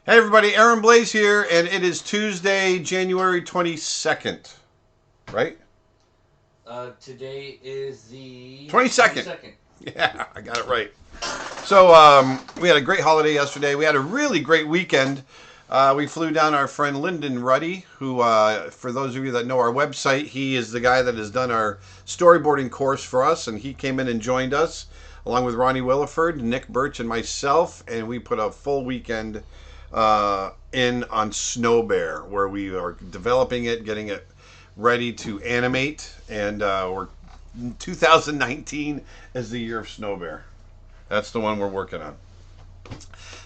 Hey everybody, Aaron Blaise here, and it is Tuesday, January 22nd, right? Today is the 22nd. 22nd. Yeah, I got it right. So we had a great holiday yesterday. We had a really great weekend. We flew down our friend Lyndon Ruddy, who, for those of you that know our website, he is the guy that has done our storyboarding course for us, and he came in and joined us, along with Ronnie Williford, Nick Birch, and myself, and we put a full weekend in on Snow Bear, where we are developing it, getting it ready to animate, and we're 2019 is the year of Snow Bear. That's the one we're working on.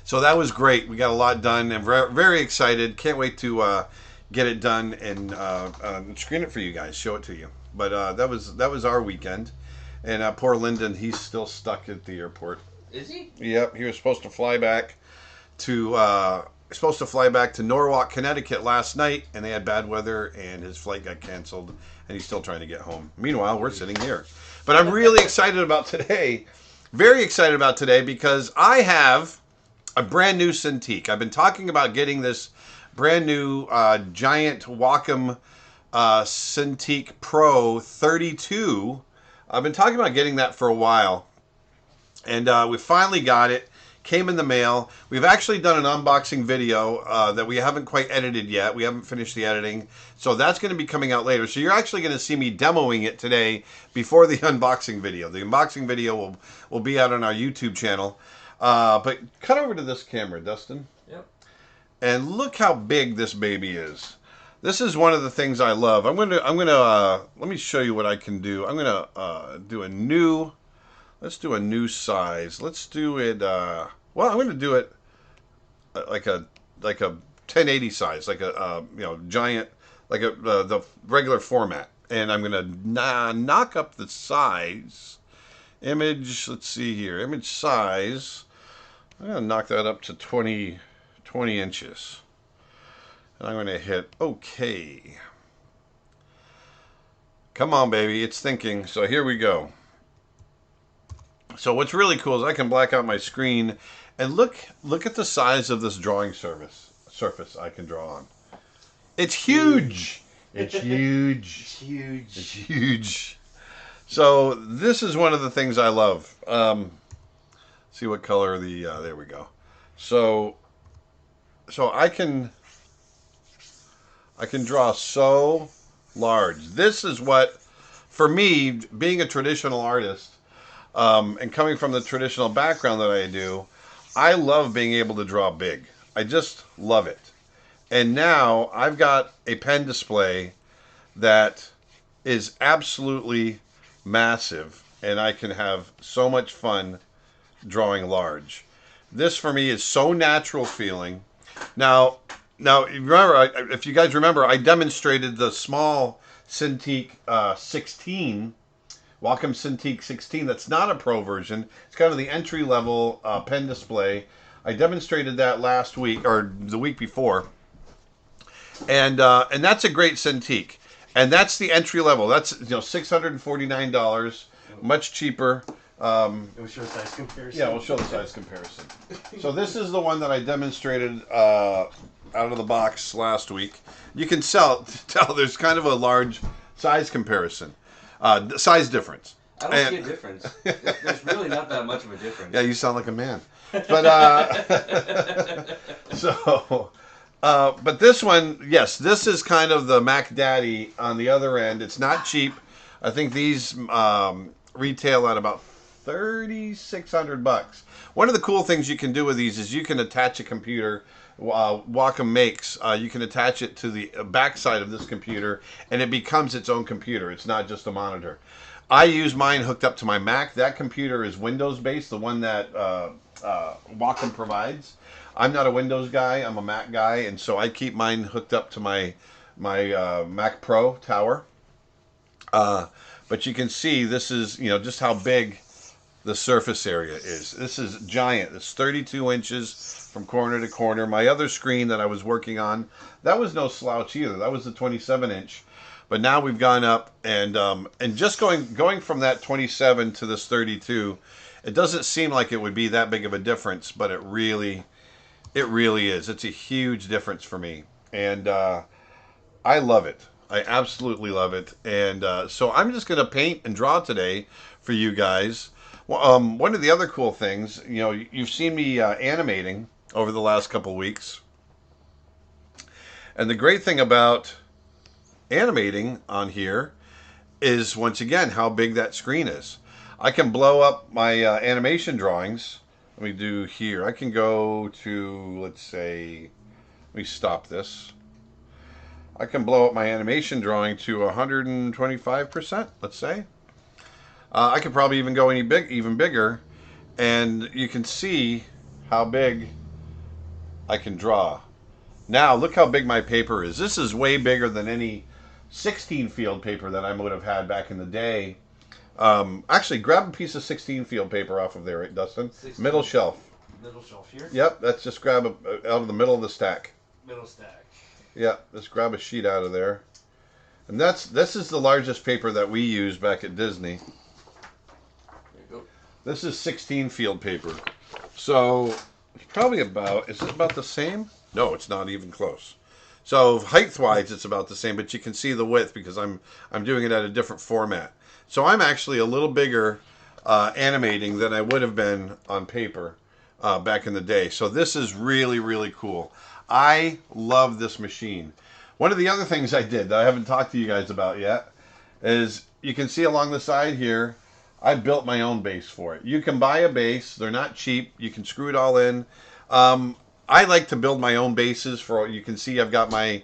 So that was great. We got a lot done, and very excited. Can't wait to get it done and screen it for you guys, show it to you. But that was our weekend, and poor Lyndon, he's still stuck at the airport. Is he? Yep, he was supposed to fly back to Norwalk, Connecticut last night, and they had bad weather, and his flight got canceled, and he's still trying to get home. Meanwhile, we're sitting here. But I'm really excited about today, very excited about today, because I have a brand new Cintiq. I've been talking about getting this brand new giant Wacom Cintiq Pro 32. I've been talking about getting that for a while, and we finally got it. Came in the mail. We've actually done an unboxing video that we haven't quite edited yet. We haven't finished the editing. So that's going to be coming out later. So you're actually going to see me demoing it today before the unboxing video. The unboxing video will be out on our YouTube channel. But cut over to this camera, Dustin. Yep. And look how big this baby is. This is one of the things I love. I'm gonna let me show you what I can do. I'm gonna do a new. Let's do a new size. Let's do it. Well, I'm going to do it like a 1080 size, like a giant, like the regular format. And I'm going to knock up the size. Image. Let's see here. Image size. I'm going to knock that up to 20 inches. And I'm going to hit OK. Come on, baby. It's thinking. So here we go. So what's really cool is I can black out my screen, and look at the size of this drawing surface I can draw on. It's huge. It's huge. It's huge. It's huge. So this is one of the things I love. See what color the there we go. So I can draw so large. This is what, for me, being a traditional artist. And coming from the traditional background that I do, I love being able to draw big. I just love it. And now I've got a pen display that is absolutely massive, and I can have so much fun drawing large. This for me is so natural feeling. Now remember, if you guys remember, I demonstrated the small Cintiq 16. Wacom Cintiq 16. That's not a pro version. It's kind of the entry-level pen display. I demonstrated that last week or the week before, and that's a great Cintiq. And that's the entry level. That's $649, much cheaper. We'll show the size comparison. Yeah, we'll show the size comparison. So this is the one that I demonstrated out of the box last week. You can tell there's kind of a large size comparison. Size difference. I don't see a difference. There's really not that much of a difference. Yeah, you sound like a man. But but this one, yes, this is kind of the Mac Daddy on the other end. It's not cheap. I think these retail at about $3,600. One of the cool things you can do with these is you can attach a computer. Wacom makes, you can attach it to the backside of this computer, and it becomes its own computer. It's not just a monitor. I use mine hooked up to my Mac. That computer is Windows based, the one that Wacom provides. I'm not a Windows guy. I'm a Mac guy, and so I keep mine hooked up to my Mac Pro tower. But you can see this is just how big the surface area is. This is giant. It's 32 inches from corner to corner. My other screen that I was working on, that was no slouch either. That was the 27-inch. But now we've gone up, and just going from that 27 to this 32, it doesn't seem like it would be that big of a difference, but it really It really is. It's a huge difference for me. And I love it. I absolutely love it. And so I'm just going to paint and draw today for you guys. Well, one of the other cool things, you know, you've seen me animating over the last couple weeks. And the great thing about animating on here is, once again, how big that screen is. I can blow up my animation drawings. Let me do here. I can go to, let's say, let me stop this. I can blow up my animation drawing to 125%, let's say. I could probably even go even bigger, and you can see how big I can draw. Now, look how big my paper is. This is way bigger than any 16 field paper that I would have had back in the day. Actually, grab a piece of 16 field paper off of there, Dustin. 16. Middle shelf. Middle shelf here? Yep, let's just grab out of the middle of the stack. Middle stack. Yeah, let's grab a sheet out of there. And this is the largest paper that we use back at Disney. There you go. This is 16 field paper. So, it's probably about, is it about the same? No, it's not even close. So, height-wise, it's about the same, but you can see the width because I'm doing it at a different format. So, I'm actually a little bigger animating than I would have been on paper back in the day. So, this is really, really cool. I love this machine. One of the other things I did that I haven't talked to you guys about yet is, you can see along the side here, I built my own base for it. You can buy a base. They're not cheap. You can screw it all in. I like to build my own bases. You can see I've got my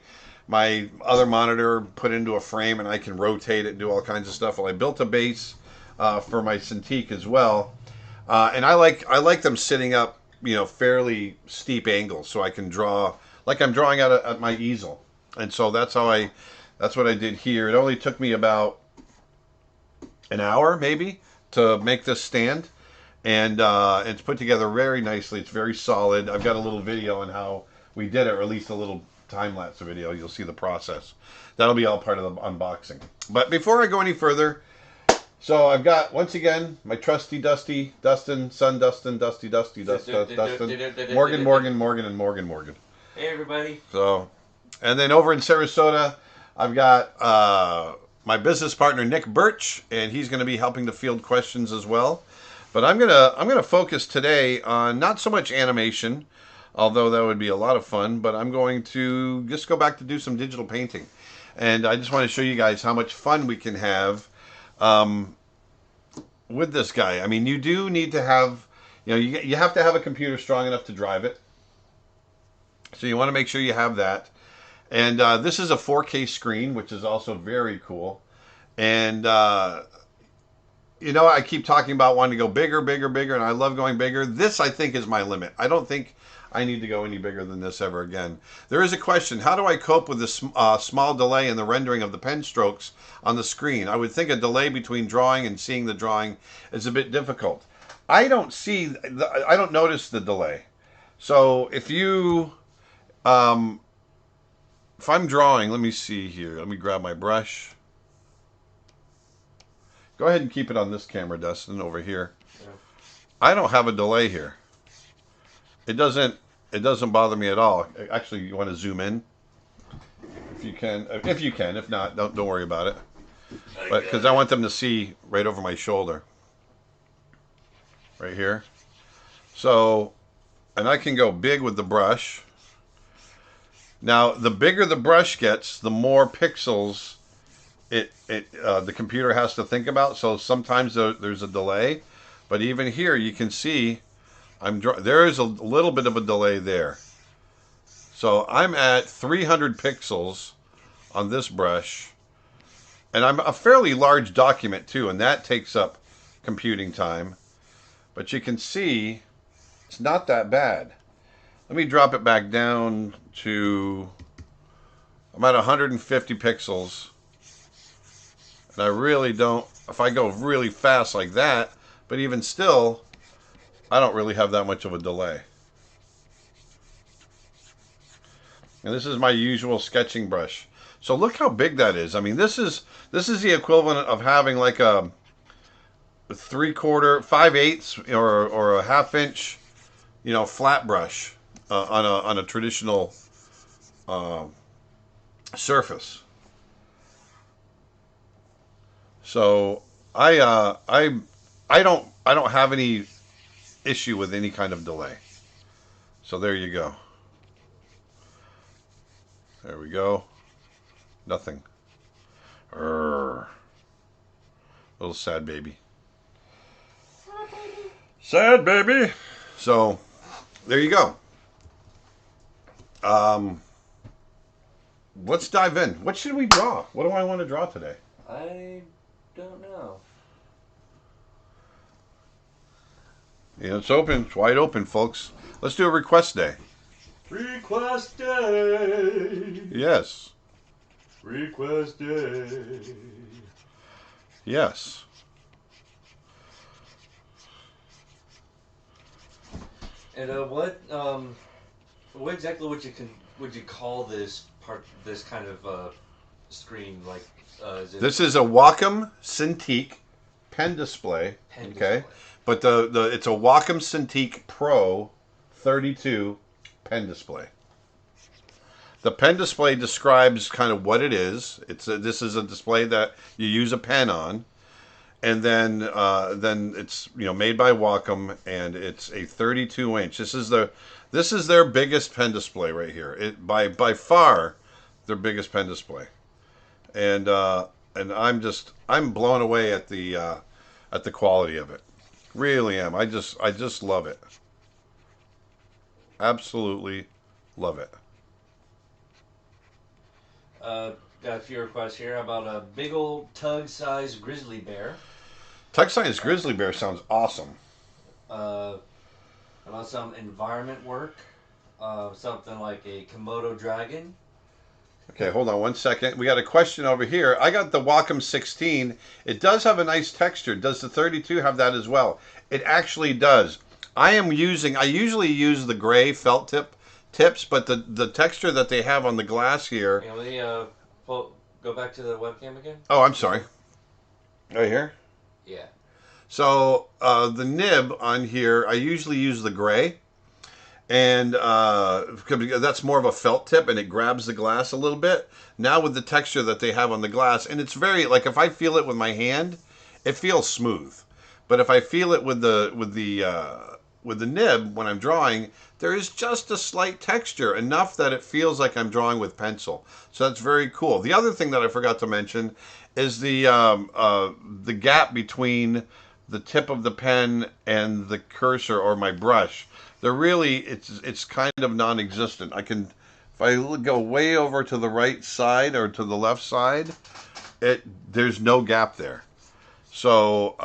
other monitor put into a frame, and I can rotate it and do all kinds of stuff. Well, I built a base for my Cintiq as well, and I like them sitting up, you know, fairly steep angles, so I can draw like I'm drawing at my easel. And so that's what I did here. It only took me about an hour maybe to make this stand. And it's put together very nicely. It's very solid. I've got a little video on how we did it, or at least a little time-lapse video. You'll see the process. That'll be all part of the unboxing. But before I go any further, so I've got, once again, my trusty Dusty, Dustin, son Dustin, Dusty, Dustin, Morgan, and Morgan. Hey, everybody. So, and then over in Sarasota, I've got my business partner, Nick Birch, and he's going to be helping to field questions as well. But I'm gonna focus today on not so much animation, although that would be a lot of fun, but I'm going to just go back to do some digital painting. And I just want to show you guys how much fun we can have with this guy. I mean, you do need to have, you know, you have to have a computer strong enough to drive it. So you want to make sure you have that. And this is a 4K screen, which is also very cool. And you know, I keep talking about wanting to go bigger, and I love going bigger. This, I think, is my limit. I don't think I need to go any bigger than this ever again. There is a question: how do I cope with this small delay in the rendering of the pen strokes on the screen? I would think a delay between drawing and seeing the drawing is a bit difficult. I don't notice the delay. So if you, if I'm drawing, let me see here. Let me grab my brush. Go ahead and keep it on this camera, Dustin, over here. Yeah. I don't have a delay here. It doesn't bother me at all. Actually, you want to zoom in? If you can. If not, don't worry about it. But because I want them to see right over my shoulder. Right here. So, and I can go big with the brush. Now, the bigger the brush gets, the more pixels the computer has to think about. So sometimes there's a delay, but even here you can see there is a little bit of a delay there. So I'm at 300 pixels on this brush, and I'm a fairly large document too, and that takes up computing time. But you can see it's not that bad. Let me drop it back down to, I'm at 150 pixels. And I really don't, if I go really fast like that, but even still, I don't really have that much of a delay. And this is my usual sketching brush. So look how big that is. I mean, this is the equivalent of having like a 3/4, 5/8, or a 1/2 inch, you know, flat brush. on a traditional surface. So I don't have any issue with any kind of delay. So there you go. There we go. Nothing. Little sad baby. Sad baby. So there you go. Let's dive in. What should we draw? What do I want to draw today? I don't know. Yeah, it's open. It's wide open, folks. Let's do a request day. Request day. Yes. Request day. Yes. And what exactly would you call this part? This kind of screen, like is it This is a Wacom Cintiq pen display. pen Okay. display? But it's a Wacom Cintiq Pro 32 pen display. The pen display describes kind of what it is. This is a display that you use a pen on, and then it's made by Wacom, and it's a 32 inch. This is their biggest pen display right here. It by far their biggest pen display, and I'm blown away at the quality of it. Really am. I just love it. Absolutely love it. Got a few requests here about a big old tug-sized grizzly bear. Tug-sized grizzly bear sounds awesome. About some environment work. Something like a Komodo dragon. Okay, hold on one second. We got a question over here. I got the Wacom 16. It does have a nice texture. Does the 32 have that as well? It actually does. I usually use the gray felt tips, but the texture that they have on the glass here. Can we go back to the webcam again? Oh, I'm sorry. Right here? Yeah. So the nib on here, I usually use the gray. And that's more of a felt tip, and it grabs the glass a little bit. Now with the texture that they have on the glass, and it's very, like, if I feel it with my hand, it feels smooth. But if I feel it with the nib when I'm drawing, there is just a slight texture, enough that it feels like I'm drawing with pencil. So that's very cool. The other thing that I forgot to mention is the gap between the tip of the pen and the cursor or my brush. They're really, it's kind of non-existent. If I go way over to the right side or to the left side, there's no gap there. So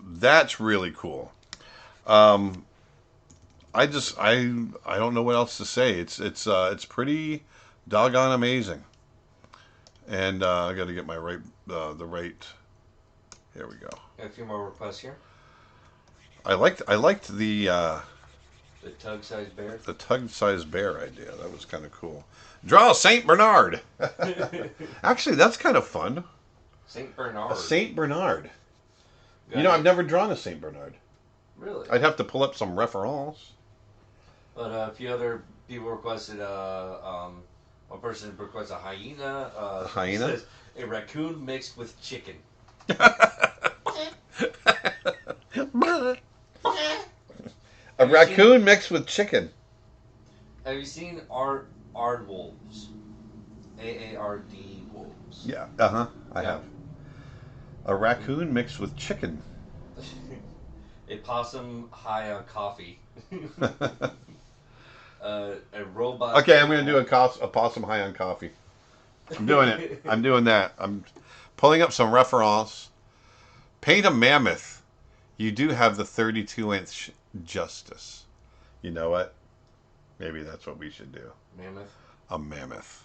that's really cool. I don't know what else to say. It's pretty doggone amazing. And I got to get my the right. Here we go. Got a few more requests here. I liked The tug-sized bear. the tug-sized bear idea. That was kind of cool. Draw a Saint Bernard. Actually, that's kind of fun. Saint Bernard. A Saint Bernard. Got I've never drawn a Saint Bernard. Really? I'd have to pull up some reference. But a few other people requested. One person requests a hyena. A hyena? Says, a raccoon mixed with chicken. A raccoon mixed with chicken. Have you seen Aard wolves? AARD wolves. Yeah. I have. A raccoon mixed with chicken. A possum high on coffee. A robot. Okay, I'm going to do a possum high on coffee. I'm doing it. I'm doing that. I'm pulling up some reference. Paint a mammoth. You do have the 32-inch justice. You know what? Maybe that's what we should do. Mammoth. A mammoth.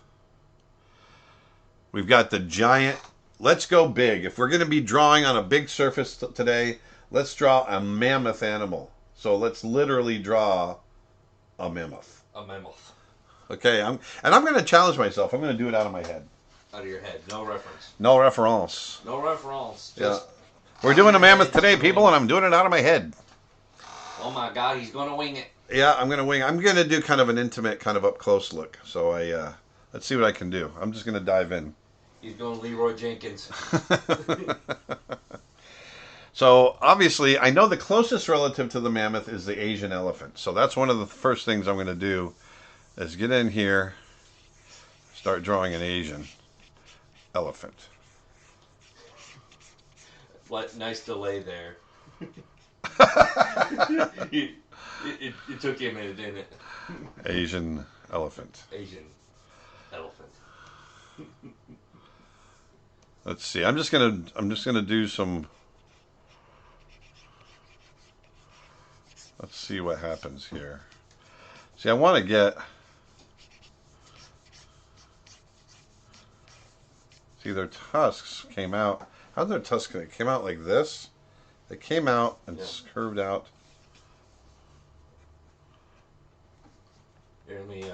We've got the giant. Let's go big. If we're going to be drawing on a big surface today, let's draw a mammoth animal. So let's literally draw a mammoth. A mammoth. Okay, I'm going to challenge myself. I'm going to do it out of my head. Out of your head. No reference. No reference. No reference. Yeah. We're doing a mammoth today, people, and I'm doing it out of my head. Oh my God, he's gonna wing it. Yeah, I'm gonna do kind of an intimate, kind of up close look. So let's see what I can do. I'm just gonna dive in. He's going Leroy Jenkins. So obviously, I know the closest relative to the mammoth is the Asian elephant. So that's one of the first things I'm going to do is get in here, start drawing an Asian elephant. What nice delay there. It took you a minute, didn't it? Asian elephant. Asian elephant. Let's see. I'm just gonna do some. Let's see what happens here. See, I want to get. See, their tusks came out. How did their tusks come? It came out like this. They came out and curved out. Here, let me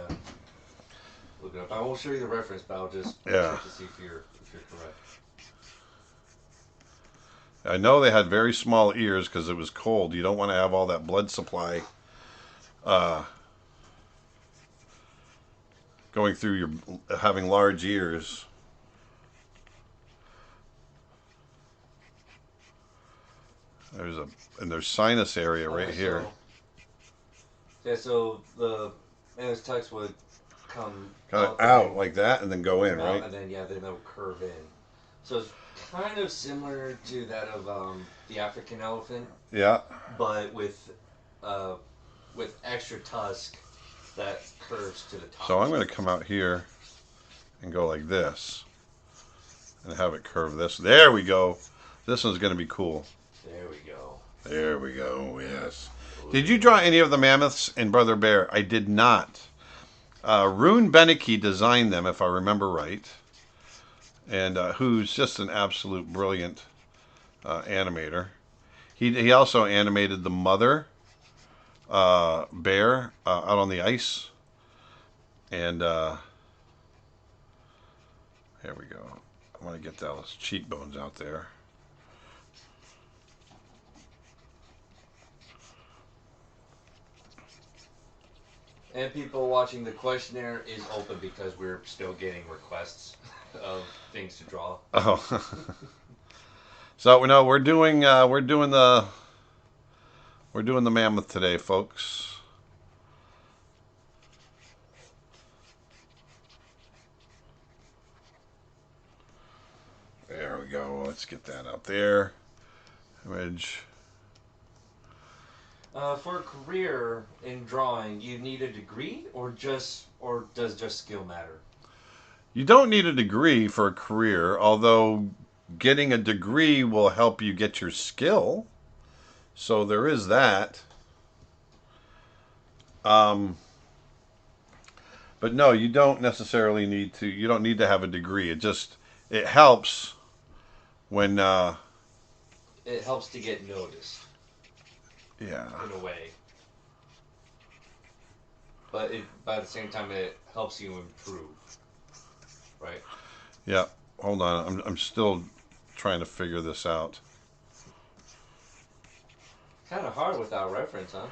look it up. I won't show you the reference, but I'll just Yeah. check to see if you're correct. I know they had very small ears because it was cold. You don't want to have all that blood supply going through your having large ears. There's sinus area right here. Yeah, so the man's tux would come Kind of out like that and then go in, right? And then then they'll curve in. So it's kind of similar to that of the African elephant. Yeah. But with extra tusk that curves to the top. So I'm going to come out here and go like this and have it curve this. There we go. This one's going to be cool. There we go. There we go. Yes. Did you draw any of the mammoths in Brother Bear? I did not. Rune Beneke designed them, if I remember right, and who's just an absolute brilliant animator. He also animated the mother bear out on the ice, and here we go. I want to get those cheekbones out there. And people watching, the questionnaire is open because we're still getting requests of things to draw. Oh, so no, we're doing the mammoth today, folks. There we go. Let's get that out there. Image. For a career in drawing, you need a degree, or does just skill matter? You don't need a degree for a career, although getting a degree will help you get your skill. So there is that. But no, you don't necessarily need to. You don't need to have a degree. It helps when. It helps to get noticed. Yeah. In a way. But at the same time, it helps you improve. Right? Yeah. Hold on. I'm still trying to figure this out. Kind of hard without reference, huh?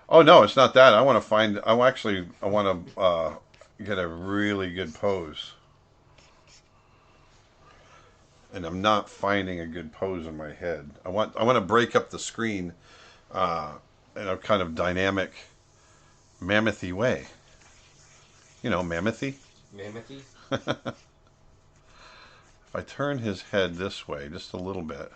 Oh no, it's not that. I want to get a really good pose. And I'm not finding a good pose in my head. I want to break up the screen in a kind of dynamic, mammothy way. You know, mammothy? Mammothly? If I turn his head this way just a little bit.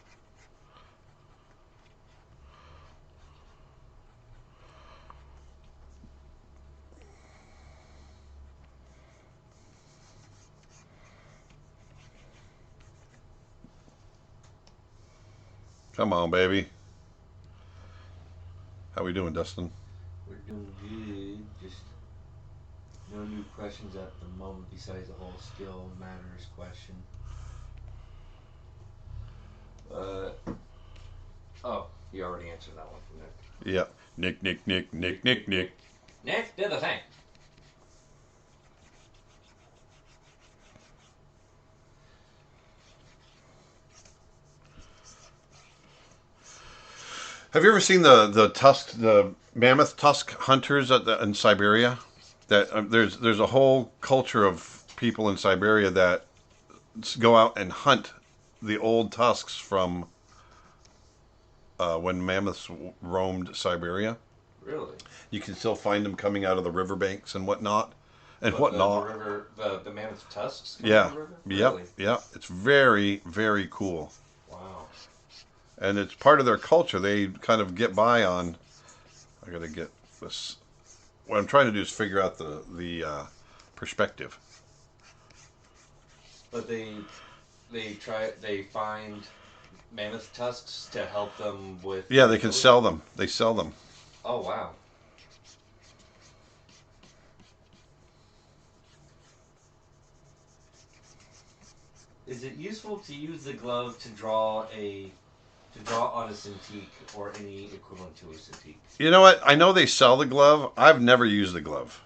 Come on, baby. How we doing, Dustin? We're doing good. Just no new questions at the moment besides the whole skill matters question. Oh, you already answered that one from Nick. Yeah. Nick. Nick, do the thing. Have you ever seen the mammoth tusk hunters in Siberia? That there's a whole culture of people in Siberia that go out and hunt the old tusks from when mammoths roamed Siberia. Really? You can still find them coming out of the riverbanks and whatnot, and But whatnot. the river, the mammoth tusks come Yeah, from the river? yep, Really? yeah. It's very, very cool, Wow. and it's part of their culture. They kind of get by on. I gotta get this. What I'm trying to do is figure out the perspective. But they find mammoth tusks to help them with. Yeah, they can sell them. They sell them. Oh wow. Is it useful to use the glove to draw on a Cintiq or any equivalent to a Cintiq? You know what? I know they sell the glove. I've never used the glove,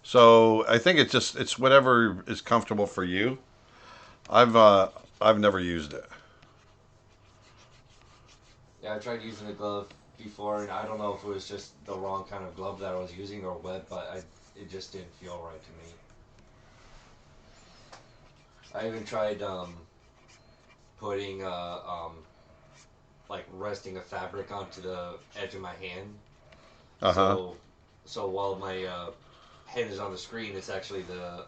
so I think it's whatever is comfortable for you. I've never used it. Yeah, I tried using the glove before, and I don't know if it was just the wrong kind of glove that I was using or what, but it just didn't feel right to me. I even tried putting like resting a fabric onto the edge of my hand. Uh huh. So while my hand is on the screen, it's actually the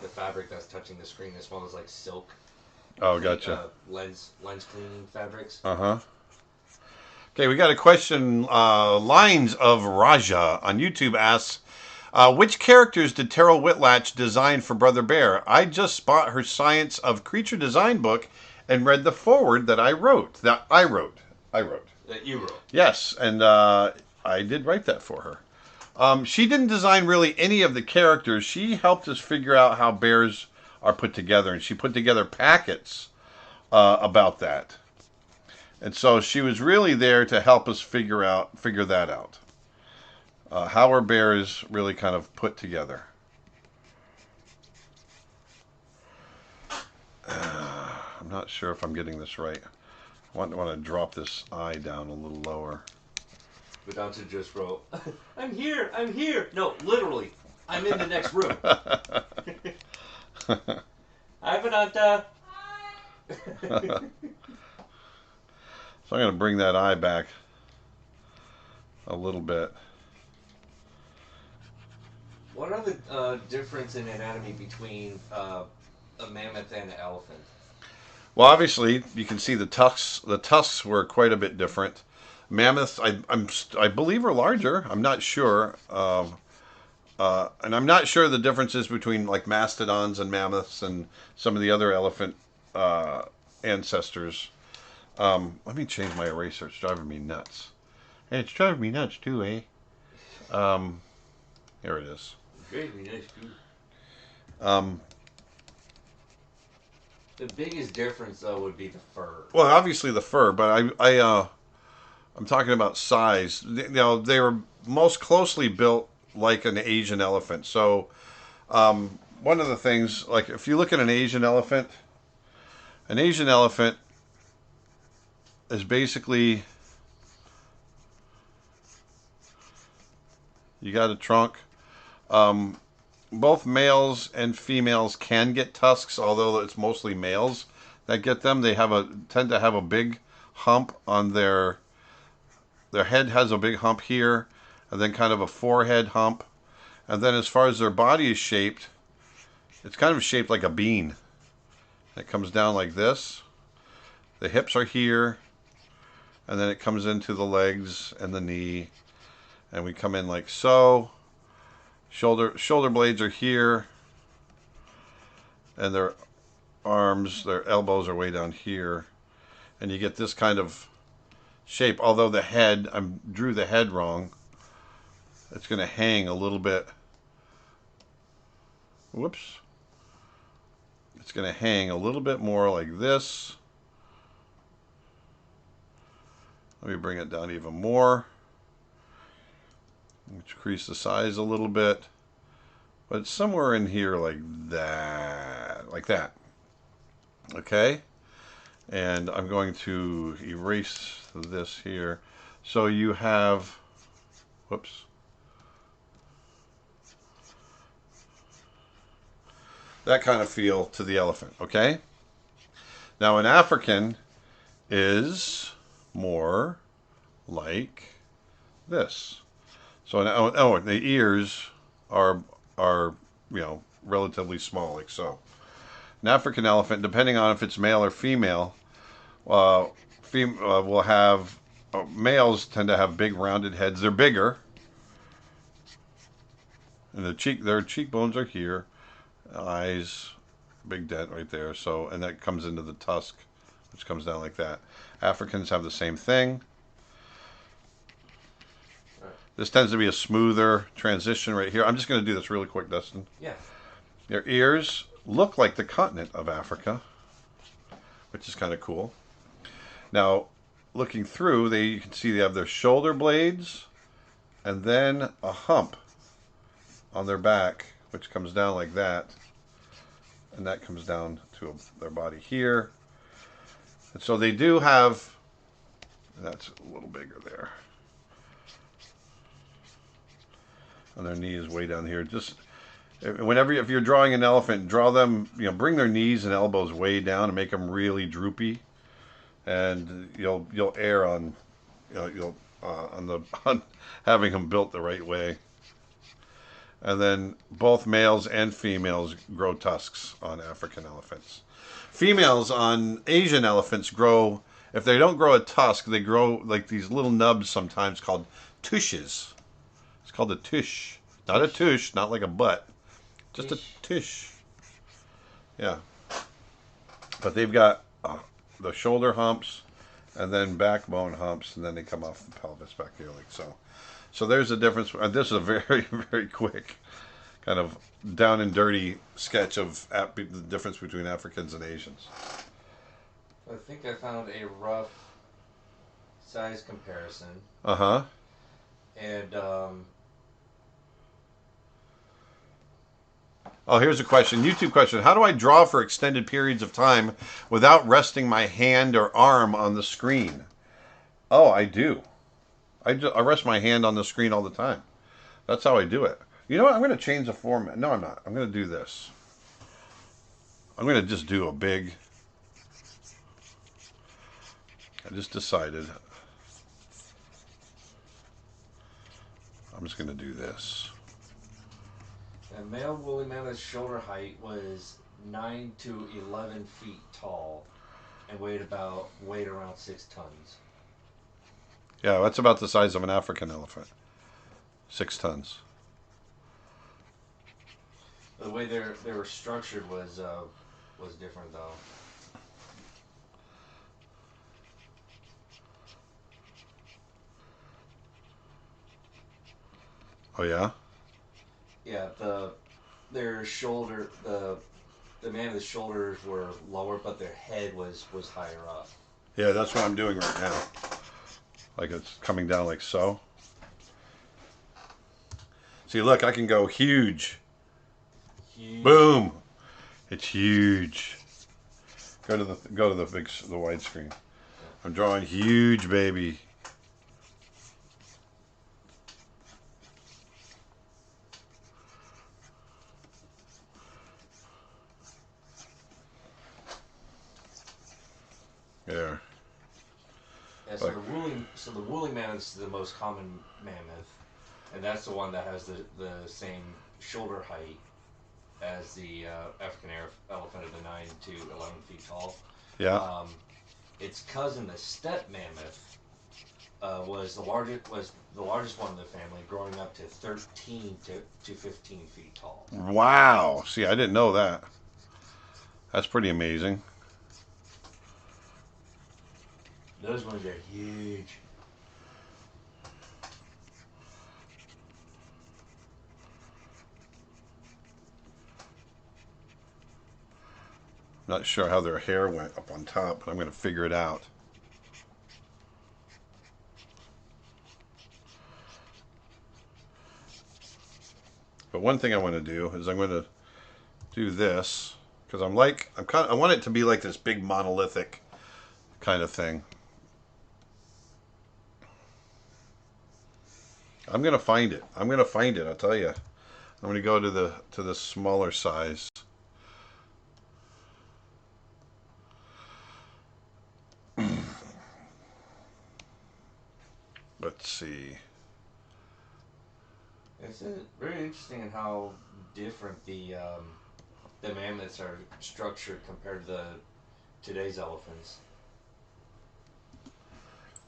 fabric that's touching the screen. This one is like silk. Oh, gotcha. Lens cleaning fabrics. Uh huh. Okay, we got a question. Lines of Rajah on YouTube asks, which characters did Terryl Whitlatch design for Brother Bear? I just bought her Science of Creature Design book and read the foreword that I wrote. That you wrote. Yes, and I did write that for her. She didn't design really any of the characters. She helped us figure out how bears are put together, and she put together packets about that. And so she was really there to help us figure that out. How are bears really kind of put together? I'm not sure if I'm getting this right. I want to drop this eye down a little lower. Vedanta just wrote, I'm here. No, literally, I'm in the next room. Hi, Vedanta. Hi. So I'm going to bring that eye back a little bit. What are the difference in anatomy between a mammoth and an elephant? Well, obviously, you can see the tusks. The tusks were quite a bit different. Mammoths, I believe, are larger. I'm not sure, and I'm not sure the differences between like mastodons and mammoths and some of the other elephant ancestors. Let me change my eraser. It's driving me nuts. And it's driving me nuts too, eh? Here it is. Very nice too. Um, The biggest difference, though, would be the fur. well, obviously the fur, but I'm talking about size. They were most closely built like an Asian elephant. So, one of the things, like if you look at an Asian elephant is basically, you got a trunk. Both males and females can get tusks, although it's mostly males that get them. They tend to have a big hump on their head has a big hump here, and then kind of a forehead hump. And then as far as their body is shaped, it's kind of shaped like a bean. It comes down like this. The hips are here, and then it comes into the legs and the knee, and we come in like so. Shoulder blades are here, and their arms, their elbows are way down here, and you get this kind of shape. Although the head, I drew the head wrong. It's going to hang a little bit. Whoops. It's going to hang a little bit more like this. Let me bring it down even more. Decrease the size a little bit, but it's somewhere in here like that. Okay, and I'm going to erase this here. So you have, whoops. That kind of feel to the elephant, okay? Now an African is more like this. So the ears are relatively small, like so. An African elephant, depending on if it's male or female, will have males tend to have big rounded heads. They're bigger, and their cheekbones are here. Eyes, big dent right there. So, and that comes into the tusk, which comes down like that. Africans have the same thing. This tends to be a smoother transition right here. I'm just going to do this really quick, Dustin. Yeah. Their ears look like the continent of Africa, which is kind of cool. Now, looking through, you can see they have their shoulder blades and then a hump on their back, which comes down like that. And that comes down to their body here. And so they do have, that's a little bigger there. And their knee is way down here. Just if you're drawing an elephant, draw them, bring their knees and elbows way down and make them really droopy. And you'll err on, on having them built the right way. And then both males and females grow tusks on African elephants. Females on Asian elephants grow, if they don't grow a tusk, they grow like these little nubs sometimes called tushes. It's called a tush. Not a tush, not like a butt. Just a tush. Yeah. But they've got the shoulder humps and then backbone humps, and then they come off the pelvis back here like so. So there's a difference. This is a very, very quick kind of down and dirty sketch of the difference between Africans and Asians. I think I found a rough size comparison. Uh-huh. And, oh, here's a question. YouTube question. How do I draw for extended periods of time without resting my hand or arm on the screen? Oh, I do. I rest my hand on the screen all the time. That's how I do it. You know what? I'm going to change the format. No, I'm not. I'm going to do this. I'm going to just do a big... I just decided. I'm just going to do this. A male woolly mammoth's shoulder height was 9 to 11 feet tall and weighed around 6 tons. Yeah, that's about the size of an African elephant. 6 tons. The way they were structured was different though. Oh yeah? Yeah, their shoulder the mammoth's shoulders were lower, but their head was higher up. Yeah, that's what I'm doing right now. Like it's coming down like so. See, look, I can go huge. Huge. Boom. It's huge. Go to the wide screen. I'm drawing huge, baby. There. Yeah, so the woolly mammoth is the most common mammoth, and that's the one that has the same shoulder height as the African elephant of the 9 to 11 feet tall. Yeah. Its cousin, the steppe mammoth, was the largest one in the family, growing up to 13 to 15 feet tall. Wow. See, I didn't know that. That's pretty amazing. Those ones are huge. Not sure how their hair went up on top, but I'm going to figure it out. But one thing I want to do is I'm going to do this because I want it to be like this big monolithic kind of thing. I'm gonna find it. I'm gonna find it. I'll tell you. I'm gonna go to the smaller size. Let's see. It's very interesting in how different the mammoths are structured compared to today's elephants.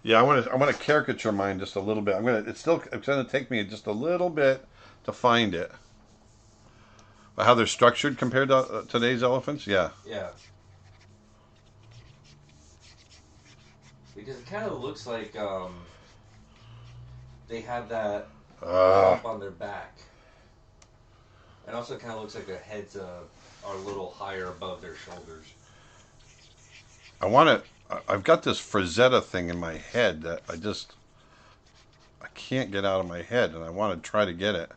Yeah, I want to caricature mine just a little bit. It's gonna take me just a little bit to find it. How they're structured compared to today's elephants? Yeah. Yeah. Because it kind of looks like they have that hump on their back. It also kind of looks like their heads are a little higher above their shoulders. I've got this Frazetta thing in my head that I can't get out of my head, and I want to try to get it.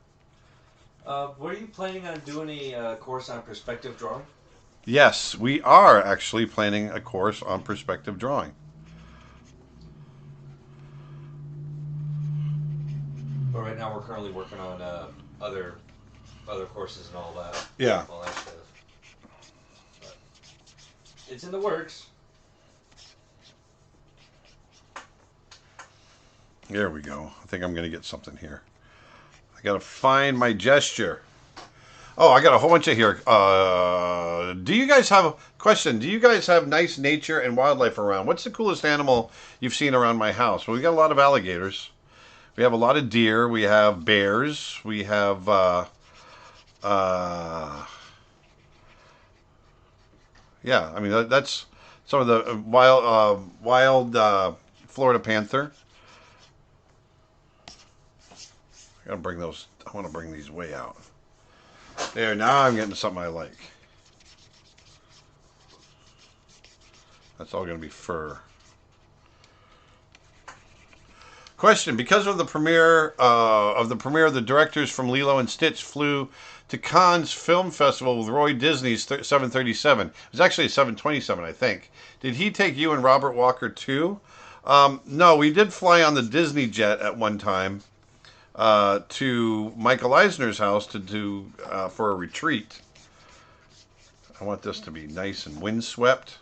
Were you planning on doing a course on perspective drawing? Yes, we are actually planning a course on perspective drawing. But right now we're currently working on other courses and all that. Yeah. All that stuff. But it's in the works. There we go. I think I'm going to get something here. I got to find my gesture. Oh, I got a whole bunch of here. Do you guys have a question? Do you guys have nice nature and wildlife around? What's the coolest animal you've seen around my house? Well, we got a lot of alligators. We have a lot of deer. We have bears. We have yeah. I mean that's some of the wild Florida panther. I gotta bring those. I want to bring these way out. There, now I'm getting something I like. That's all going to be fur. Question: because of the premiere the directors from Lilo and Stitch flew to Cannes Film Festival with Roy Disney's 737. It was actually a 727, I think. Did he take you and Robert Walker too? No, we did fly on the Disney jet at one time. To Michael Eisner's house to do for a retreat. I want this to be nice and windswept.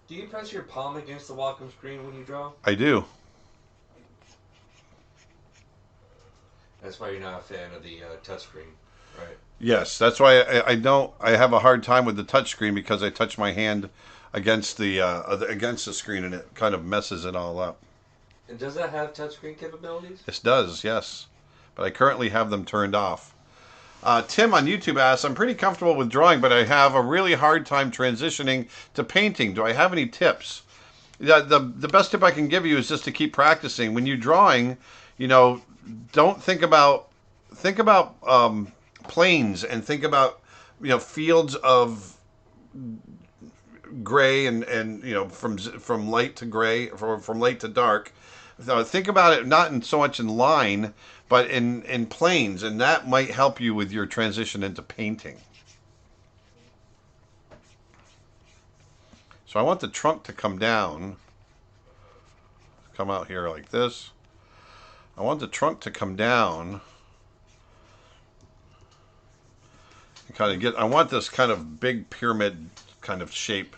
Do you press your palm against the Wacom screen when you draw? I do. That's why you're not a fan of the touchscreen, right? Yes, that's why I have a hard time with the touchscreen because I touch my hand against the screen and it kind of messes it all up. And does that have touchscreen capabilities? This does, yes. But I currently have them turned off. Tim on YouTube asks, I'm pretty comfortable with drawing, but I have a really hard time transitioning to painting. Do I have any tips? The best tip I can give you is just to keep practicing. When you're drawing, don't think about planes and think about fields of gray and from light to gray, from light to dark. Think about it not in so much in line, but in planes, and that might help you with your transition into painting. So I want the trunk to come down, come out here like this. I want the trunk to come down and kind of get, I want this kind of big pyramid kind of shape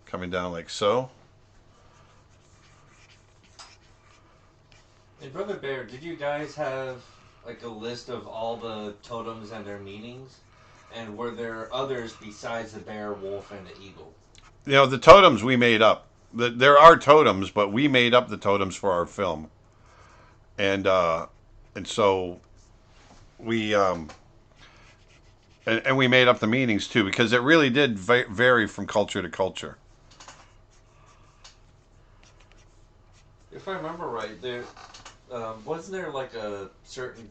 coming down like so. Hey, Brother Bear, did you guys have like a list of all the totems and their meanings? And were there others besides the bear, wolf, and the eagle? The totems we made up. There are totems, but we made up the totems for our film. And so we and we made up the meanings too, because it really did vary from culture to culture. If I remember right, there wasn't there like a certain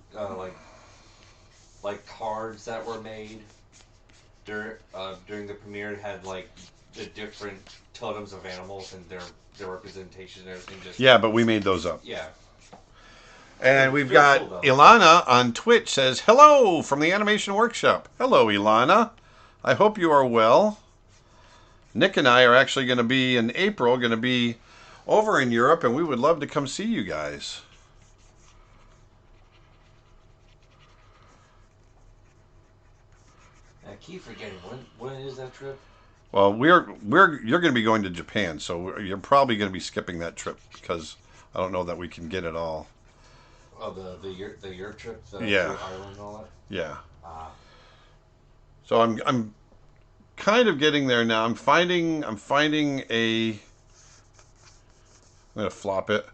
like cards that were made during the premiere. It had like the different totems of animals and their representation and everything. Yeah, but we made those up. Yeah. And we've got Ilana on Twitch says, hello from the Animation Workshop. Hello, Ilana. I hope you are well. Nick and I are actually going to be in April, going to be over in Europe, and we would love to come see you guys. I keep forgetting when is that trip? Well, you're going to be going to Japan, so you're probably going to be skipping that trip because I don't know that we can get it all. Oh, the Europe trip, Yeah, to Ireland and all that. yeah. Ah, So I'm kind of getting there now. I'm finding a. I'm gonna flop it.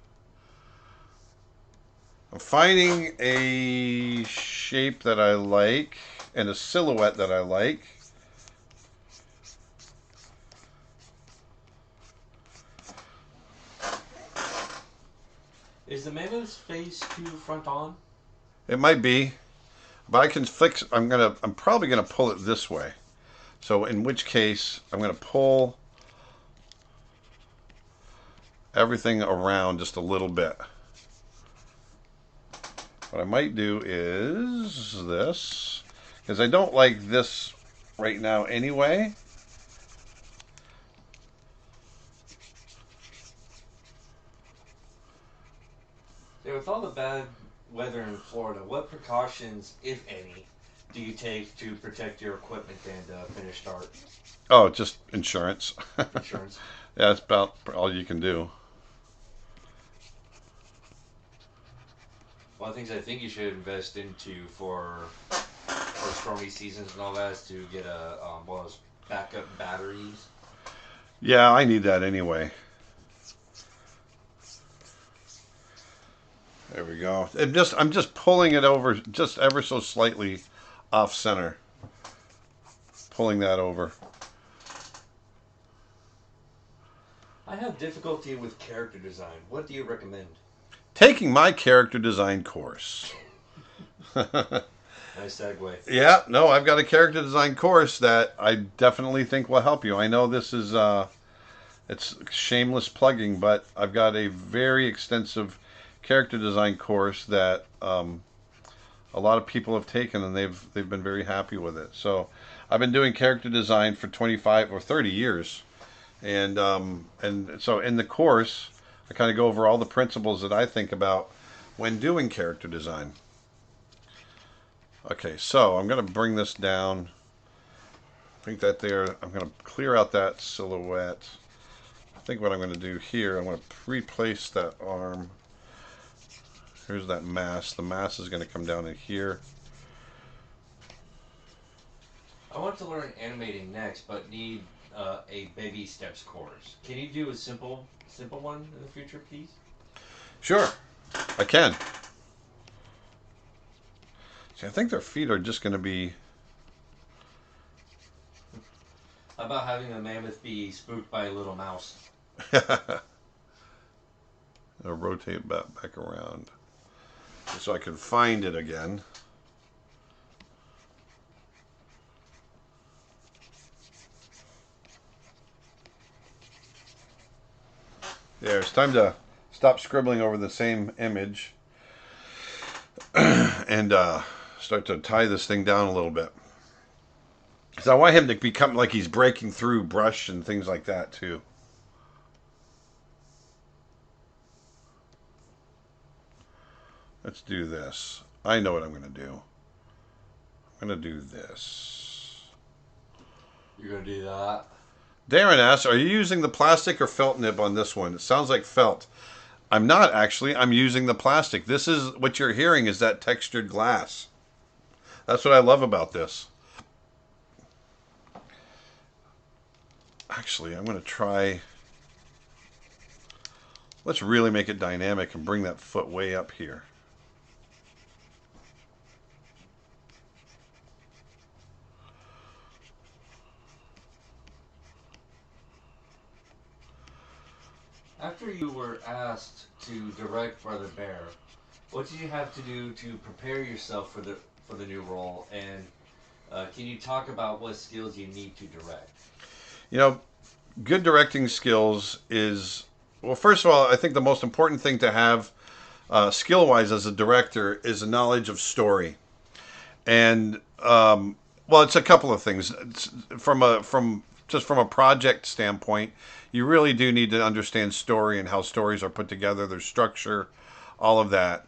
I'm finding a shape that I like and a silhouette that I like. is the mammoth's face too front on? It might be, but I can fix. I'm probably gonna pull it this way. So in which case, I'm gonna pull everything around just a little bit. What I might do is this, because I don't like this right now anyway. Yeah, with all the bad weather in Florida, what precautions, if any, do you take to protect your equipment and finished art? Oh, just insurance. Insurance. Yeah, that's about all you can do. One of the things I think you should invest into for stormy seasons and all that is to get one of those backup batteries. Yeah, I need that anyway. There we go. I'm just pulling it over just ever so slightly off center. Pulling that over. I have difficulty with character design. What do you recommend? Taking my character design course. Nice segue. Yeah, no, I've got a character design course that I definitely think will help you. I know this is it's shameless plugging, but I've got a very extensive character design course that a lot of people have taken, and they've been very happy with it. So I've been doing character design for 25 or 30 years, and so in the course I kind of go over all the principles that I think about when doing character design. Okay, so I'm going to bring this down. I think that there, I'm going to clear out that silhouette. I think what I'm going to do here, I'm going to replace that arm. Here's that mass. The mass is going to come down in here. I want to learn animating next, but need a baby steps course. Can you do a simple one in the future, please? Sure, I can. See, I think their feet are just going to be... How about having a mammoth be spooked by a little mouse? I'll rotate back around so I can find it again. There, it's time to stop scribbling over the same image and start to tie this thing down a little bit. So I want him to become like he's breaking through brush and things like that too. Let's do this. I know what I'm going to do. I'm going to do this. You're going to do that? Darren asks, are you using the plastic or felt nib on this one? It sounds like felt. I'm not actually. I'm using the plastic. This is what you're hearing is that textured glass. That's what I love about this. Actually, I'm going to try... Let's really make it dynamic and bring that foot way up here. After you were asked to direct Brother Bear, what did you have to do to prepare yourself for the new role? And can you talk about what skills you need to direct? You know, good directing skills is, well, first of all, I think the most important thing to have skill-wise as a director is a knowledge of story. And, well, it's a couple of things. From just from a project standpoint, you really do need to understand story and how stories are put together, their structure, all of that.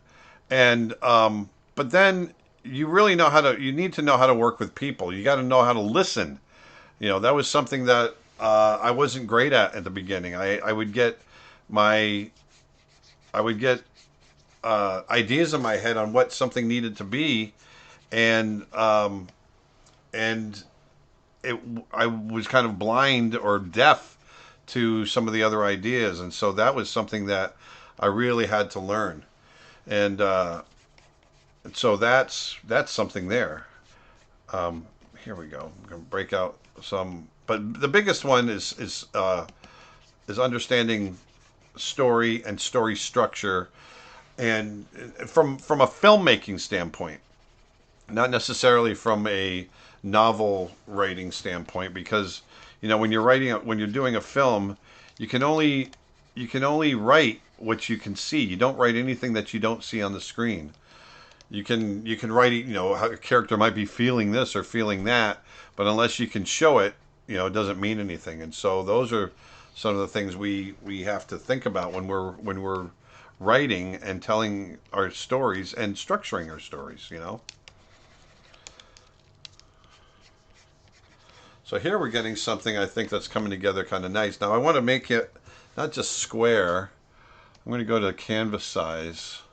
And but then you really know how to. You need to know how to work with people. You got to know how to listen. That was something that I wasn't great at the beginning. I would get my I would get ideas in my head on what something needed to be, and and I was kind of blind or deaf to some of the other ideas, and so that was something that I really had to learn, and so that's something there. Here we go. I'm gonna break out some, but the biggest one is understanding story and story structure, and from a filmmaking standpoint, not necessarily from a novel writing standpoint, because when you're doing a film, you can only write what you can see. You don't write anything that you don't see on the screen. You can write how a character might be feeling this or feeling that, but unless you can show it, it doesn't mean anything. And so those are some of the things we have to think about when we're writing and telling our stories and structuring our stories. So here we're getting something I think that's coming together kind of nice. Now I want to make it not just square. I'm going to go to canvas size.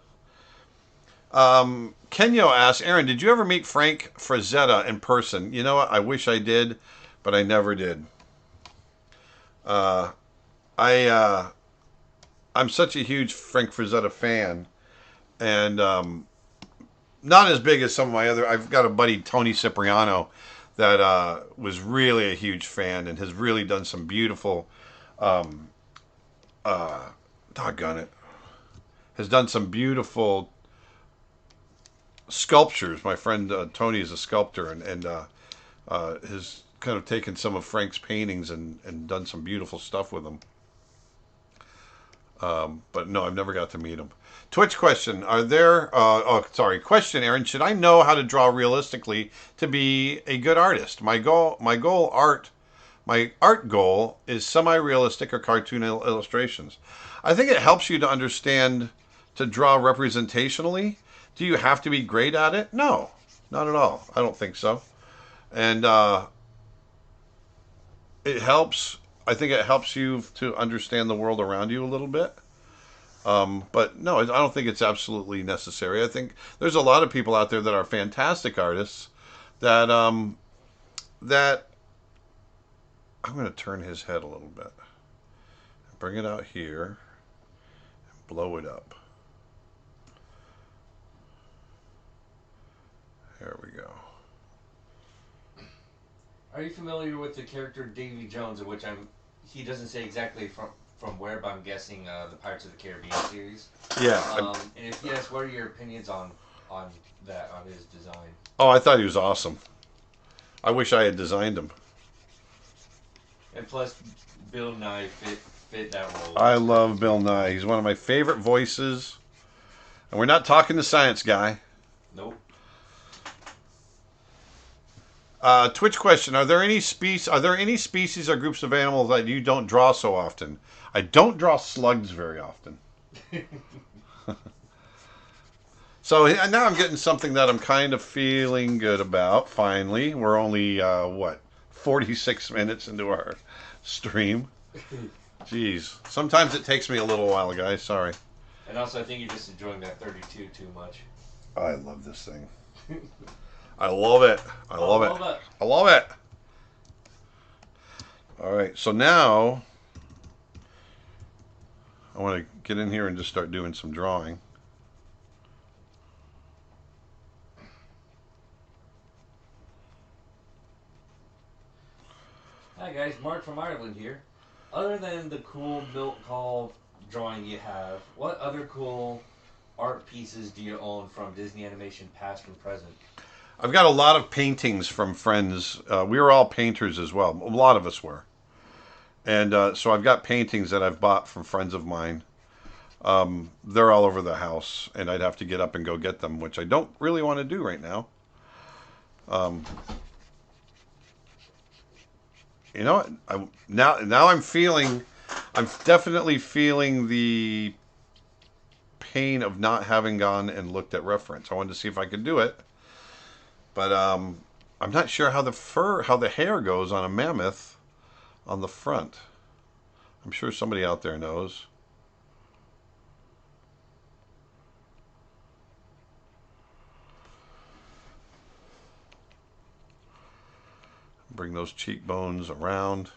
Kenyo asks, Aaron, did you ever meet Frank Frazetta in person? You know what? I wish I did, but I never did. I'm such a huge Frank Frazetta fan, and not as big as some of my other. I've got a buddy, Tony Cipriano, that was really a huge fan and has really done some beautiful, doggone it, has done some beautiful sculptures. My friend Tony is a sculptor, and has kind of taken some of Frank's paintings and done some beautiful stuff with them. But no, I've never got to meet him. Twitch question: question, Aaron. Should I know how to draw realistically to be a good artist? My art goal is semi-realistic or cartoon illustrations. I think it helps you to understand to draw representationally. Do you have to be great at it? No, not at all. I don't think so. And it helps. I think it helps you to understand the world around you a little bit. But no, I don't think it's absolutely necessary. I think there's a lot of people out there that are fantastic artists that that I'm going to turn his head a little bit. Bring it out here and blow it up. There we go. Are you familiar with the character Davy Jones, in which he doesn't say exactly from where, but I'm guessing the Pirates of the Caribbean series? Yeah. And if yes, what are your opinions on his design? Oh, I thought he was awesome. I wish I had designed him. And plus, Bill Nye fit that role. I love Bill Nye. He's one of my favorite voices. And we're not talking the science guy. Nope. Twitch question: Are there any species or groups of animals that you don't draw so often? I don't draw slugs very often. So now I'm getting something that I'm kind of feeling good about. Finally, we're only 46 minutes into our stream. Jeez, sometimes it takes me a little while, guys. Sorry. And also, I think you're just enjoying that 32 too much. I love this thing. I love it. I love it. I love it. All right, so now I want to get in here and just start doing some drawing. Hi guys, Mark from Ireland here. Other than the cool milk call drawing you have, what other cool art pieces do you own from Disney animation, past and present? I've got a lot of paintings from friends. We were all painters as well. A lot of us were. And so I've got paintings that I've bought from friends of mine. They're all over the house, and I'd have to get up and go get them, which I don't really want to do right now. you know what? Now I'm definitely feeling the pain of not having gone and looked at reference. I wanted to see if I could do it, but I'm not sure how the hair goes on a mammoth on the front. I'm sure somebody out there knows. Bring those cheekbones around.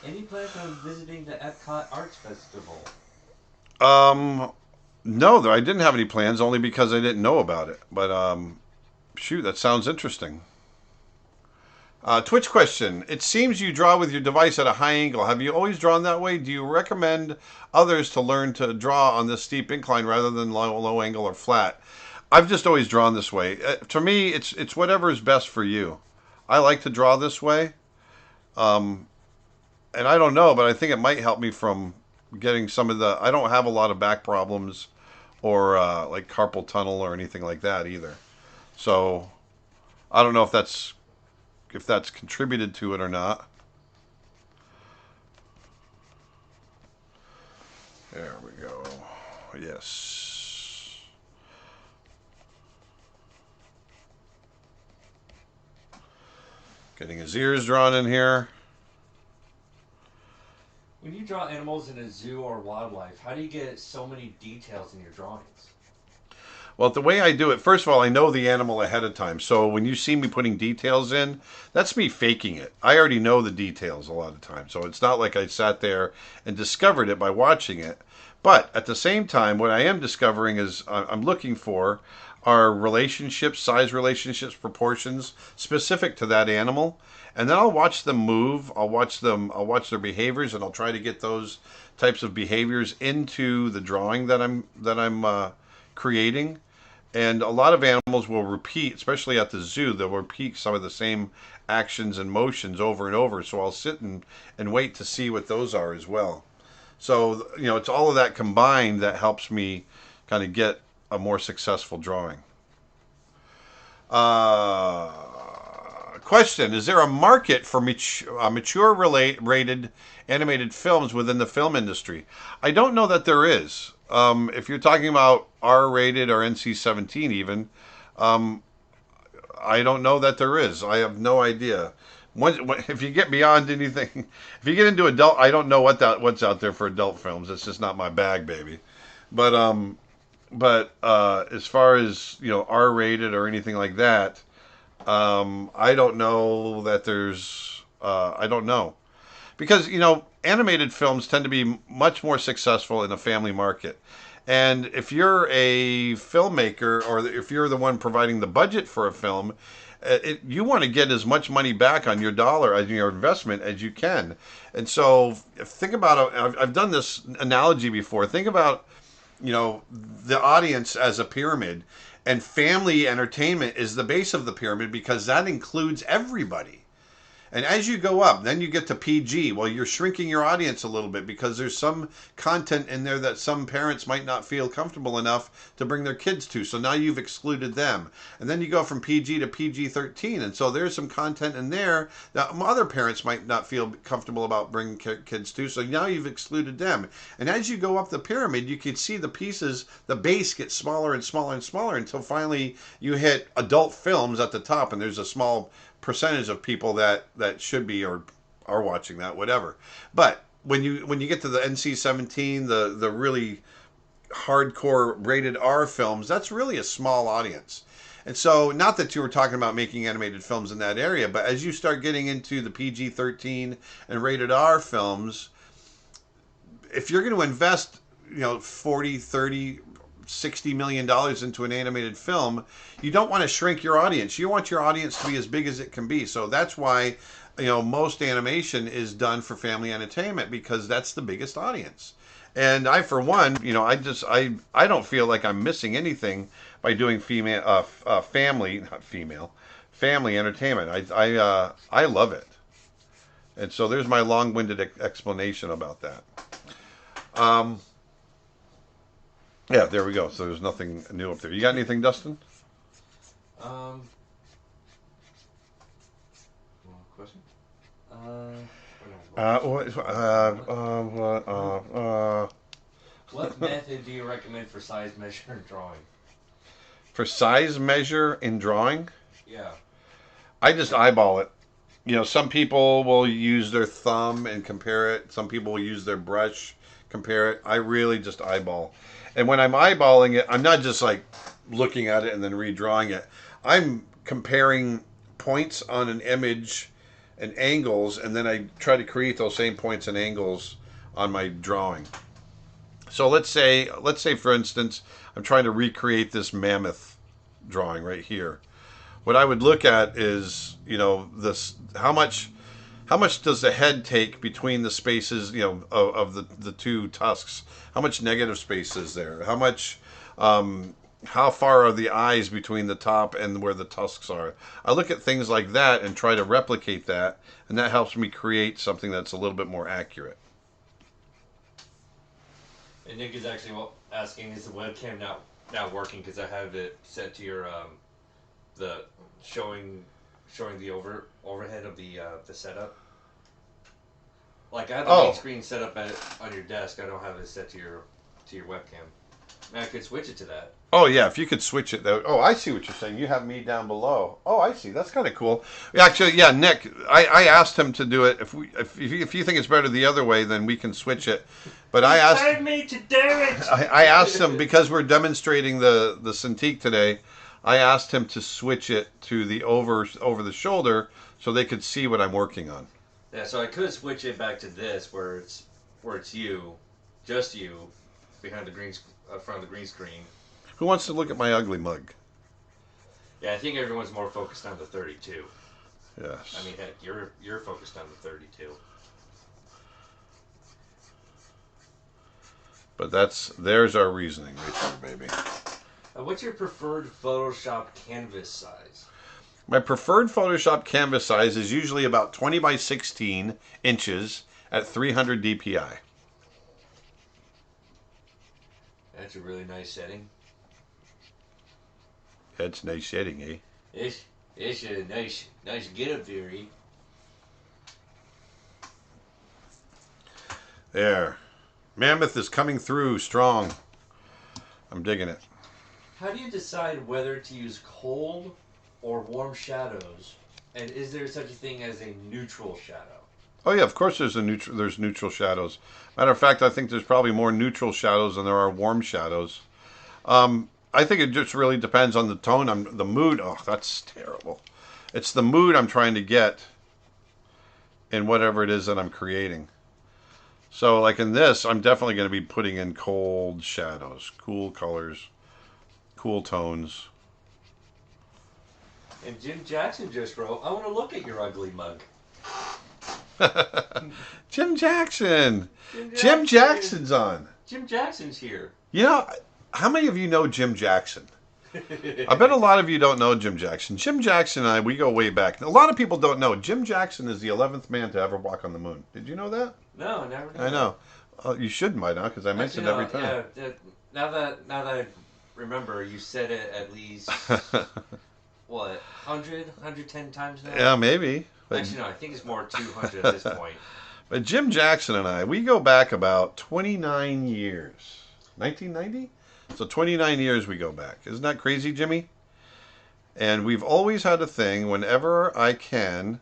Any plans on visiting the Epcot Arts Festival? No, I didn't have any plans, only because I didn't know about it. But shoot, that sounds interesting. Twitch question. It seems you draw with your device at a high angle. Have you always drawn that way? Do you recommend others to learn to draw on this steep incline rather than low angle or flat? I've just always drawn this way. To me, it's whatever is best for you. I like to draw this way. And I don't know, but I think it might help me from getting some of the... I don't have a lot of back problems or like carpal tunnel or anything like that either. So I don't know if that's contributed to it or not. There we go. Yes. Getting his ears drawn in here. When you draw animals in a zoo or wildlife, how do you get so many details in your drawings? Well, the way I do it, first of all, I know the animal ahead of time. So when you see me putting details in, that's me faking it. I already know the details a lot of times. So it's not like I sat there and discovered it by watching it. But at the same time, what I am discovering is I'm looking for are relationships, size relationships, proportions specific to that animal. And then I'll watch them move. I'll watch their behaviors, and I'll try to get those types of behaviors into the drawing that I'm creating. And a lot of animals will repeat, especially at the zoo, they'll repeat some of the same actions and motions over and over. So I'll sit and wait to see what those are as well. So, it's all of that combined that helps me kind of get a more successful drawing. Question: is there a market for mature rated animated films within the film industry? I don't know that there is. If you're talking about R-rated or NC-17 even, I don't know that there is. I have no idea. If you get beyond anything, if you get into adult, I don't know what's out there for adult films. It's just not my bag, baby. But as far as R-rated or anything like that, I don't know that there's. I don't know, because animated films tend to be much more successful in the family market. And if you're a filmmaker, or if you're the one providing the budget for a film, you want to get as much money back on your dollar, as your investment, as you can. And so think about it. I've done this analogy before. Think about, the audience as a pyramid, and family entertainment is the base of the pyramid, because that includes everybody. And as you go up, then you get to PG. Well, you're shrinking your audience a little bit, because there's some content in there that some parents might not feel comfortable enough to bring their kids to. So now you've excluded them. And then you go from PG to PG-13. And so there's some content in there that other parents might not feel comfortable about bringing kids to. So now you've excluded them. And as you go up the pyramid, you can see the pieces, the base gets smaller and smaller and smaller, until finally you hit adult films at the top. And there's a small percentage of people that should be or are watching that, whatever. But when you get to the NC-17, the really hardcore rated R films, that's really a small audience. And so, not that you were talking about making animated films in that area, but as you start getting into the PG-13 and rated R films, if you're going to invest 40, 30, $60 million into an animated film, you don't want to shrink your audience. You want your audience to be as big as it can be. So that's why most animation is done for family entertainment, because that's the biggest audience. And I, for one, I don't feel like I'm missing anything by doing family entertainment. I love it. And so there's my long-winded explanation about that. Yeah, there we go. So there's nothing new up there. You got anything, Dustin? Question? What method do you recommend for size measure and drawing? For size measure in drawing, Yeah. I just eyeball it. You know, some people will use their thumb and compare it. Some people will use their brush, compare it. I really just eyeball. And when I'm eyeballing it, I'm not just like looking at it and then redrawing it. I'm comparing points on an image and angles, and then I try to create those same points and angles on my drawing. So let's say for instance, I'm trying to recreate this mammoth drawing right here. What I would look at is, you know, this how much does the head take between the spaces, you know, of the two tusks? How much negative space is there? How far are the eyes between the top and where the tusks are? I look at things like that and try to replicate that, and that helps me create something that's a little bit more accurate. And Nick is actually asking, is the webcam now working? Because I have it set to your the showing the overhead of the setup. Like I have the main screen set up on your desk. I don't have it set to your webcam. And I could switch it to that. Oh yeah, if you could switch it though. Oh, I see what you're saying. You have me down below. Oh, I see. That's kind of cool. Actually, yeah, Nick, I asked him to do it. If you think it's better the other way, then we can switch it. But I asked me to do it. I asked him because we're demonstrating the Cintiq today. I asked him to switch it to the over the shoulder so they could see what I'm working on. Yeah, so I could switch it back to this where it's you, just you, behind the front of the green screen. Who wants to look at my ugly mug? Yeah, I think everyone's more focused on the 32. Yes. I mean, heck, you're focused on the 32. But there's our reasoning right there, baby. What's your preferred Photoshop canvas size? My preferred Photoshop canvas size is usually about 20 by 16 inches at 300 DPI. That's a really nice setting. That's nice setting, eh? It's a nice get up there, eh? There. Mammoth is coming through strong. I'm digging it. How do you decide whether to use cold or warm shadows? And is there such a thing as a neutral shadow? Oh yeah, of course there's neutral shadows. Matter of fact, I think there's probably more neutral shadows than there are warm shadows. I think it just really depends on the tone, the mood. Oh, that's terrible. It's the mood I'm trying to get in whatever it is that I'm creating. So like in this, I'm definitely going to be putting in cold shadows, cool colors, cool tones. And Jim Jackson just wrote, I want to look at your ugly mug. Jim Jackson. Jim Jackson's on. Jim Jackson's here. You know, how many of you know Jim Jackson? I bet a lot of you don't know Jim Jackson. Jim Jackson and I, we go way back. A lot of people don't know. Jim Jackson is the 11th man to ever walk on the moon. Did you know that? No, I never knew. I know. You should by now because I mention it every time. Yeah, now that I remember, you said it at least, what, 100, 110 times now? Yeah, maybe. But, actually, no, I think it's more 200 at this point. But Jim Jackson and I, we go back about 29 years. 1990? So 29 years we go back. Isn't that crazy, Jimmy? And we've always had a thing, whenever I can,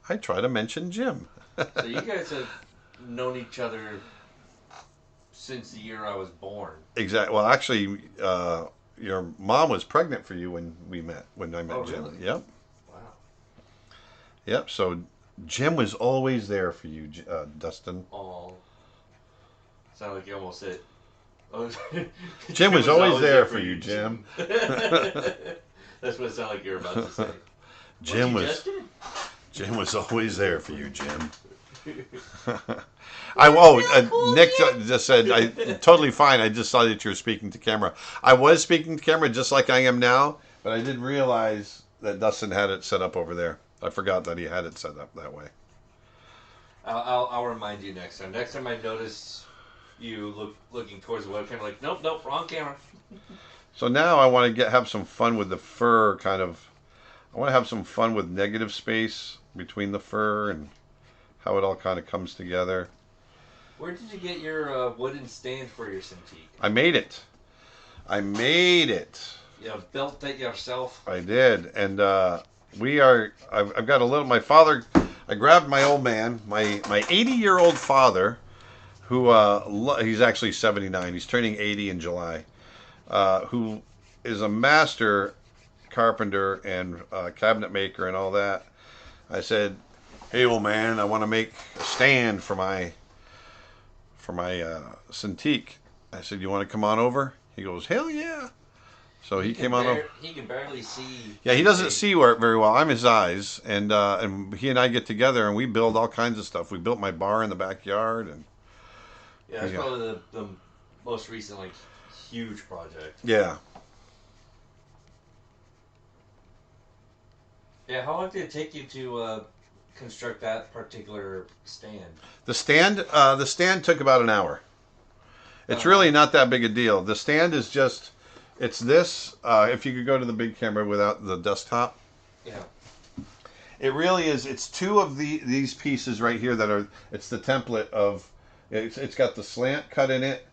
I try to mention Jim. So you guys have known each other since the year I was born. Exactly. Well, actually, your mom was pregnant for you when I met Jim. Really? Yep. Wow. Yep. So Jim was always there for you, Dustin. Oh. Sound like you almost said. Oh, Jim was always there for you, Jim. That's what it sounded like you were about to say. Jim was always there for you, Jim. Nick just said, totally fine. I just saw that you were speaking to camera. I was speaking to camera just like I am now, but I didn't realize that Dustin had it set up over there. I forgot that he had it set up that way. I'll remind you next time. Next time I notice you looking towards the webcam, like, nope, wrong camera. So now I want to have some fun with the fur, kind of. I want to have some fun with negative space between the fur and how it all kind of comes together. Where did you get your wooden stand for your Cintiq? I made it. I made it. You built it yourself? I did. And I've got a little, my father, I grabbed my old man, my 80-year-old father, who, he's actually 79. He's turning 80 in July. Who is a master carpenter and cabinet maker and all that. I said, "Hey, old man, I want to make a stand for my Cintiq." I said, "You want to come on over?" He goes, "Hell yeah!" So he came on over. He can barely see. Yeah, he doesn't see very well. I'm his eyes, and he and I get together and we build all kinds of stuff. We built my bar in the backyard, and yeah, that's probably the most recent huge project. Yeah. Yeah, how long did it take you to construct that particular stand? The stand took about an hour. It's really not that big a deal. The stand is just, it's this. If you could go to the big camera without the desktop. Yeah. It really is. It's two of these pieces right here that are. It's the template of. It's got the slant cut in it.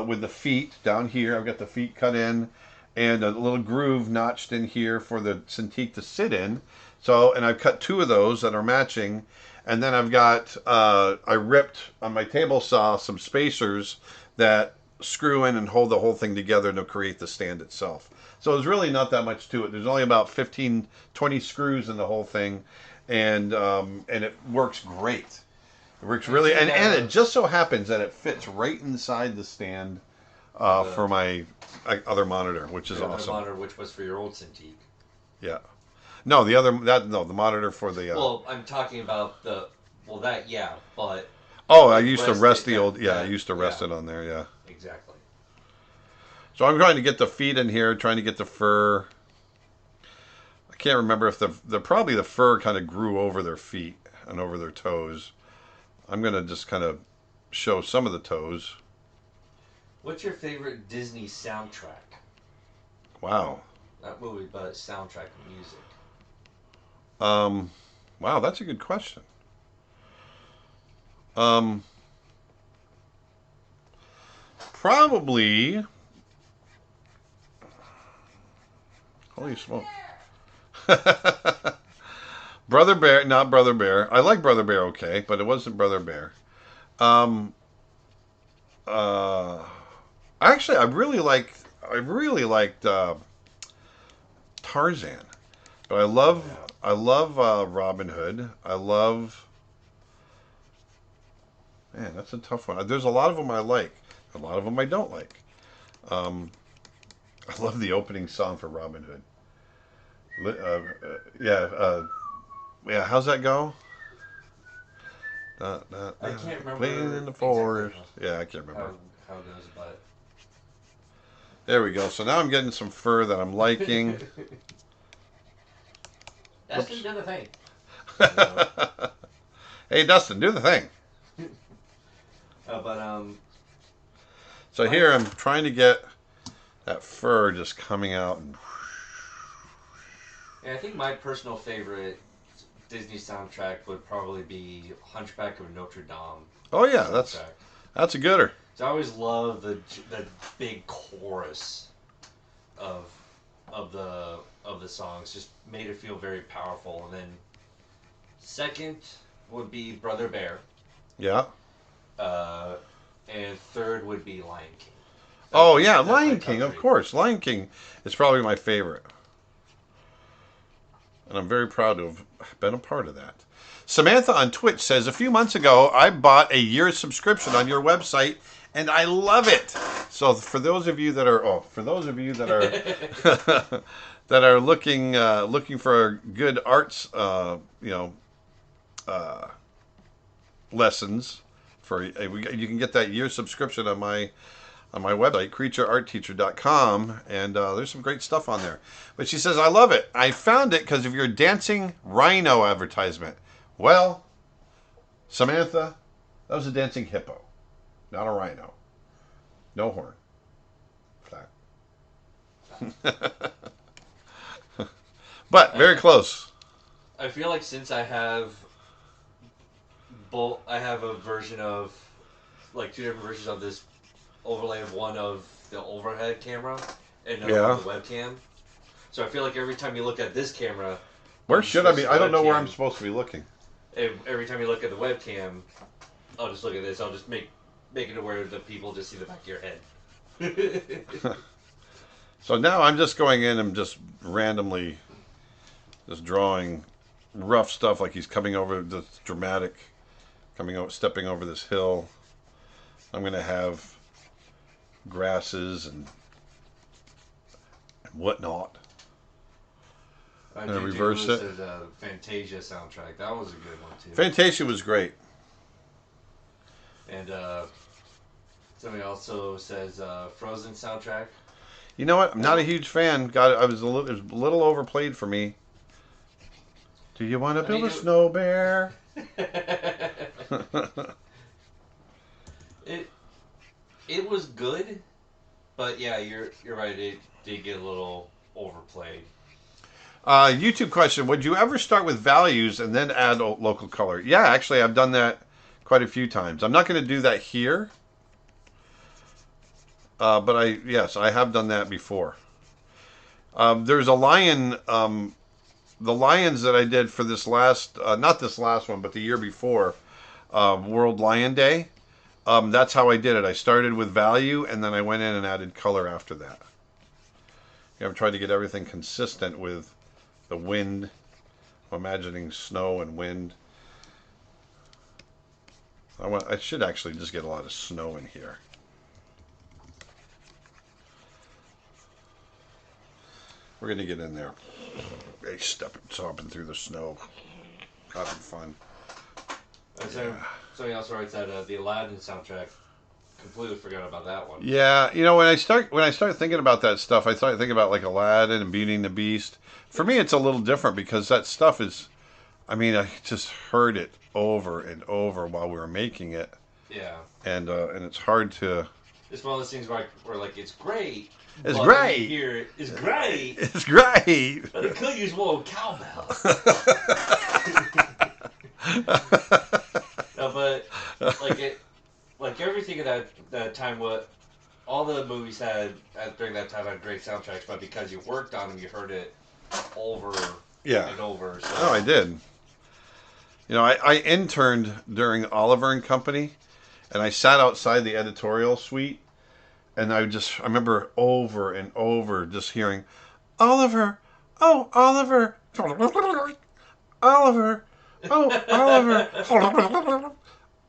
With the feet down here, I've got the feet cut in, and a little groove notched in here for the Cintiq to sit in. So, and I've cut two of those that are matching, and then I've got I ripped on my table saw some spacers that screw in and hold the whole thing together to create the stand itself. So there's really not that much to it. There's only about 15, 20 screws in the whole thing, and it works great. It works really, and it just so happens that it fits right inside the stand for my other monitor, which is awesome. Monitor, which was for your old Cintiq. Yeah. No, the monitor for the. Well, I'm talking about but. Oh, I used to rest the old. Yeah, I used to rest it on there. Yeah. Exactly. So I'm trying to get the feet in here, trying to get the fur. I can't remember if probably the fur kind of grew over their feet and over their toes. I'm going to just kind of show some of the toes. What's your favorite Disney soundtrack? Wow. Not movie, but soundtrack music. Wow, that's a good question. Probably. Holy smoke. Brother Bear, not Brother Bear. I like Brother Bear, okay, but it wasn't Brother Bear. Actually, I really liked Tarzan, but I love Robin Hood. Man, that's a tough one. There's a lot of them I like. A lot of them I don't like. I love the opening song for Robin Hood. Yeah, how's that go? I can't remember. Playing in the forest. Exactly Yeah, I can't remember. How it goes, but. There we go. So now I'm getting some fur that I'm liking. Dustin, do the thing. Hey, Dustin, do the thing. So here I'm trying to get that fur just coming out. Yeah, I think my personal favorite Disney soundtrack would probably be Hunchback of Notre Dame. Oh yeah, that's a gooder. So I always love the big chorus of the songs. Just made it feel very powerful. And then second would be Brother Bear. Yeah. And third would be Lion King. Lion King, of course. Lion King is probably my favorite. And I'm very proud to have been a part of that. Samantha on Twitch says, a few months ago, I bought a year's subscription on your website, and I love it. So for those of you that are, that are looking for good arts, lessons, you can get that year's subscription on my website, creatureartteacher.com, and there's some great stuff on there. But she says, I love it. I found it because of your dancing rhino advertisement. Well, Samantha, that was a dancing hippo, not a rhino. No horn. Flat. But very close. I feel like since I have I have a version of, like, 2 different versions of this overlay of one of the overhead camera and another one of the webcam. So I feel like every time you look at this camera, where should I be? I don't know where I'm supposed to be looking. Every time you look at the webcam, I'll just look at this. I'll just make it to where the people just see the back of your head. So now I'm just going in and just randomly just drawing rough stuff, like he's coming over this dramatic, stepping over this hill. I'm going to have grasses and whatnot. I did reverse it. The Fantasia soundtrack. That was a good one too. Fantasia was great. And somebody also says Frozen soundtrack. You know what? I'm not a huge fan. It was a little overplayed for me. Do you want to build a snow bear? It was good, but yeah, you're right. It did get a little overplayed. YouTube question: would you ever start with values and then add local color? Yeah, actually, I've done that quite a few times. I'm not going to do that here, but I have done that before. There's a lion. The lions that I did for this last, not this last one, but the year before, World Lion Day. That's how I did it. I started with value, and then I went in and added color after that. I've tried to get everything consistent with the wind. I'm imagining snow and wind. I should actually just get a lot of snow in here. We're going to get in there. Hey, stomping through the snow. Having fun. Somebody else writes that the Aladdin soundtrack. Completely forgot about that one. Yeah, when I start thinking about that stuff, I start thinking about like Aladdin and Beauty and the Beast. For me, it's a little different because that stuff is, I just heard it over and over while we were making it. Yeah. And it's hard to. It's one of those things where like it's great. It's great. Here, it's great. It's great. But it could use more cowbells. No, but like everything at that time, what all the movies had during that time had great soundtracks, but because you worked on them, you heard it over and over. So. Oh, I did. I interned during Oliver and Company, and I sat outside the editorial suite, and I remember over and over just hearing, Oliver, oh, Oliver, Oliver, oh, Oliver,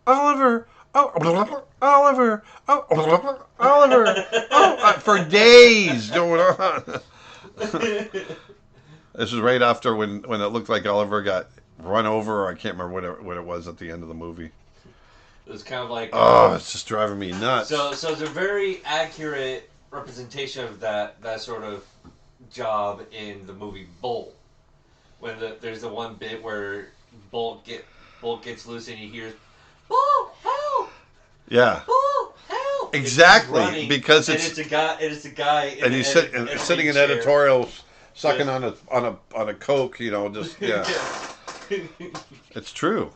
Oliver, oh, Oliver, oh, Oliver, oh, for days going on. This was right after when it looked like Oliver got run over, or I can't remember what it was at the end of the movie. It was kind of like... it's just driving me nuts. So it's a very accurate representation of that sort of job in the movie Bolt. When there's the one bit where Bolt gets loose and he hears, Bolt, help! Yeah. Bolt, help! Exactly, because it's a guy, and he's sitting in editorials, sucking on a Coke, just yeah. It's true.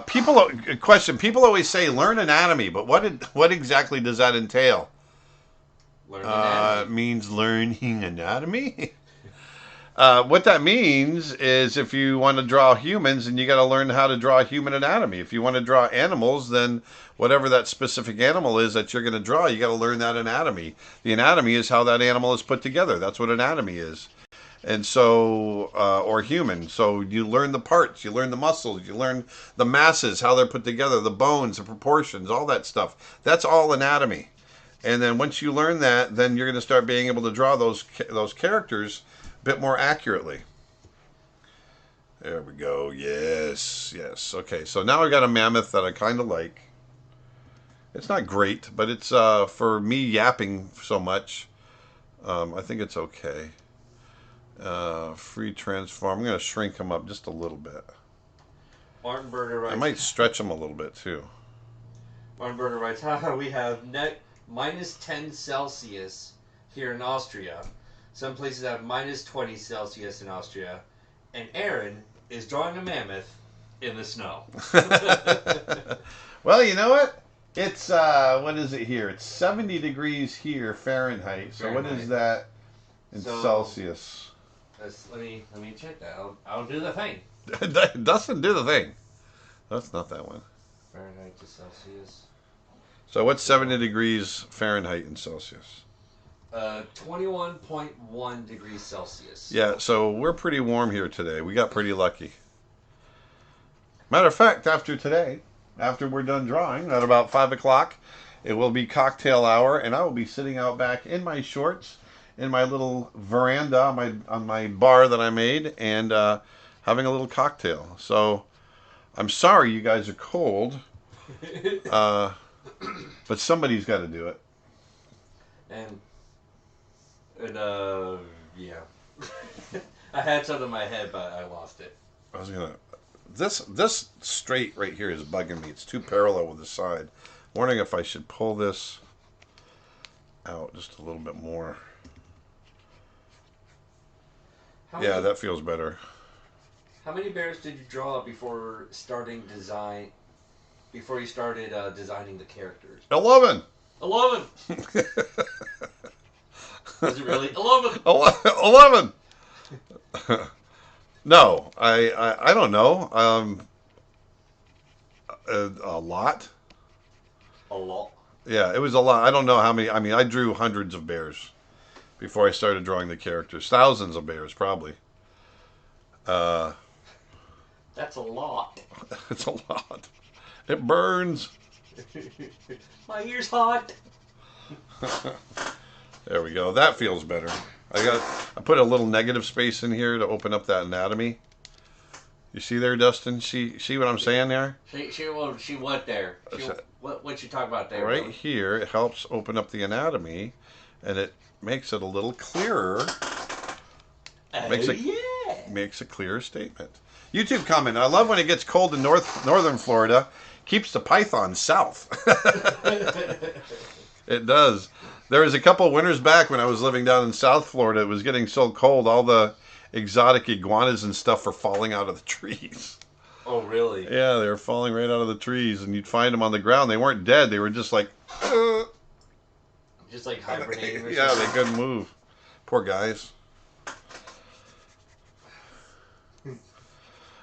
People always say learn anatomy, but what exactly does that entail? Learn anatomy. It means learning anatomy. What that means is if you want to draw humans, then you got to learn how to draw human anatomy. If you want to draw animals, then whatever that specific animal is that you're going to draw, you got to learn that anatomy. The anatomy is how that animal is put together. That's what anatomy is. And so, or human. So you learn the parts, you learn the muscles, you learn the masses, how they're put together, the bones, the proportions, all that stuff. That's all anatomy. And then once you learn that, then you're going to start being able to draw those characters a bit more accurately. There we go. Yes. Okay, so now I got a mammoth that I kind of like. It's not great, but it's for me yapping so much. I think it's okay. Free transform. I'm going to shrink him up just a little bit. Martin Berger writes... I might stretch him a little bit too. Martin Berger writes, we have net minus 10 Celsius here in Austria. Some places have minus 20 Celsius in Austria. And Aaron is drawing a mammoth in the snow. Well, you know what? It's what is it here? It's 70 degrees here Fahrenheit. So what is that in Celsius? Let me check that. I'll do the thing. Dustin, do the thing. That's not that one. Fahrenheit to Celsius. So what's 70 degrees Fahrenheit in Celsius? 21.1 degrees Celsius. Yeah, so we're pretty warm here today. We got pretty lucky. Matter of fact, after today, after we're done drawing at about 5 o'clock, it will be cocktail hour, and I will be sitting out back in my shorts in my little veranda on my bar that I made, and having a little cocktail. So I'm sorry you guys are cold, but somebody's got to do it. And yeah. I had something in my head, but I lost it. I was gonna. This straight right here is bugging me. It's too parallel with the side. I'm wondering if I should pull this out just a little bit more. Yeah, that feels better. How many bears did you draw before starting design? Before you started designing the characters? 11. 11. Is it really 11? 11. No, I don't know. A lot. A lot. Yeah, it was a lot. I don't know how many. I mean, I drew hundreds of bears before I started drawing the characters. Thousands of bears, probably. That's a lot. It's a lot. It burns. My ear's hot. There we go. That feels better. I put a little negative space in here to open up that anatomy. You see there, Dustin? See what I'm saying there? She what there? What you talking about there? Right Billy? here, it helps open up the anatomy, and it makes it a little clearer. Makes a clearer statement. YouTube comment: I love when it gets cold in northern Florida. Keeps the python south. It does. There was a couple winters back when I was living down in South Florida. It was getting so cold, all the exotic iguanas and stuff were falling out of the trees. Oh, really? Yeah, they were falling right out of the trees, and you'd find them on the ground. They weren't dead. They were just like... Just like hibernating or yeah, something? they couldn't move. Poor guys.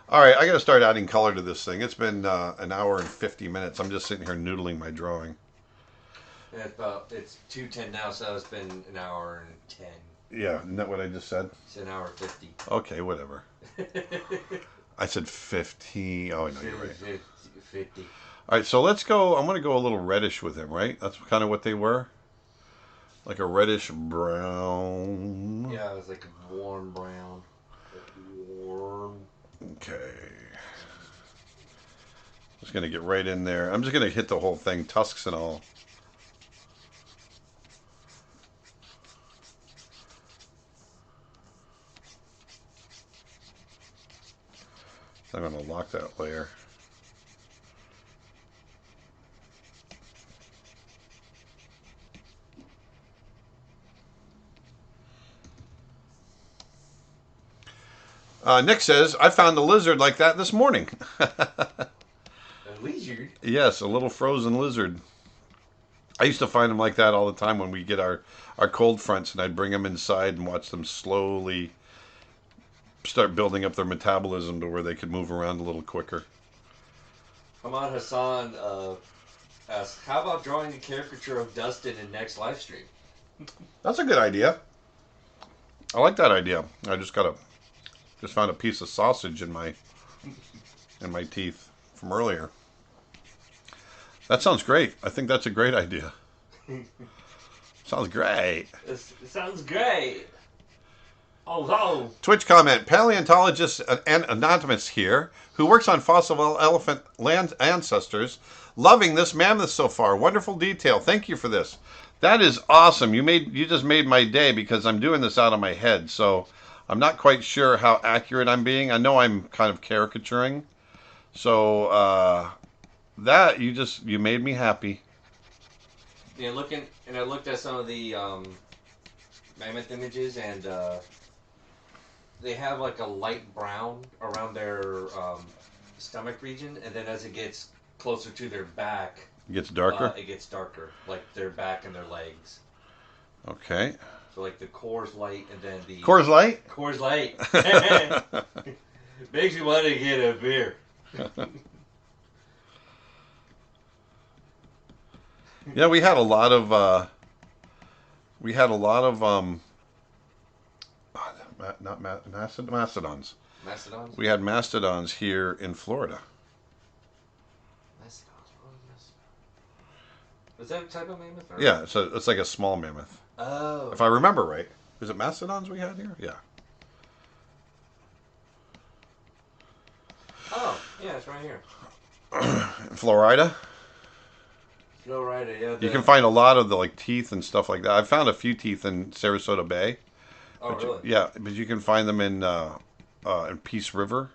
All right, I got to start adding color to this thing. It's been an hour and 50 minutes. I'm just sitting here noodling my drawing. Yeah, it's 2:10 now, so it's been an hour and 10. Yeah, isn't that what I just said? It's an hour 50. Okay, whatever. I said 50. Oh, no, you're right. 50. All right, so let's go. I'm going to go a little reddish with him, right? That's kind of what they were? Like a reddish brown. Yeah, it was like a warm brown. Warm. Okay. Just going to get right in there. I'm just going to hit the whole thing, tusks and all. I'm going to lock that layer. Nick says, I found a lizard like that this morning. A lizard? Yes, a little frozen lizard. I used to find them like that all the time when we get our cold fronts, and I'd bring them inside and watch them slowly start building up their metabolism to where they could move around a little quicker. Hamad Hassan asks, how about drawing a caricature of Dustin in next live stream? That's a good idea. I like that idea. I just found a piece of sausage in my teeth from earlier. That sounds great. I think that's a great idea. Sounds great. It sounds great. Oh, no. Twitch comment, paleontologist and anatomist here, who works on fossil elephant land ancestors, loving this mammoth so far. Wonderful detail. Thank you for this. That is awesome. You just made my day, because I'm doing this out of my head, so I'm not quite sure how accurate I'm being. I know I'm kind of caricaturing. So that you made me happy. Yeah, I looked at some of the mammoth images, and they have like a light brown around their stomach region, and then as it gets closer to their back, It gets darker? it gets darker, like their back and their legs. Okay. So like the core's light, and then the Coors Light? core's light makes you want to get a beer. Yeah, we had a lot of mastodons. Mastodons. We had mastodons here in Florida. Mastodons. What was mastodon? Is that a type of mammoth? Or? Yeah, so it's like a small mammoth. Oh. If I remember right. Is it mastodons we had here? Yeah. Oh, yeah, it's right here. In Florida? Florida, yeah. You can find a lot of the like teeth and stuff like that. I found a few teeth in Sarasota Bay. Oh, really? Yeah, but you can find them in Peace River.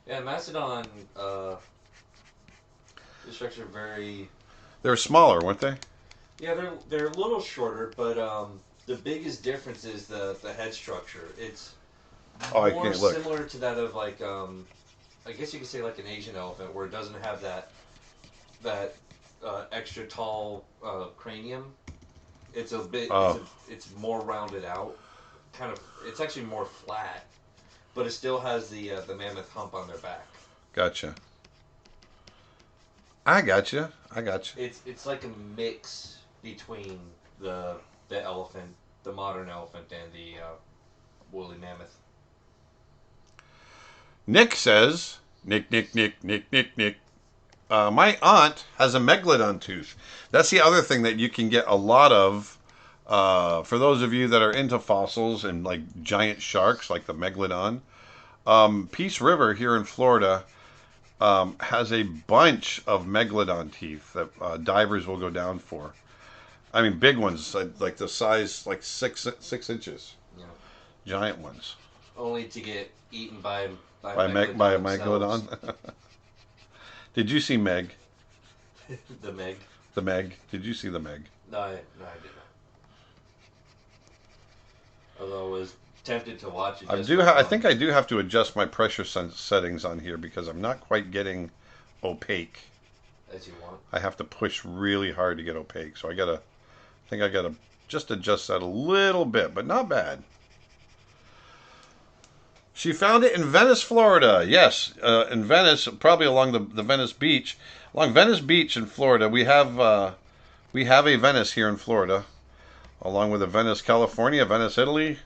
Yeah, mastodon. The structure very. They were smaller, weren't they? Yeah, they're a little shorter, but the biggest difference is the head structure. It's more similar to that of like I guess you could say like an Asian elephant, where it doesn't have that extra tall cranium. It's a bit. It's more rounded out. Kind of. It's actually more flat, but it still has the mammoth hump on their back. Gotcha. I gotcha. It's like a mix between the elephant, the modern elephant, and the woolly mammoth. Nick says, Nick. My aunt has a megalodon tooth. That's the other thing that you can get a lot of. For those of you that are into fossils and like giant sharks, like the megalodon, Peace River here in Florida has a bunch of megalodon teeth that divers will go down for. I mean, big ones, like the size, like 6 inches. Yeah. Giant ones. Only to get eaten by a megalodon. Did you see Meg? The Meg. The Meg. Did you see the Meg? No, I did not. Although I was tempted to watch it. I think I do have to adjust my pressure settings on here because I'm not quite opaque. As you want. I have to push really hard to get opaque, so I think I gotta just adjust that a little bit, but not bad. She found it in Venice, Florida. Yes, in Venice, probably along the Venice Beach. Along Venice Beach in Florida, we have a Venice here in Florida, along with a Venice, California, Venice, Italy.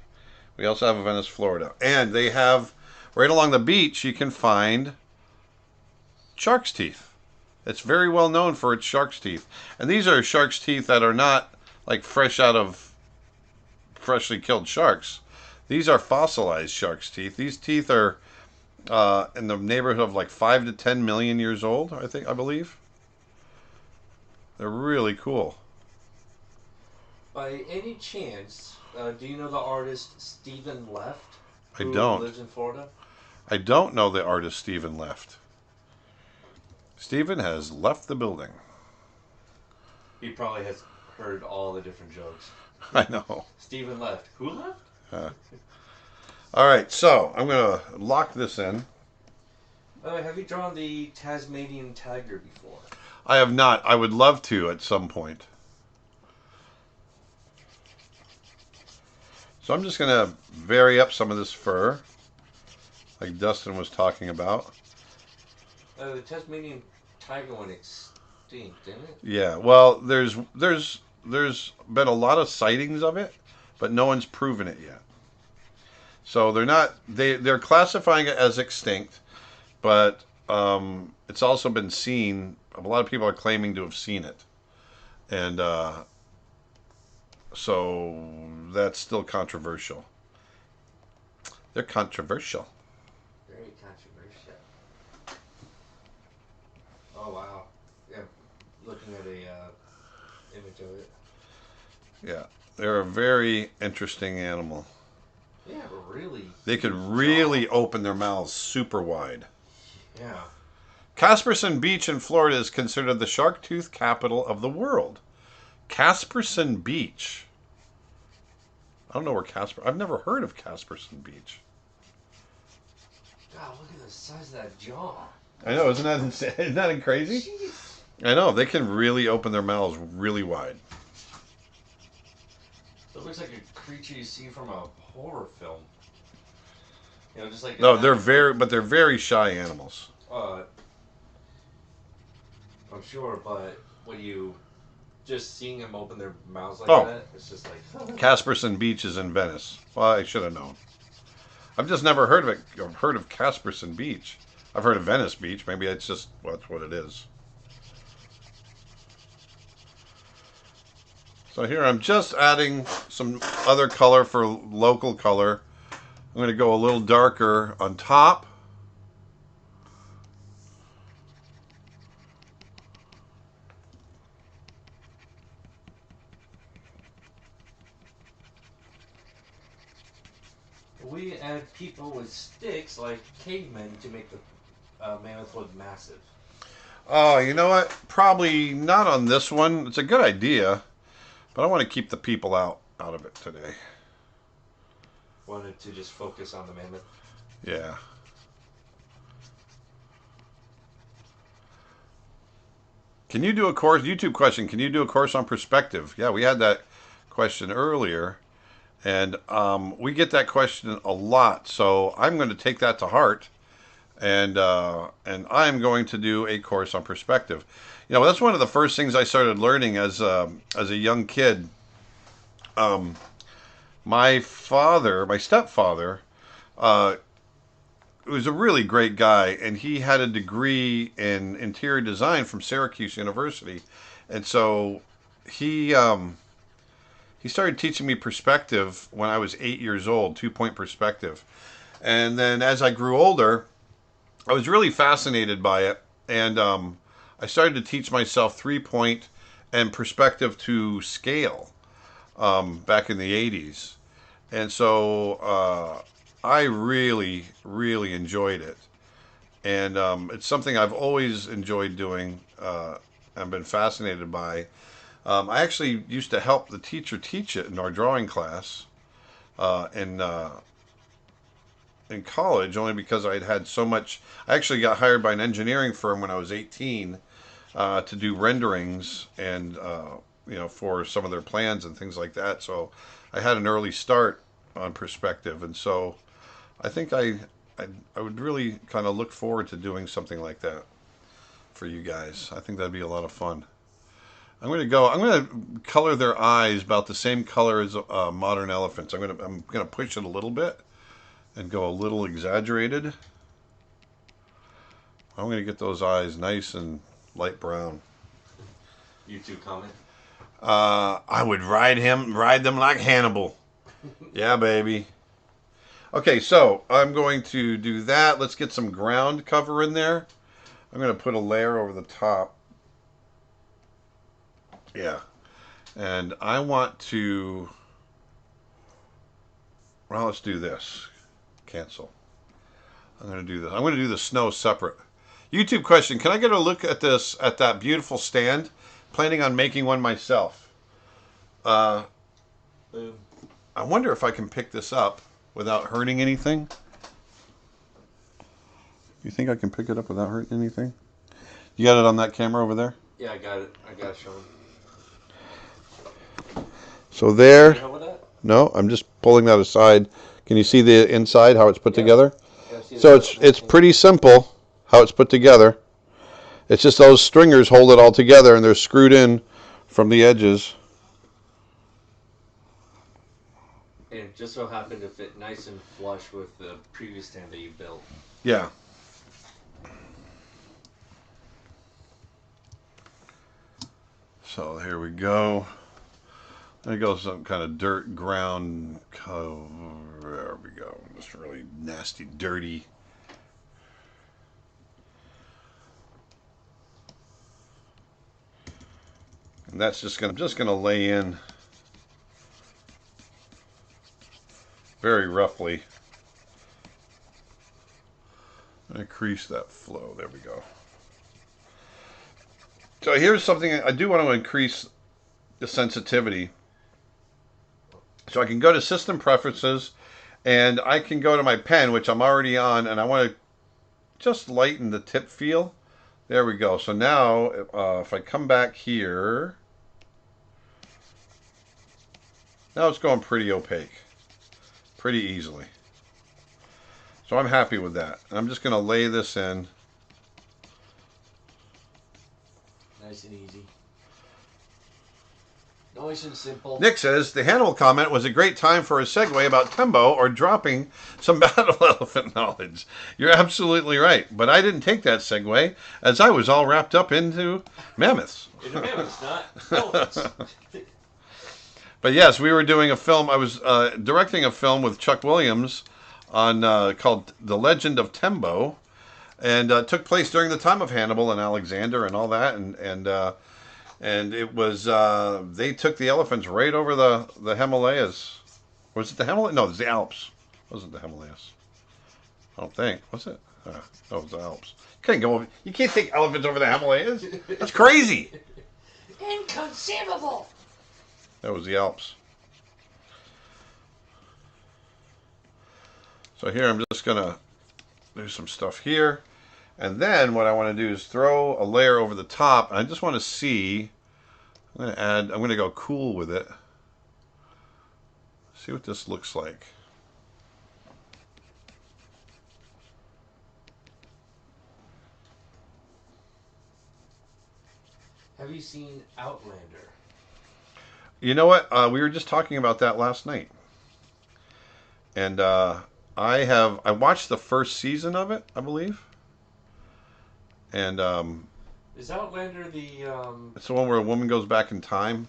We also have a Venice, Florida. And they have, right along the beach, you can find shark's teeth. It's very well known for its shark's teeth. And these are shark's teeth that are not like fresh out of freshly killed sharks. These are fossilized shark's teeth. These teeth are in the neighborhood of like 5 to 10 million years old, I believe. They're really cool. By any chance, do you know the artist Stephen Left? I don't. Who lives in Florida? I don't know the artist Stephen Left. Stephen has left the building. He probably has heard all the different jokes. I know. Stephen Left. Who left? All right, so I'm going to lock this in. Have you drawn the Tasmanian tiger before? I have not. I would love to at some point. So I'm just going to vary up some of this fur, like Dustin was talking about. The Tasmanian tiger went extinct, didn't it? Yeah. Well, there's been a lot of sightings of it, but no one's proven it yet. So they're classifying it as extinct, but it's also been seen. A lot of people are claiming to have seen it, and so that's still controversial. They're controversial. Very controversial. Oh wow! Yeah, looking at a image of it. Yeah, they're a very interesting animal. Yeah, really. They could really open their mouths super wide. Yeah. Casperson Beach in Florida is considered the shark tooth capital of the world. Casperson Beach. I don't know where I've never heard of Casperson Beach. God, look at the size of that jaw. I know, isn't that insane? Isn't that crazy? Jeez. I know, they can really open their mouths really wide. It looks like a creature you see from a horror film. You know, just like No, they're very shy animals. I'm sure, but when you just seeing them open their mouths like Oh. that, it's just like Casperson Beach is in Venice. Well, I should have known. I've just never heard of it. I've heard of Casperson Beach. I've heard of Venice Beach. Maybe that's just that's what it is. So here I'm just adding some other color for local color. I'm going to go a little darker on top. we add people with sticks like cavemen to make the mammoth look massive. Oh, you know what? Probably not on this one. It's a good idea, but I want to keep the people out of it today. Wanted to just focus on the mammoth. Yeah. Can you do a course? YouTube question. Can you do a course on perspective? Yeah, we had that question earlier, and we get that question a lot. So I'm going to take that to heart, and I'm going to do a course on perspective. You know, that's one of the first things I started learning as a young kid. My stepfather, was a really great guy, and he had a degree in interior design from Syracuse University, and so he started teaching me perspective when I was 8 years old, 2-point perspective, and then as I grew older, I was really fascinated by it, and I started to teach myself 3-point and perspective to scale back in the 80s, and so I really, really enjoyed it. And it's something I've always enjoyed doing and been fascinated by. I actually used to help the teacher teach it in our drawing class in college, only because I'd had so much. I actually got hired by an engineering firm when I was 18 to do renderings and for some of their plans and things like that. So I had an early start on perspective, and so I think I would really kind of look forward to doing something like that for you guys. I think that'd be a lot of fun. I'm going to color their eyes about the same color as modern elephants. I'm going to push it a little bit and go a little exaggerated. I'm going to get those eyes nice and light brown. YouTube comment. I would ride them like Hannibal. Yeah, baby. Okay, so I'm going to do that. Let's get some ground cover in there. I'm going to put a layer over the top. Yeah. And I want to... Well, let's do this. Cancel. I'm going to do this. I'm going to do the snow separate. YouTube question. Can I get a look at this, at that beautiful stand? Planning on making one myself. I wonder if I can pick this up without hurting anything. You think I can pick it up without hurting anything? You got it on that camera over there? Yeah, I got it. I got it shown. So there. You know with that? No, I'm just pulling that aside. Can you see the inside, how it's put together? Yeah, So it's pretty simple how it's put together. It's just those stringers hold it all together, and they're screwed in from the edges. And it just so happened to fit nice and flush with the previous stand that you built. Yeah. So here we go. There goes some kind of dirt ground cover. There we go. Just really nasty, dirty. And that's just gonna lay in very roughly. I'm gonna crease that flow. There we go. So here's something I do want to increase the sensitivity. So I can go to System Preferences, and I can go to my pen, which I'm already on, and I want to just lighten the tip feel. There we go. So now, if I come back here, now it's going pretty opaque, pretty easily. So I'm happy with that. I'm just going to lay this in. Nice and easy. Nice and simple. Nick says, the Hannibal comment was a great time for a segue about Tembo or dropping some battle elephant knowledge. You're absolutely right. But I didn't take that segue as I was all wrapped up into mammoths. Into mammoths, not elephants. But yes, we were doing a film. I was directing a film with Chuck Williams on called The Legend of Tembo. And took place during the time of Hannibal and Alexander and all that. And it was, they took the elephants right over the Himalayas. Was it the Himalayas? No, it was the Alps. It wasn't the Himalayas. I don't think. Was it? No, it was the Alps. You can't take elephants over the Himalayas. That's crazy. Inconceivable. That was the Alps. So here I'm just going to do some stuff here. And then what I want to do is throw a layer over the top. I just want to see. I'm going to go cool with it. See what this looks like. Have you seen Outlander? You know what? We were just talking about that last night. And I watched the first season of it, I believe. And is Outlander the it's the one where a woman goes back in time.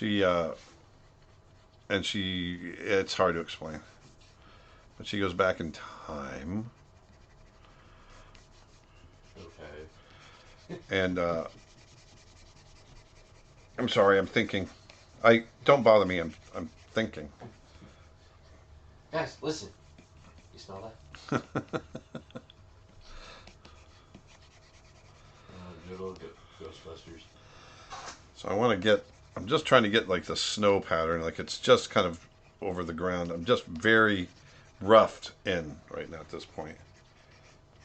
It's hard to explain. But she goes back in time. Okay. And I'm sorry, I'm thinking. Don't bother me, I'm thinking. Guys, listen. You smell that? Good old Ghostbusters. So I'm just trying to get like the snow pattern, like it's just kind of over the ground. I'm just very roughed in right now at this point.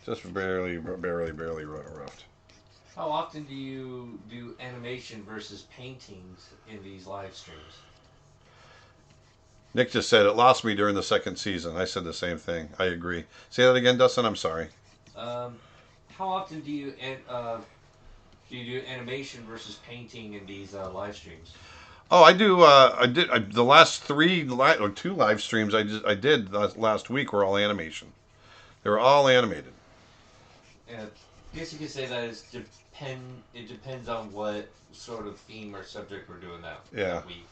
Just barely roughed. How often do you do animation versus paintings in these live streams? Nick just said it lost me during the second season. I said the same thing. I agree. Say that again, Dustin. I'm sorry. How often do you do animation versus painting in these live streams? Oh, I do. The last two live streams I did last week were all animation. They were all animated. And I guess you could say that it depends on what sort of theme or subject we're doing that week.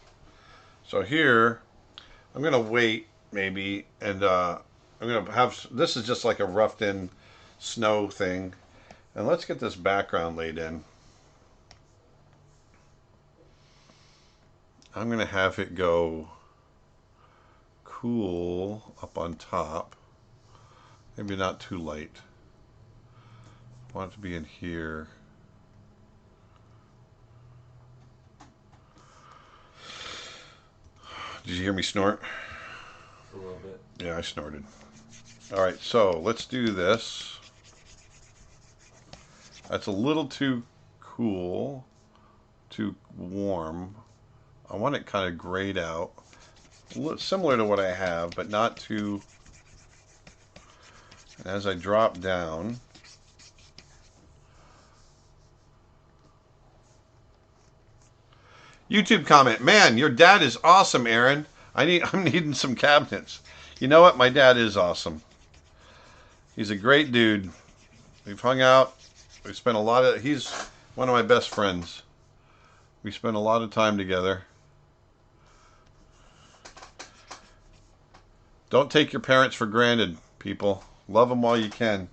So here, I'm gonna wait maybe, and I'm gonna have this is just like a roughed in snow thing, and let's get this background laid in. I'm gonna have it go cool up on top, maybe not too light. I want it to be in here. Did you hear me snort? A little bit. Yeah, I snorted. All right, so let's do this. That's a little too cool, too warm. I want it kind of grayed out, similar to what I have, but not too. And as I drop down, YouTube comment, man, your dad is awesome, Aaron. I'm needing some cabinets. You know what? My dad is awesome. He's a great dude. We've hung out. We've spent he's one of my best friends. We spent a lot of time together. Don't take your parents for granted, people. Love them while you can.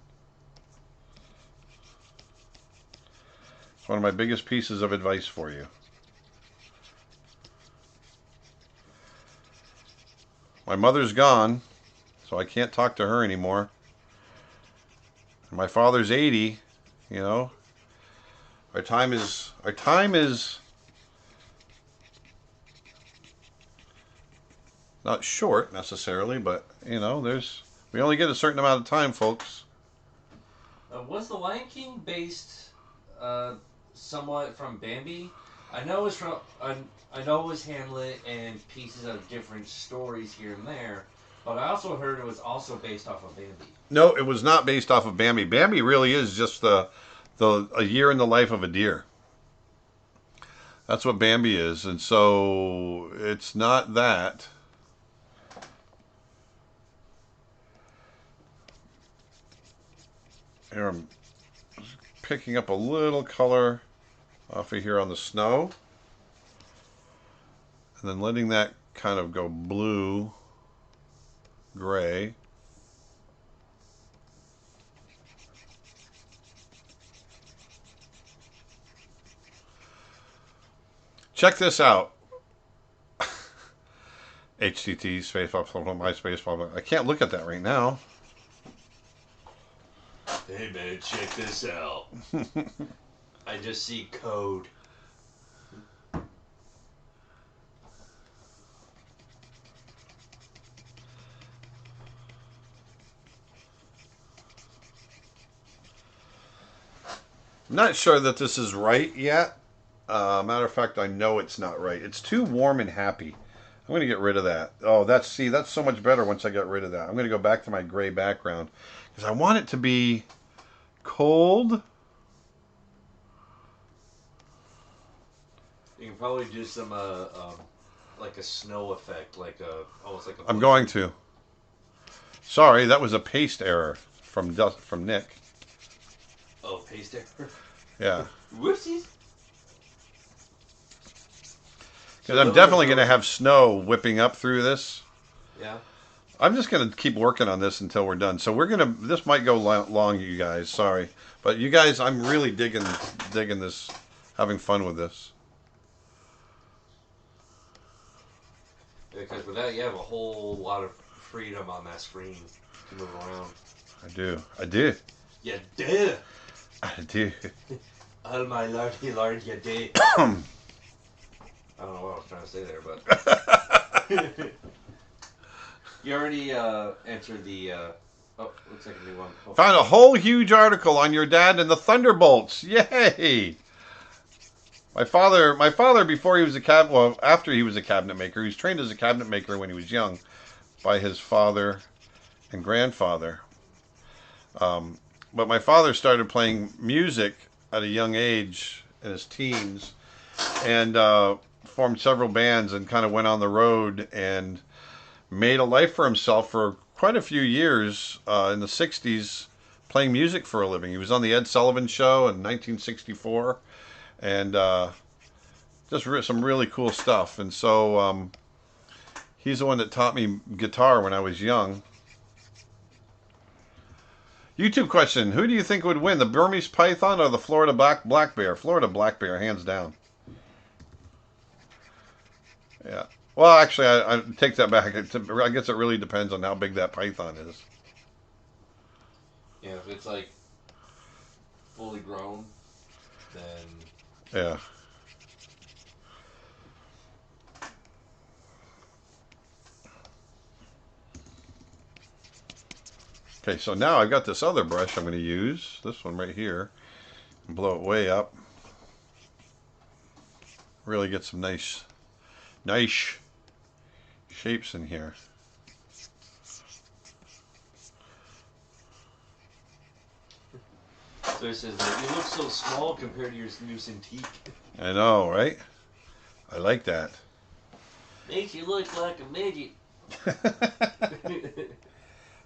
It's one of my biggest pieces of advice for you. My mother's gone, so I can't talk to her anymore. My father's 80, you know. Our time is not short necessarily, but you know, We only get a certain amount of time, folks. Was the Lion King based somewhat from Bambi? I know it's from. I know it was Hamlet and pieces of different stories here and there, but I also heard it was also based off of Bambi. No, it was not based off of Bambi. Bambi really is just the a year in the life of a deer. That's what Bambi is, and so it's not that. Here I'm picking up a little color off of here on the snow, and then letting that kind of go blue, gray. Check this out. HTT space my space. I can't look at that right now. Hey man, check this out. I just see code. I'm not sure that this is right yet. Matter of fact, I know it's not right. It's too warm and happy. I'm going to get rid of that. Oh, that's so much better once I get rid of that. I'm going to go back to my gray background because I want it to be cold. You can probably do some like a snow effect, like almost like a. I'm going to. Sorry, that was a paste error from Nick. Oh, paste error. Yeah. Whoopsies. Because I'm definitely going to have snow whipping up through this. Yeah. I'm just going to keep working on this until we're done. So this might go long, you guys. Sorry. But you guys, I'm really digging this, having fun with this. Because with that, you have a whole lot of freedom on that screen to move around. I do. You do. I do. Oh my lordy lord, you do. I don't know what I was trying to say there, but you already entered the. Oh, looks like a new one. Oh. Found a whole huge article on your dad and the Thunderbolts. Yay! My father, before he was after he was a cabinet maker, he was trained as a cabinet maker when he was young by his father and grandfather. But my father started playing music at a young age in his teens, and formed several bands and kind of went on the road and made a life for himself for quite a few years in the 60s playing music for a living. He was on the Ed Sullivan Show in 1964 and just some really cool stuff. And so he's the one that taught me guitar when I was young. YouTube question: who do you think would win, the Burmese python or the Florida black bear? Florida black bear, hands down. Yeah. Well, actually, I take that back. I guess it really depends on how big that python is. Yeah, if it's like fully grown, then yeah. Okay, so now I've got this other brush I'm going to use, this one right here, and blow it way up. Really get some nice shapes in here. So it says that you look so small compared to your new Cintiq. I know, right? I like that. Makes you look like a midget.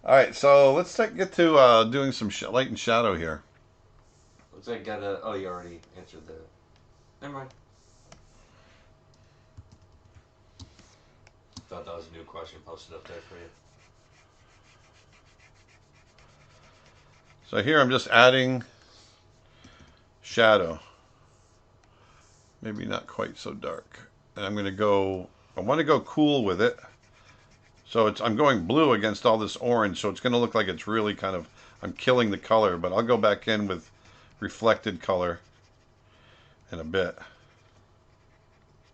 Alright, so let's get to doing some light and shadow here. Looks like I got a... Oh, you already answered the... Never mind. Thought that was a new question posted up there for you. So here I'm just adding shadow. Maybe not quite so dark. And I'm going to go... I want to go cool with it. So I'm going blue against all this orange, so it's going to look like it's really kind of, I'm killing the color, but I'll go back in with reflected color in a bit.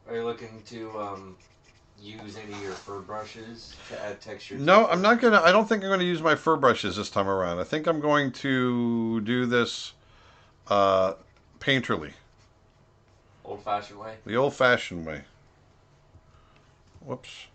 Are you looking to use any of your fur brushes to add texture to No, your I'm fur? not gonna. I don't think I'm gonna use my fur brushes this time around. I think I'm going to do this uh, painterly, Old-fashioned way? the old-fashioned way. Whoops.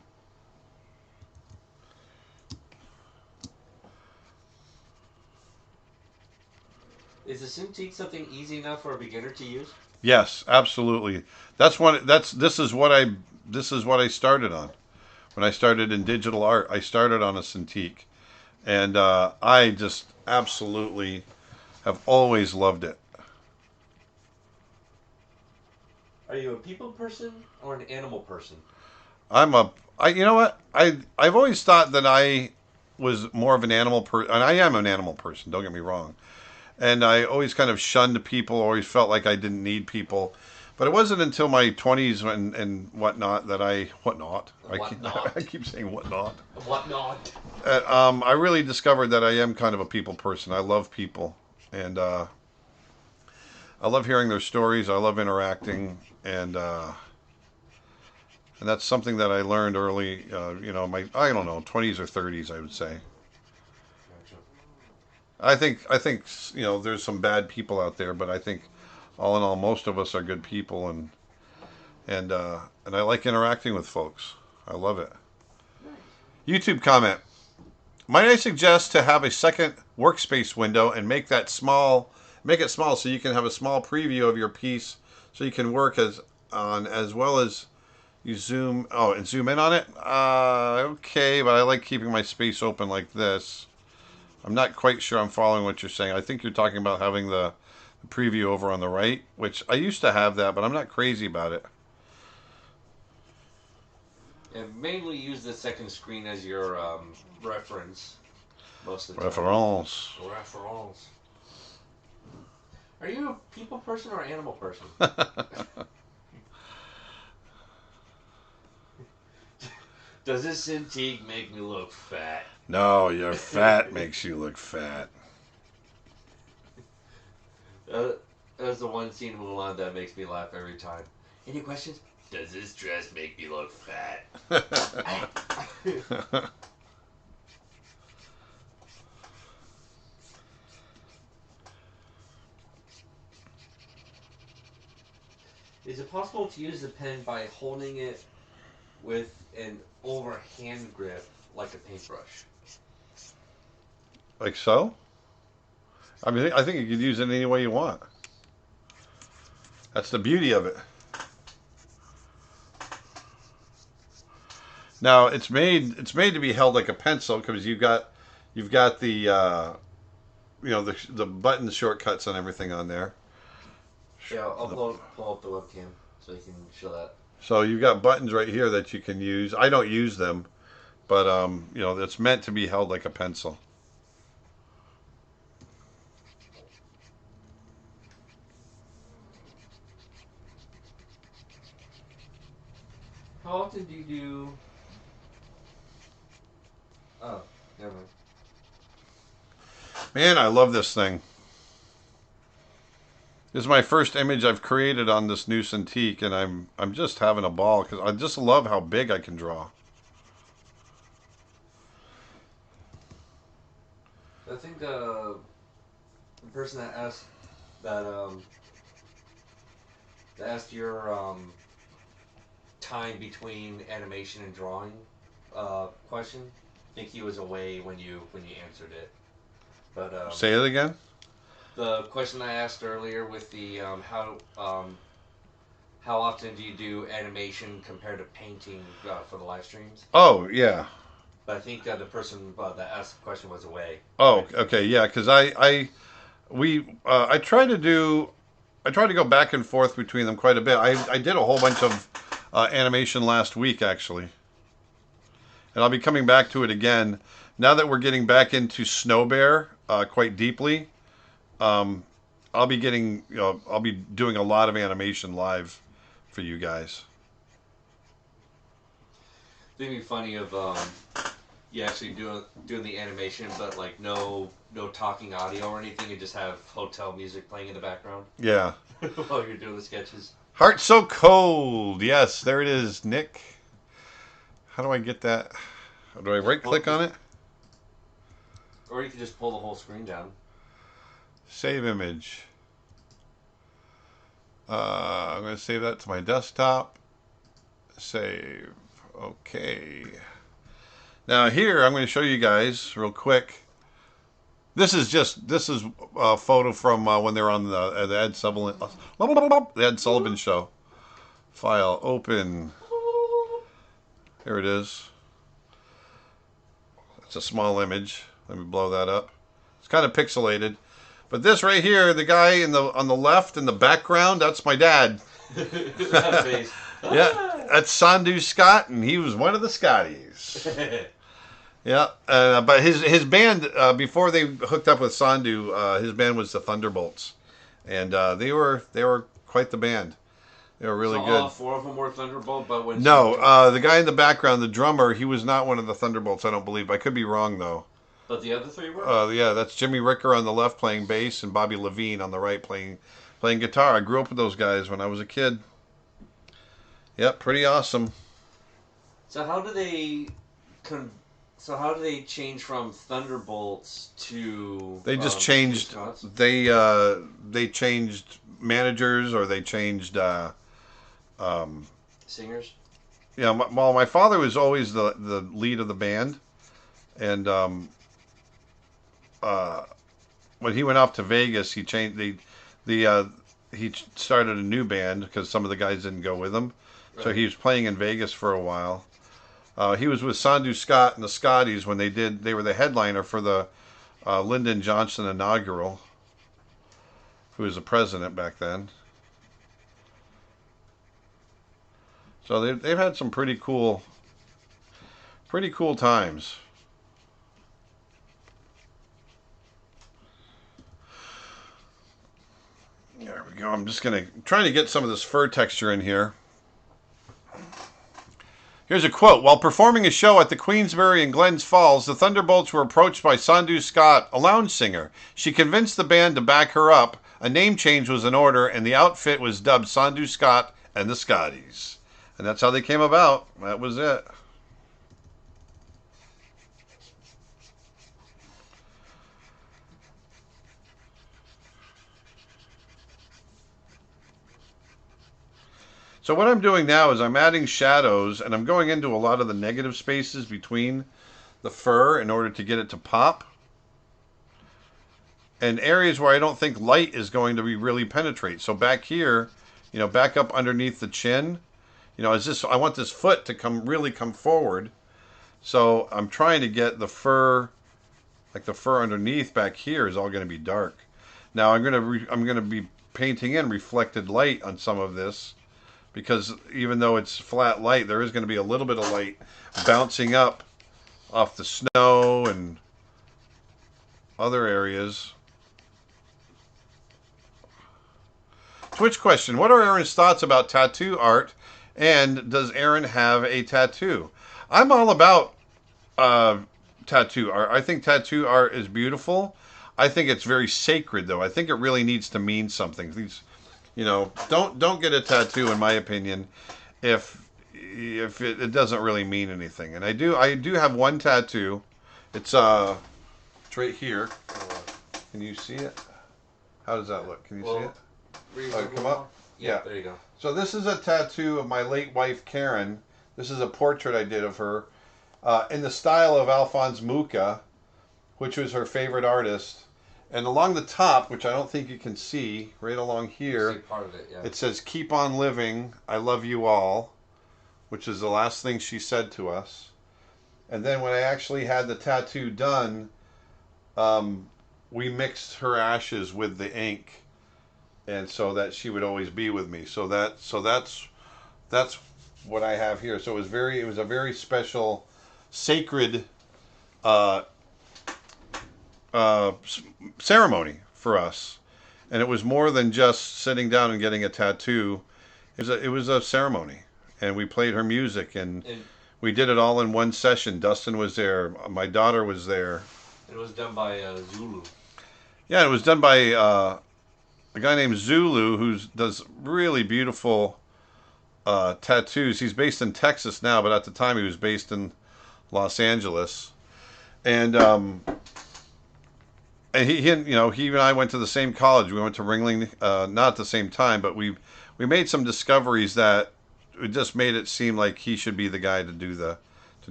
Is the Cintiq something easy enough for a beginner to use? Yes, absolutely. That's what. That's this is what I. This is what I started on. When I started in digital art, I started on a Cintiq, and I just absolutely have always loved it. Are you a people person or an animal person? I'm a. I. You know what? I've always thought that I was more of an animal person, and I am an animal person. Don't get me wrong. And I always kind of shunned people. Always felt like I didn't need people. But it wasn't until my 20s and whatnot that whatnot. Whatnot? I keep saying whatnot. Whatnot? I really discovered that I am kind of a people person. I love people, and I love hearing their stories. I love interacting, and that's something that I learned early. My I don't know 20s or 30s, I would say. Gotcha. I think there's some bad people out there, but I think all in all, most of us are good people, and I like interacting with folks. I love it. Nice. YouTube comment. Might I suggest to have a second workspace window and make it small so you can have a small preview of your piece, so you can work as well as you zoom in on it. Okay, but I like keeping my space open like this. I'm not quite sure I'm following what you're saying. I think you're talking about having the preview over on the right, which I used to have that, but I'm not crazy about it. And mainly use the second screen as your reference most of the time. Reference. Reference. Are you a people person or an animal person? Does this Cintiq make me look fat? No, your fat makes you look fat. There's the one scene in Mulan that makes me laugh every time. Any questions? Does this dress make me look fat? Is it possible to use the pen by holding it with an overhand grip like a paintbrush? Like so? I mean, I think you could use it any way you want. That's the beauty of it. Now it's made to be held like a pencil because you've got the the button shortcuts and everything on there. Yeah, pull up the webcam so you can show that. So you've got buttons right here that you can use. I don't use them, but it's meant to be held like a pencil. How often do you do... Oh, never mind. Man, I love this thing. This is my first image I've created on this new Cintiq, and I'm just having a ball because I just love how big I can draw. I think the person that asked that asked your time between animation and drawing question. I think he was away when you answered it. But Say it again. the question I asked earlier with the how often do you do animation compared to painting for the live streams? Oh yeah. But I think the person that asked the question was away. Oh okay yeah. Because I try to go back and forth between them quite a bit. I did a whole bunch of animation last week actually, and I'll be coming back to it again now that we're getting back into Snow Bear quite deeply. I'll be doing a lot of animation live for you guys. It'd be funny if you actually doing the animation, but like no talking audio or anything. You just have hotel music playing in the background. Yeah. While you're doing the sketches. Heart So Cold. Yes, there it is, Nick. How do I get that? Do I right click on it? Or you can just pull the whole screen down. Save image. I'm going to save that to my desktop. Save. Okay. Now here I'm going to show you guys real quick. This is a photo from when they were on the Ed Sullivan show. File open. Here it is. It's a small image. Let me blow that up. It's kind of pixelated. But this right here, the guy on the left in the background, that's my dad. Yeah, that's Sandu Scott, and he was one of the Scotties. Yeah, but his band before they hooked up with Sandu, his band was the Thunderbolts, and they were quite the band. They were really good. All four of them were Thunderbolt, but when the guy in the background, the drummer, he was not one of the Thunderbolts. I don't believe. I could be wrong though. But the other three were? Yeah, that's Jimmy Ricker on the left playing bass and Bobby Levine on the right playing guitar. I grew up with those guys when I was a kid. Yep, pretty awesome. So how do they change from Thunderbolts to? They just changed. They changed managers, or they changed singers. Yeah, my father was always the lead of the band, and when he went off to Vegas, he changed he started a new band because some of the guys didn't go with him, right. So he was playing in Vegas for a while. He was with Sandu Scott and the Scotties when they were the headliner for the Lyndon Johnson inaugural, who was the president back then. So they've had some pretty cool times. There we go. I'm just trying to get some of this fur texture in here. Here's a quote. While performing a show at the Queensbury in Glens Falls, the Thunderbolts were approached by Sandu Scott, a lounge singer. She convinced the band to back her up. A name change was in order, and the outfit was dubbed Sandu Scott and the Scotties. And that's how they came about. That was it. So what I'm doing now is I'm adding shadows, and I'm going into a lot of the negative spaces between the fur in order to get it to pop. And areas where I don't think light is going to really penetrate. So back here, back up underneath the chin, I want this foot to really come forward. So I'm trying to get the fur, like the fur underneath back here is all going to be dark. Now I'm going to be painting in reflected light on some of this, because even though it's flat light, there is going to be a little bit of light bouncing up off the snow and other areas. Twitch question: what are Aaron's thoughts about tattoo art, and does Aaron have a tattoo? I'm all about tattoo art. I think tattoo art is beautiful. I think it's very sacred, though. I think it really needs to mean something. Don't get a tattoo, in my opinion, if it doesn't really mean anything. And I do have one tattoo. It's right here. Can you see it? How does that look? Can you see it? Come up. Yeah, there you go. So this is a tattoo of my late wife Karen. This is a portrait I did of her in the style of Alphonse Mucha, which was her favorite artist. And along the top, which I don't think you can see, right along here, part of it, yeah. It says, "Keep on living, I love you all," which is the last thing she said to us. And then when I actually had the tattoo done, we mixed her ashes with the ink, and so that she would always be with me. So that's what I have here. So it was a very special, sacred ceremony for us, and it was more than just sitting down and getting a tattoo. It was a ceremony, and we played her music, and we did it all in one session. Dustin was there, my daughter was there. It was done by Zulu. Yeah, it was done by a guy named Zulu, who does really beautiful tattoos. He's based in Texas now, but at the time he was based in Los Angeles. And he and I went to the same college. We went to Ringling, not at the same time, but we made some discoveries that it just made it seem like he should be the guy to do the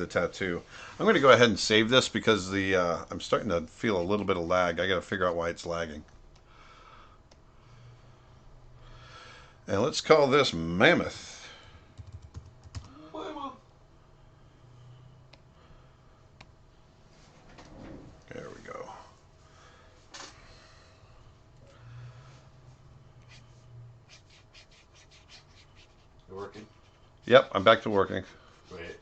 tattoo. I'm going to go ahead and save this because I'm starting to feel a little bit of lag. I got to figure out why it's lagging. And let's call this Mammoth. There we go. You working? Yep, I'm back to working. Great.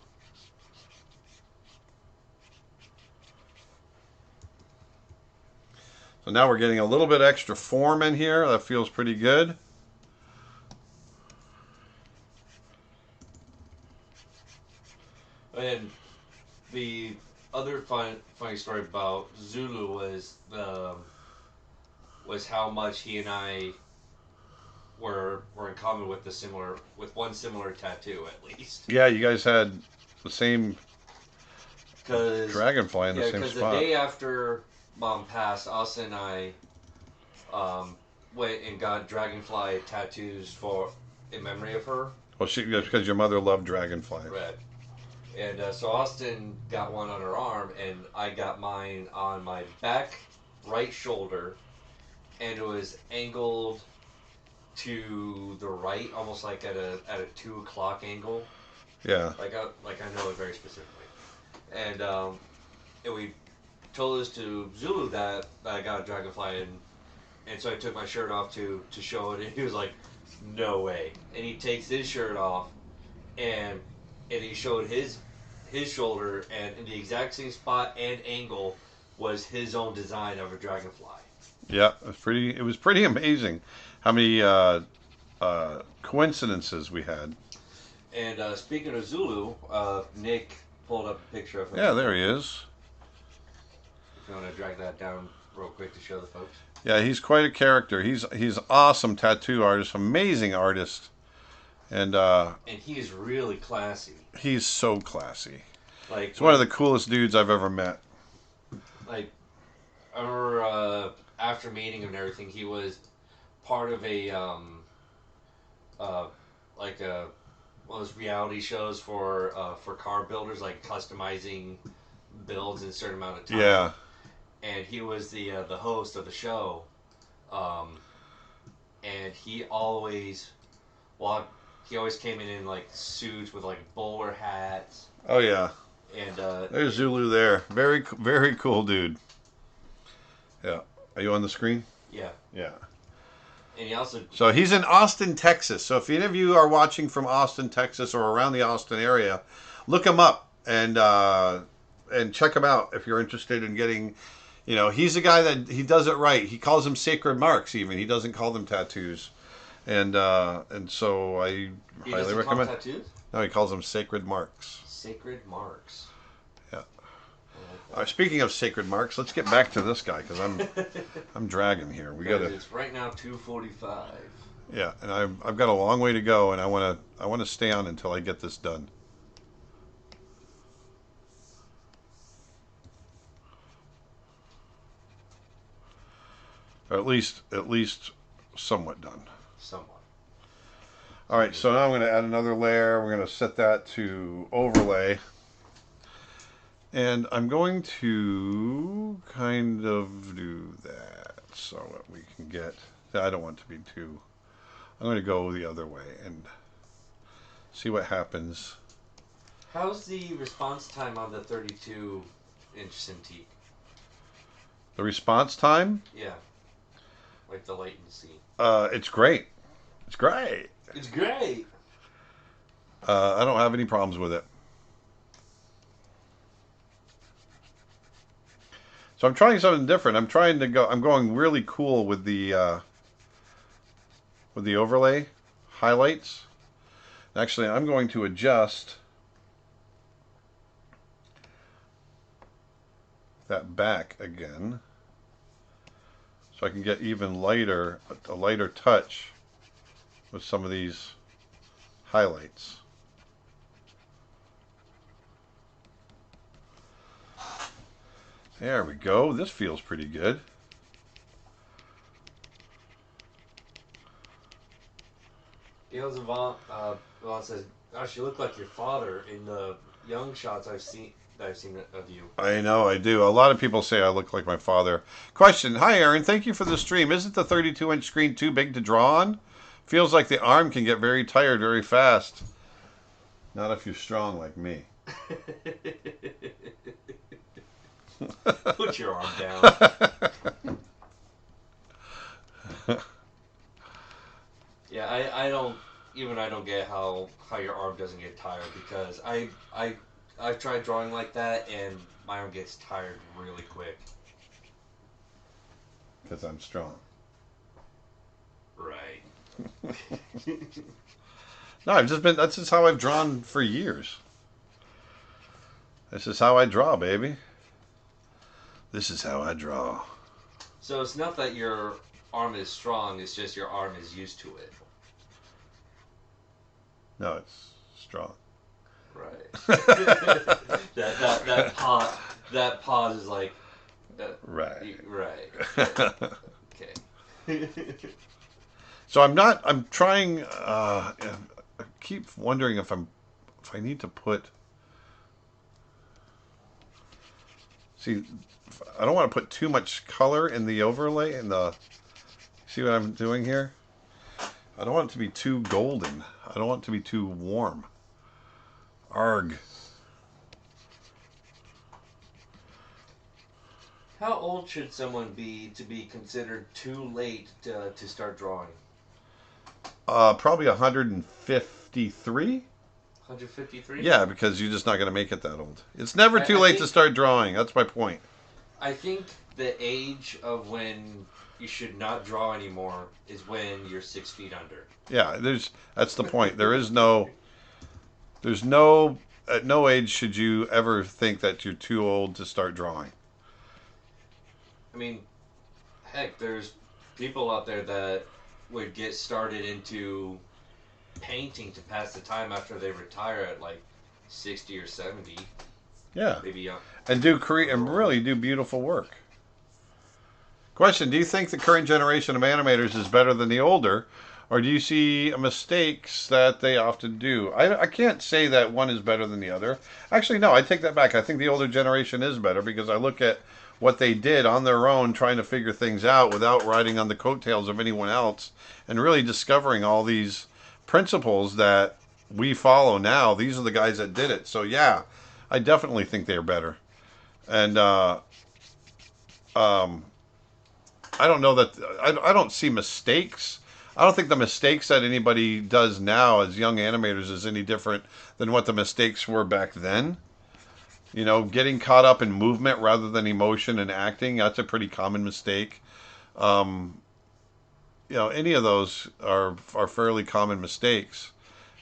So now we're getting a little bit extra form in here. That feels pretty good. And the other funny story about Zulu was how much he and I were in common with one similar tattoo at least. Yeah, you guys had the same Cause, dragonfly in the same spot. Because the day after Mom passed, us and I went and got dragonfly tattoos in memory of her. Well, because your mother loved dragonfly. Right. And so Austin got one on her arm, and I got mine on my back right shoulder, and it was angled to the right, almost like at a 2 o'clock angle. Yeah. Like I know it very specifically. And we told this to Zulu that I got a dragonfly, and so I took my shirt off to show it, and he was like, "No way!" And he takes his shirt off, and he showed his shoulder, and in the exact same spot and angle was his own design of a dragonfly. Yeah, it was pretty amazing how many coincidences we had. And speaking of Zulu, Nick pulled up a picture of him. Yeah, there he is. If you want to drag that down real quick to show the folks. Yeah, he's quite a character. He's awesome tattoo artist, amazing artist. And he is really classy. He's so classy. Like, he's one of the coolest dudes I've ever met. Like, I remember after meeting him and everything, he was part of one of those reality shows for car builders, like customizing builds in a certain amount of time. Yeah. And he was the host of the show, and he always came in like suits with like bowler hats. Oh yeah. And there's Zulu there. Very very cool dude. Yeah. Are you on the screen? Yeah. Yeah. And he also. So he's in Austin, Texas. So if any of you are watching from Austin, Texas, or around the Austin area, look him up and check him out if you're interested in getting. You know, he's a guy that he does it right. He calls them sacred marks. Even he doesn't call them tattoos, and so I highly recommend. Call tattoos? No, he calls them sacred marks. Sacred marks. Yeah. Speaking of sacred marks, let's get back to this guy because I'm dragging here. We gotta. It's right now 2:45. Yeah, and I've got a long way to go, and I wanna stay on until I get this done. Or at least somewhat done. Somewhat. All right, so now I'm going to add another layer. We're going to set that to overlay. And I'm going to kind of do that so that we can get, I don't want to be too, I'm going to go the other way and see what happens. How's the response time on the 32-inch Cintiq? The response time? Yeah. Like the latency. It's great. It's great. It's great. I don't have any problems with it. So I'm trying something different. I'm going really cool with the overlay highlights. Actually, I'm going to adjust that back again so I can get even lighter, a lighter touch with some of these highlights. There we go. This feels pretty good. Yvonne says, "Gosh, you look like your father in the young shots I've seen of you." I know, I do. A lot of people say I look like my father. Question. Hi, Aaron. Thank you for the stream. Isn't the 32-inch screen too big to draw on? Feels like the arm can get very tired very fast. Not if you're strong like me. Put your arm down. Yeah, I don't get how your arm doesn't get tired, because I've tried drawing like that and my arm gets tired really quick. Because I'm strong. Right. No, that's just how I've drawn for years. This is how I draw, baby. This is how I draw. So it's not that your arm is strong, it's just your arm is used to it. No, it's strong. Right. that pause is like. Right. Right. Okay. So I'm trying. I keep wondering if I need to put. See, I don't want to put too much color in the overlay in the. See what I'm doing here? I don't want it to be too golden. I don't want it to be too warm. Arg. How old should someone be to be considered too late to start drawing? Probably 153. 153? Yeah, because you're just not going to make it that old. It's never too late to start drawing. That's my point. I think the age of when you should not draw anymore is when you're 6 feet under. Yeah, that's the point. There's no at no age should you ever think that you're too old to start drawing. I mean, heck, there's people out there that would get started into painting to pass the time after they retire at like 60 or 70. Yeah. Maybe young. And really do beautiful work. Question, do you think the current generation of animators is better than the older, or do you see mistakes that they often do? I can't say that one is better than the other. Actually, no, I take that back. I think the older generation is better, because I look at what they did on their own, trying to figure things out without riding on the coattails of anyone else, and really discovering all these principles that we follow now. These are the guys that did it. So yeah, I definitely think they're better. And I don't know that I don't see mistakes. I don't think the mistakes that anybody does now as young animators is any different than what the mistakes were back then. You know, getting caught up in movement rather than emotion and acting, that's a pretty common mistake. You know, any of those are fairly common mistakes.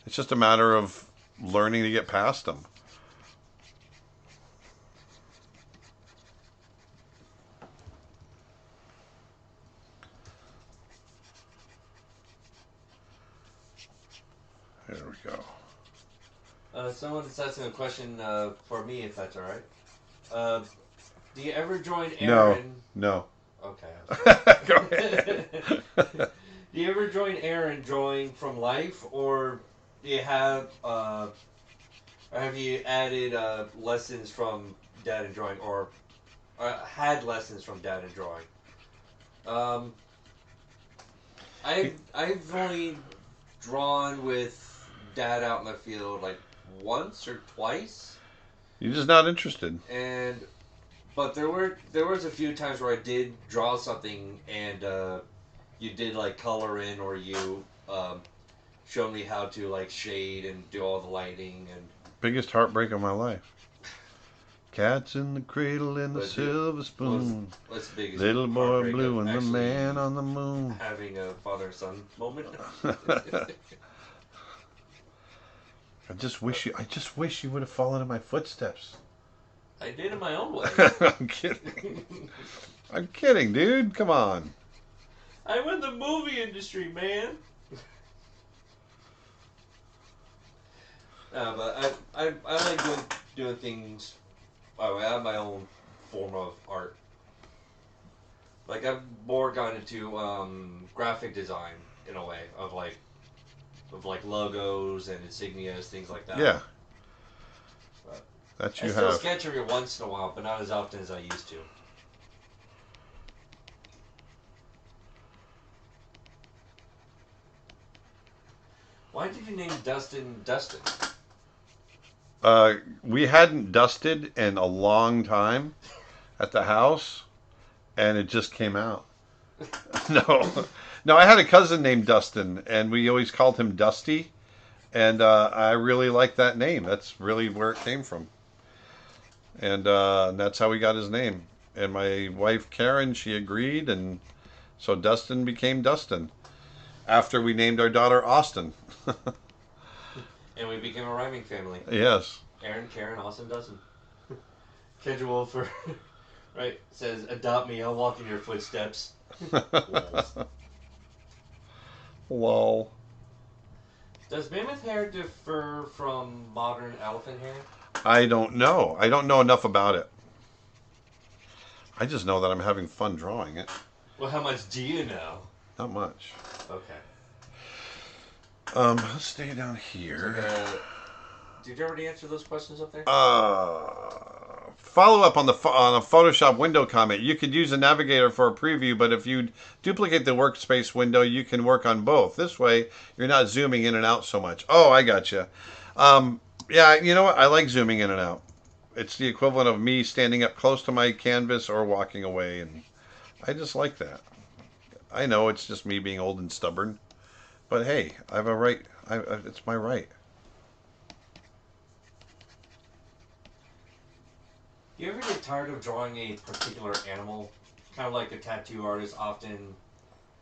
It's just a matter of learning to get past them. There we go. Someone's asking a question for me, if that's all right. Do you ever join Aaron? No. Okay. Go ahead. Do you ever join Aaron drawing from life, or do you have, or have you added lessons from Dad in drawing, or had lessons from Dad in drawing? I've only drawn with Dad out in the field like once or twice. You're just not interested. But there was a few times where I did draw something and you did like color in, or you showed me how to like shade and do all the lighting. And biggest heartbreak of my life. Cats in the cradle and the silver spoon. What's the biggest little boy blue and the man on the moon. Having a father-son moment. I just wish you would have fallen in my footsteps. I did in my own way. I'm kidding. I'm kidding, dude. Come on. I'm in the movie industry, man. But I like doing things. I have my own form of art. Like I've more gone into graphic design in a way of like logos and insignias, things like that. Yeah, But that I you still have. sketch every once in a while, but not as often as I used to. Why did you name Dustin Dustin? We hadn't dusted in a long time at the house, and it just came out. No, no. I had a cousin named Dustin, and we always called him Dusty, and I really like that name. That's really where it came from, and that's how we got his name. And my wife Karen, she agreed, and so Dustin became Dustin after we named our daughter Austin. And we became a rhyming family. Yes. Aaron, Karen, Austin, Dustin. Kendra Wolfer, right, says, adopt me, I'll walk in your footsteps. Lol. Does mammoth hair differ from modern elephant hair? I don't know. I don't know enough about it. I just know that I'm having fun drawing it. Well, how much do you know? Not much. Okay. Let's stay down here. Did you already answer those questions up there? Follow up on on a Photoshop window comment. You could use a navigator for a preview, but if you duplicate the workspace window, you can work on both. This way, you're not zooming in and out so much. Oh, I gotcha. Yeah, you know what? I like zooming in and out. It's the equivalent of me standing up close to my canvas or walking away, and I just like that. I know it's just me being old and stubborn, but hey, I have a right. It's my right. You ever get tired of drawing a particular animal? Kind of like the tattoo artists often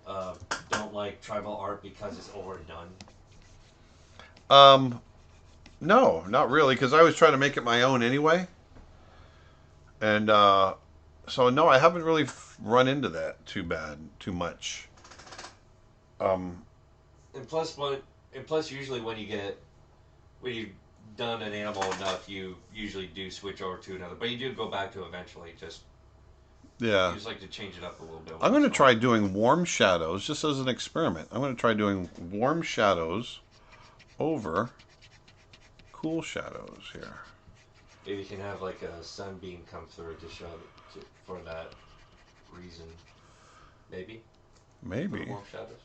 don't like tribal art because it's overdone. No, not really, because I was trying to make it my own anyway, and so no, I haven't really run into that too much. Um, And plus, usually when you've done an animal enough, you usually do switch over to another. But you do go back to eventually. yeah, You just like to change it up a little bit. I'm going to try doing warm shadows just as an experiment. I'm going to try doing warm shadows over cool shadows here. Maybe you can have like a sunbeam come through to show for that reason. Maybe. Maybe. Warm shadows.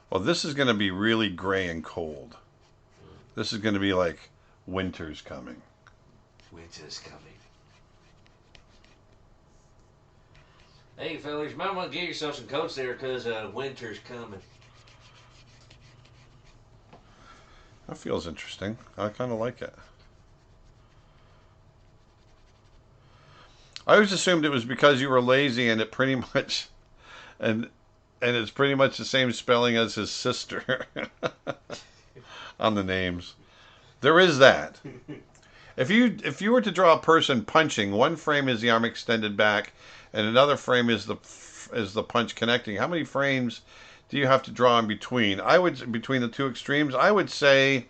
Well, this is going to be really gray and cold. This is going to be like winter's coming. Winter's coming. Hey, fellas, you might want to get yourself some coats there because winter's coming. That feels interesting. I kind of like it. I always assumed it was because you were lazy and it pretty much, and it's pretty much the same spelling as his sister on the names. There is that. If you were to draw a person punching, one frame is the arm extended back, and another frame is the punch connecting. How many frames do you have to draw in between? Between the two extremes, I would say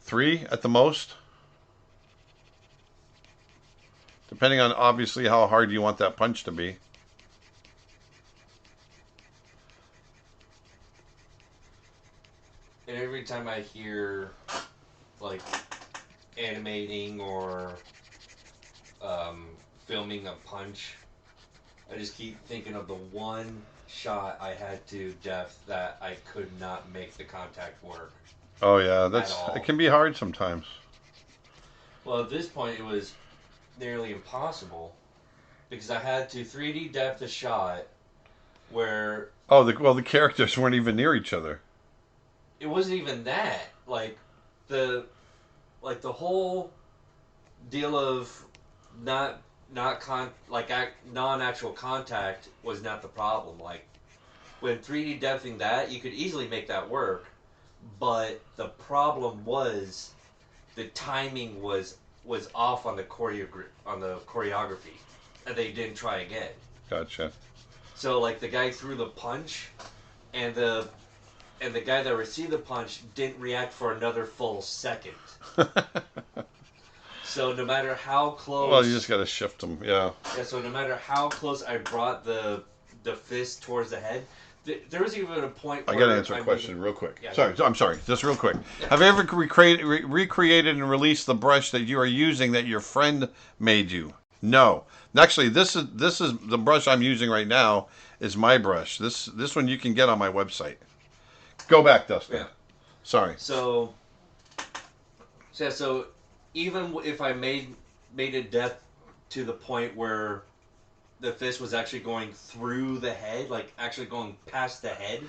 3 at the most, depending on obviously how hard you want that punch to be. And every time I hear like animating or filming a punch, I just keep thinking of the one shot I had to depth that I could not make the contact work. Oh yeah, it can be hard sometimes. Well, at this point it was nearly impossible because I had to 3D depth a shot where the characters weren't even near each other. it wasn't even that. The whole deal of non-actual contact was not the problem. Like when 3D depthing that, you could easily make that work, but the problem was the timing was off on the choreography, and they didn't try again. Gotcha. So like the guy threw the punch, and the and the guy that received the punch didn't react for another full second. So no matter how close... Well, you just got to shift them, yeah. Yeah, so no matter how close I brought the fist towards the head, there was even a point where... I got to answer a question real quick. Yeah, sorry, I'm sorry, just real quick. Yeah. Have you ever recreated and released the brush that you are using that your friend made you? No. Actually, this is the brush I'm using right now is my brush. This one you can get on my website. Go back, Dustin. Yeah. Sorry. So even if I made it depth to the point where the fist was actually going through the head, like actually going past the head,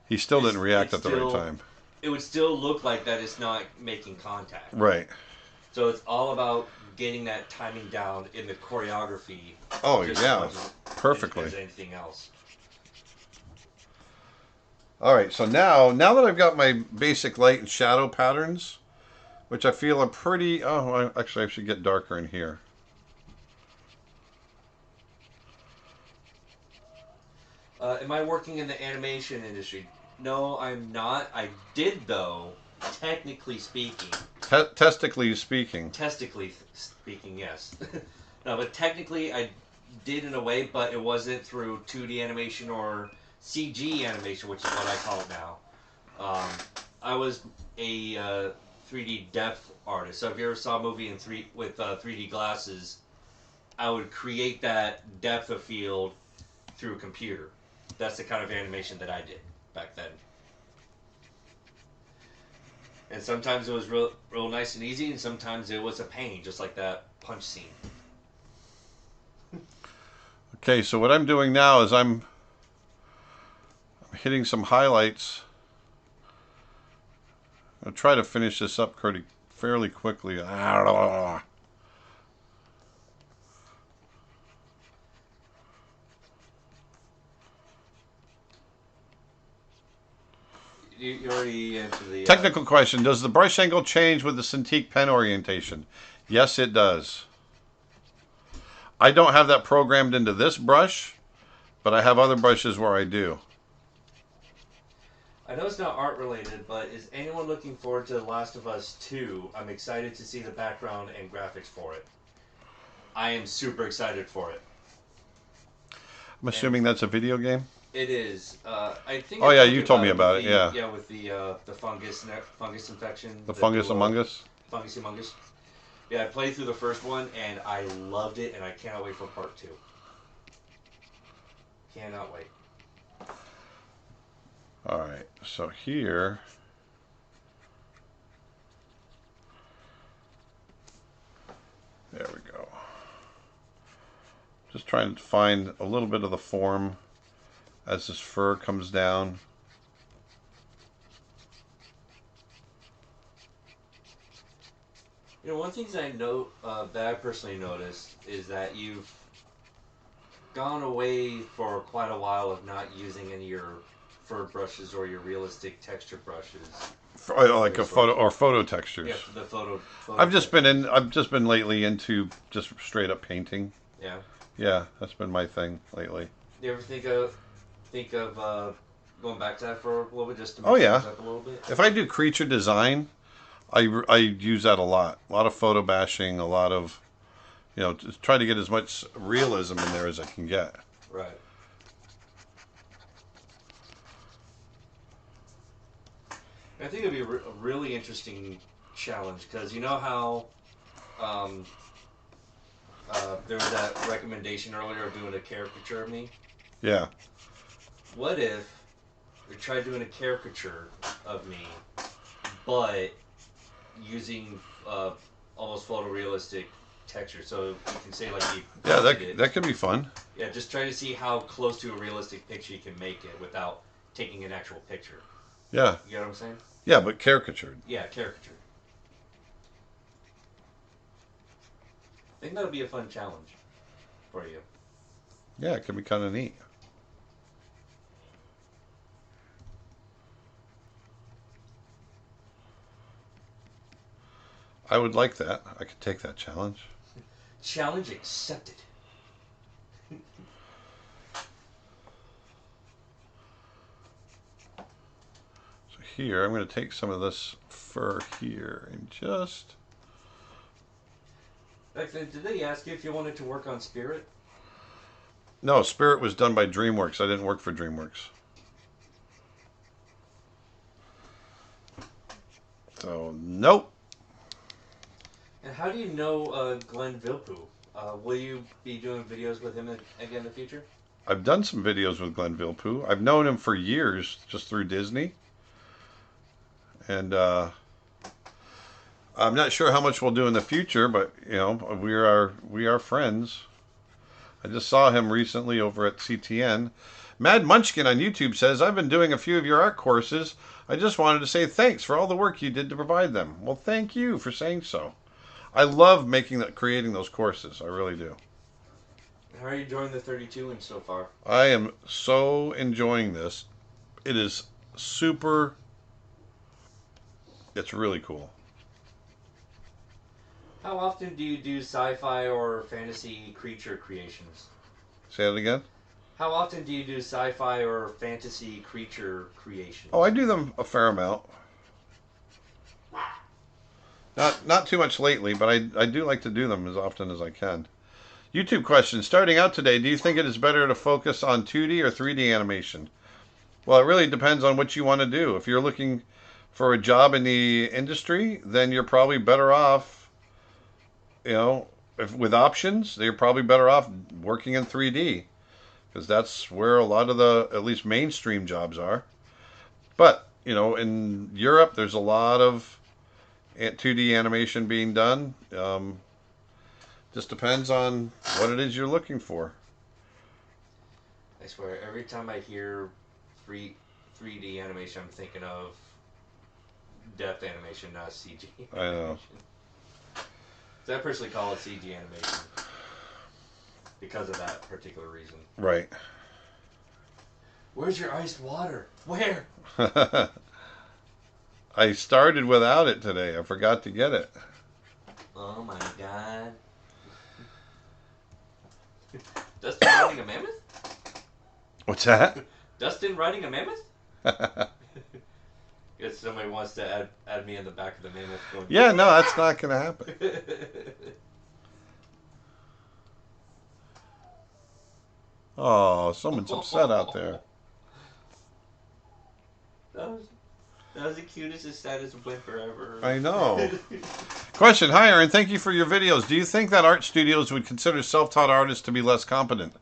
he still didn't react at the right time. It would still look like that it's not making contact. Right. So it's all about getting that timing down in the choreography. Oh, yeah. Perfectly. As anything else. All right, so now that I've got my basic light and shadow patterns, which I feel are pretty... Oh, actually, I should get darker in here. Am I working in the animation industry? No, I'm not. I did, though, technically speaking. Testically speaking. Testically speaking, yes. No, but technically I did in a way, but it wasn't through 2D animation or CG animation, which is what I call it now. I was a 3D depth artist. So if you ever saw a movie with 3D glasses, I would create that depth of field through a computer. That's the kind of animation that I did back then. And sometimes it was real nice and easy, and sometimes it was a pain, just like that punch scene. Okay, so what I'm doing now is I'm hitting some highlights. I'll try to finish this up fairly quickly. You already answered the... Technical question. Does the brush angle change with the Cintiq pen orientation? Yes, it does. I don't have that programmed into this brush, but I have other brushes where I do. I know it's not art related, but is anyone looking forward to The Last of Us 2? I'm excited to see the background and graphics for it. I am super excited for it. I'm assuming that's a video game? It is. I think. Oh yeah, you told me about it. Yeah. Yeah, with the fungus infection. The fungus among us. Fungus among us. Yeah, I played through the first one and I loved it, and I cannot wait for part 2. Cannot wait. All right, so here. There we go. Just trying to find a little bit of the form as this fur comes down. You know, one thing that I personally noticed is that you've gone away for quite a while of not using any of your fur brushes or your realistic texture brushes. Like a photo textures. Yeah, the photo I've just been lately into just straight up painting. Yeah. Yeah, that's been my thing lately. Do you ever think of going back to that for a little bit, just to mix things up a little bit? If I do creature design, I use that a lot. A lot of photo bashing, a lot of, just try to get as much realism in there as I can get. Right. I think it'd be a really interesting challenge, because you know how there was that recommendation earlier of doing a caricature of me? Yeah. What if we tried doing a caricature of me, but using almost photorealistic texture? So you can say like you... Yeah, that could be fun. Yeah, just try to see how close to a realistic picture you can make it without taking an actual picture. Yeah. You get what I'm saying? Yeah, but caricatured. Yeah, caricature. I think that would be a fun challenge for you. Yeah, it could be kind of neat. I would like that. I could take that challenge. Challenge accepted. here. I'm going to take some of this fur here and just... Did they ask you if you wanted to work on Spirit? No, Spirit was done by DreamWorks. I didn't work for DreamWorks. So, nope. And how do you know Glenn Vilppu? Will you be doing videos with him again in the future? I've done some videos with Glenn Vilppu. I've known him for years, just through Disney. And I'm not sure how much we'll do in the future, but you know, we are friends. I just saw him recently over at CTN. Mad Munchkin on YouTube says, I've been doing a few of your art courses. I just wanted to say thanks for all the work you did to provide them. Well, thank you for saying so. I love creating those courses. I really do. How are you enjoying the 32-inch so far? I am so enjoying this. It is super... It's really cool. How often do you do sci-fi or fantasy creature creations? Say that again? How often do you do sci-fi or fantasy creature creations? Oh, I do them a fair amount. Not too much lately, but I do like to do them as often as I can. YouTube question. Starting out today, do you think it is better to focus on 2D or 3D animation? Well, it really depends on what you want to do. If you're looking for a job in the industry, then you're probably better off, you know, with options, you're probably better off working in 3D. Because that's where a lot of the, at least mainstream jobs are. But, you know, in Europe, there's a lot of 2D animation being done. Just depends on what it is you're looking for. I swear, every time I hear 3D animation, I'm thinking of depth animation, not CG animation. I know. So I personally call it CG animation because of that particular reason. Right. Where's your iced water? Where? I started without it today. I forgot to get it. Oh my god. Dustin riding a mammoth? What's that? Dustin riding a mammoth? Guess somebody wants to add me in the back of the mammoth. Going, Yeah, no, that's not going to happen. Oh, someone's upset out there. That was the cutest and saddest whimper ever. I know. Question. Hi, Aaron. Thank you for your videos. Do you think that art studios would consider self-taught artists to be less competent?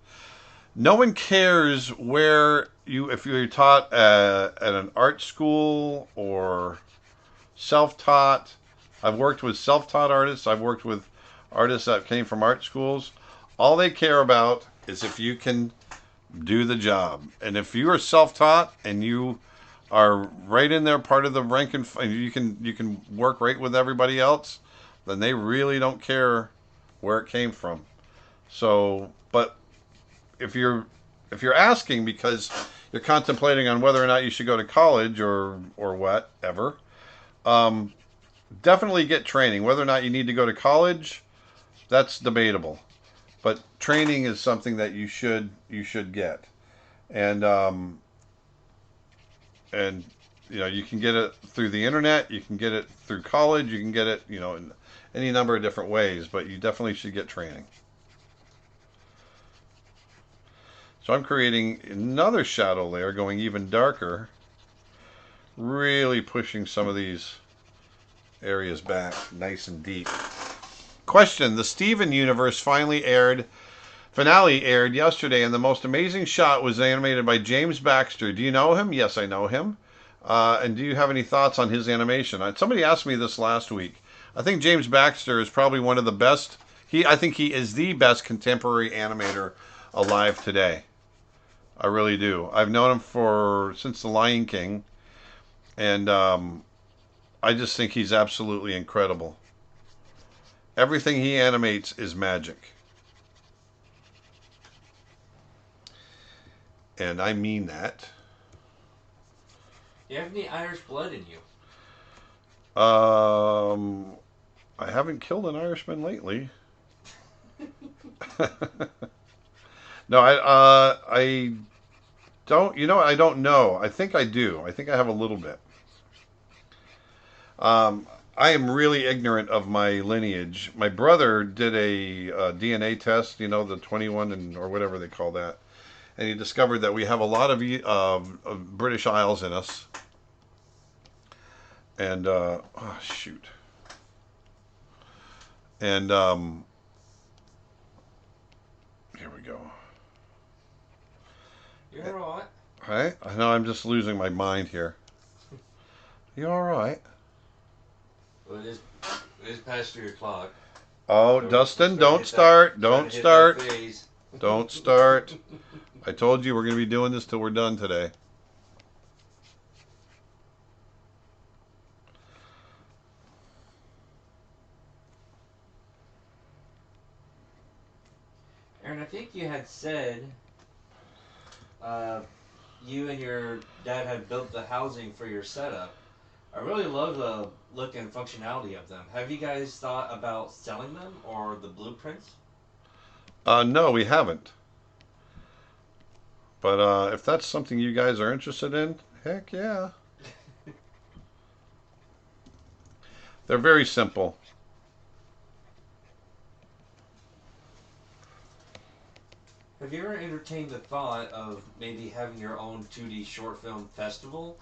No one cares if you're taught at an art school or self-taught. I've worked with self-taught artists. I've worked with artists that came from art schools. All they care about is if you can do the job. And if you are self-taught and you are right in there, part of the rank and you can work right with everybody else, then they really don't care where it came from. So, but if you're asking because you're contemplating on whether or not you should go to college or whatever, definitely get training. Whether or not you need to go to college, that's debatable. But training is something that you should get, and you know, you can get it through the internet, you can get it through college, you can get it, you know, in any number of different ways. But you definitely should get training. So I'm creating another shadow layer, going even darker, really pushing some of these areas back nice and deep. Question. The Steven universe finale aired yesterday, and the most amazing shot was animated by James Baxter. Do you know him? Yes, I know him. And do you have any thoughts on his animation? Somebody asked me this last week. I think James Baxter is probably one of the best. I think he is the best contemporary animator alive today. I really do. I've known him since The Lion King, and I just think he's absolutely incredible. Everything he animates is magic. And I mean that. Do you have any Irish blood in you? I haven't killed an Irishman lately. No, I don't. You know, I don't know. I think I do. I think I have a little bit. I am really ignorant of my lineage. My brother did a DNA test, you know, the 21 and or whatever they call that, and he discovered that we have a lot of British Isles in us. And oh shoot, and here we go. You're all right. Right? I know I'm just losing my mind here. You all right? Well, it is past 3 o'clock. Oh, So Dustin, don't start. Don't hit start. that phase. Don't start. I told you we're going to be doing this till we're done today. Aaron, I think you had said you and your dad had built the housing for your setup. I really love the look and functionality of them. Have you guys thought about selling them or the blueprints? No, we haven't. But if that's something you guys are interested in, heck yeah. They're very simple. Have you ever entertained the thought of maybe having your own 2D short film festival?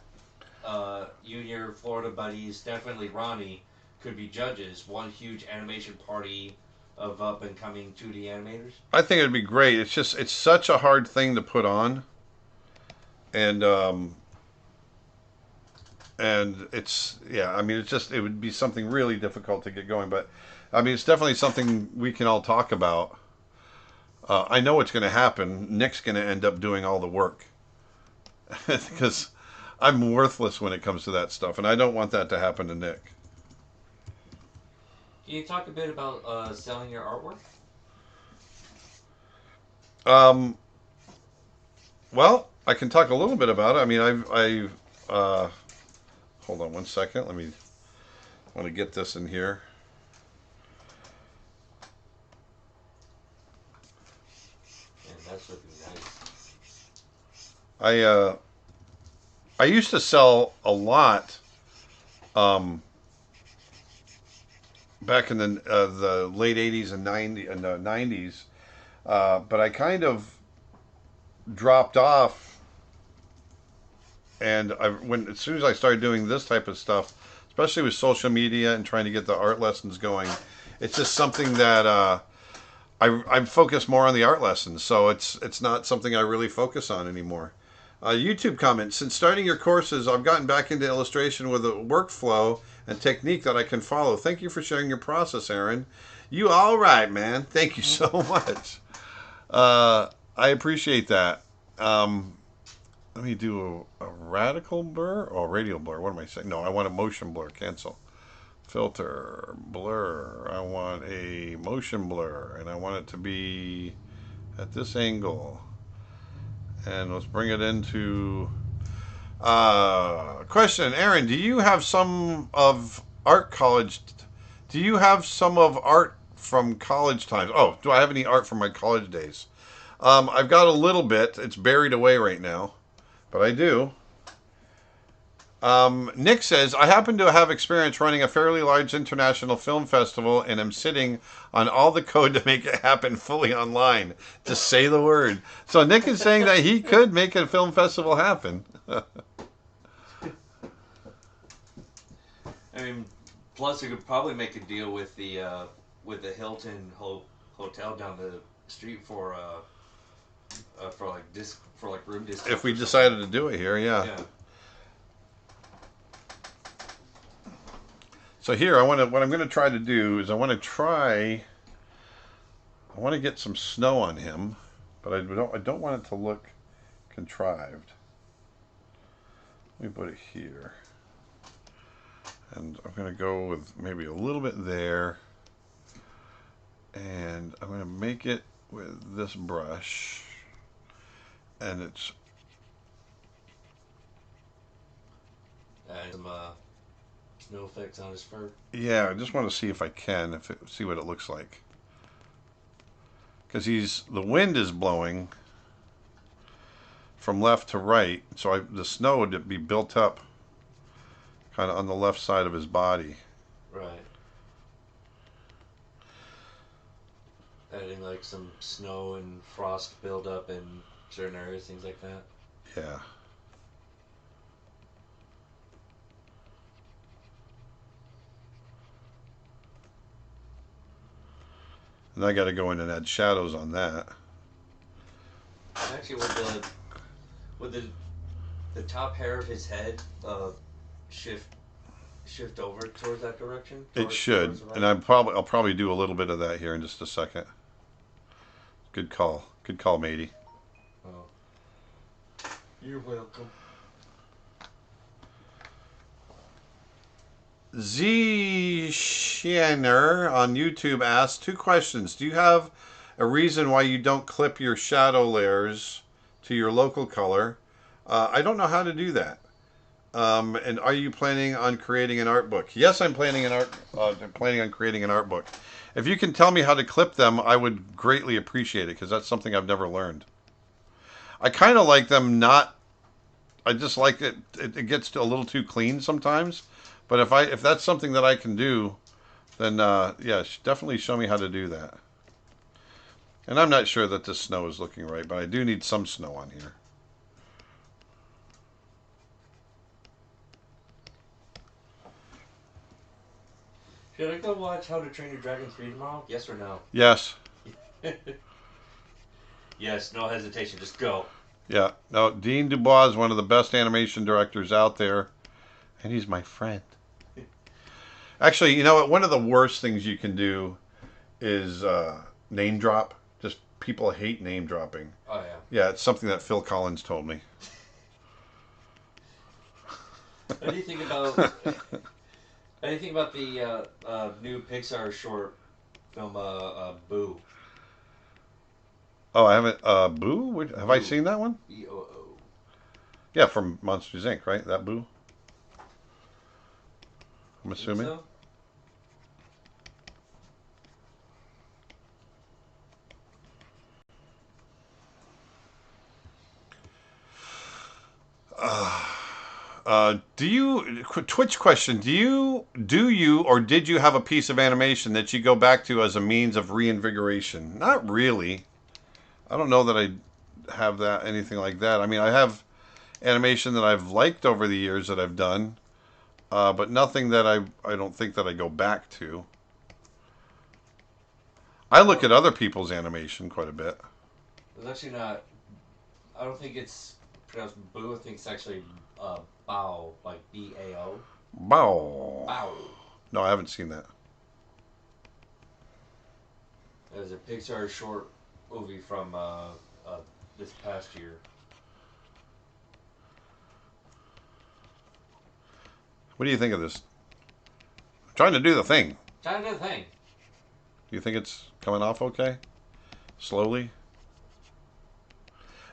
You and your Florida buddies, definitely Ronnie, could be judges. One huge animation party of up and coming 2D animators. I think it'd be great. It's just it's such a hard thing to put on, and it's yeah. I mean, it's just it would be something really difficult to get going. But I mean, it's definitely something we can all talk about. I know what's going to happen. Nick's going to end up doing all the work because I'm worthless when it comes to that stuff, and I don't want that to happen to Nick. Can you talk a bit about selling your artwork? Well, I can talk a little bit about it. I mean, I've hold on one second. I want to get this in here. And that's looking nice. I used to sell a lot back in the late 80s and 90s, but I kind of dropped off, and as soon as I started doing this type of stuff, especially with social media and trying to get the art lessons going, it's just something that I'm focused more on the art lessons, so it's not something I really focus on anymore. YouTube comment: since starting your courses, I've gotten back into illustration with a workflow and technique that I can follow. Thank you for sharing your process, Aaron. You all right, man? Thank you so much. I appreciate that. Let me do a radical blur or radial blur. What am I saying? No, I want a motion blur. Cancel. Filter, blur. I want a motion blur, and I want it to be at this angle. And let's bring it into question. Aaron, do you have some of art from college times? Oh, do I have any art from my college days? I've got a little bit. It's buried away right now, but I do. Nick says, I happen to have experience running a fairly large international film festival, and am sitting on all the code to make it happen fully online. Just say the word. So Nick is saying that he could make a film festival happen. I mean, plus we could probably make a deal with the Hilton hotel down the street for room discounts. If we decided to do it here, yeah. So here, what I'm going to try to do is I want to get some snow on him, but I don't want it to look contrived. Let me put it here. And I'm going to go with maybe a little bit there. And I'm going to make it with this brush. And it's... And some snow effects on his fur. Yeah, I just want to see if I can, see what it looks like. Because the wind is blowing from left to right, so the snow would be built up kind of on the left side of his body. Right. Adding like some snow and frost buildup in certain areas, things like that. Yeah. And I got to go in and add shadows on that. Actually, would the top hair of his head shift over towards that direction? It should, and I'll probably do a little bit of that here in just a second. Good call, matey. Oh, you're welcome. Z Shanner on YouTube asks 2 questions. Do you have a reason why you don't clip your shadow layers to your local color? I don't know how to do that. And are you planning on creating an art book? Yes, I'm planning on creating an art book. If you can tell me how to clip them, I would greatly appreciate it, because that's something I've never learned. I kind of like them not. I just like it. It gets a little too clean sometimes. But if that's something that I can do, then yeah, definitely show me how to do that. And I'm not sure that the snow is looking right, but I do need some snow on here. Should I go watch How to Train Your Dragon 3 tomorrow? Yes or no? Yes. Yes, no hesitation, just go. Yeah. No, Dean Dubois is one of the best animation directors out there, and he's my friend. Actually, you know what? One of the worst things you can do is name drop. Just people hate name dropping. Oh, yeah. Yeah, it's something that Phil Collins told me. What do you think about... Anything about the new Pixar short film, Boo? Oh, I haven't. Boo? Have I seen that one? B-O-O. Yeah, from Monsters Inc., right? That Boo? I'm assuming. So? Twitch question, do you or did you have a piece of animation that you go back to as a means of reinvigoration? Not really. I don't know that I have that, anything like that. I mean, I have animation that I've liked over the years that I've done, but nothing that I don't think that I go back to. I look at other people's animation quite a bit. It's actually not... I don't think it's pronounced Boo. I think it's actually Bao, like B-A-O. Bow. Bao. No, I haven't seen that. It was a Pixar short movie from this past year. What do you think of this? I'm trying to do the thing. Trying to do the thing. Do you think it's coming off okay? Slowly?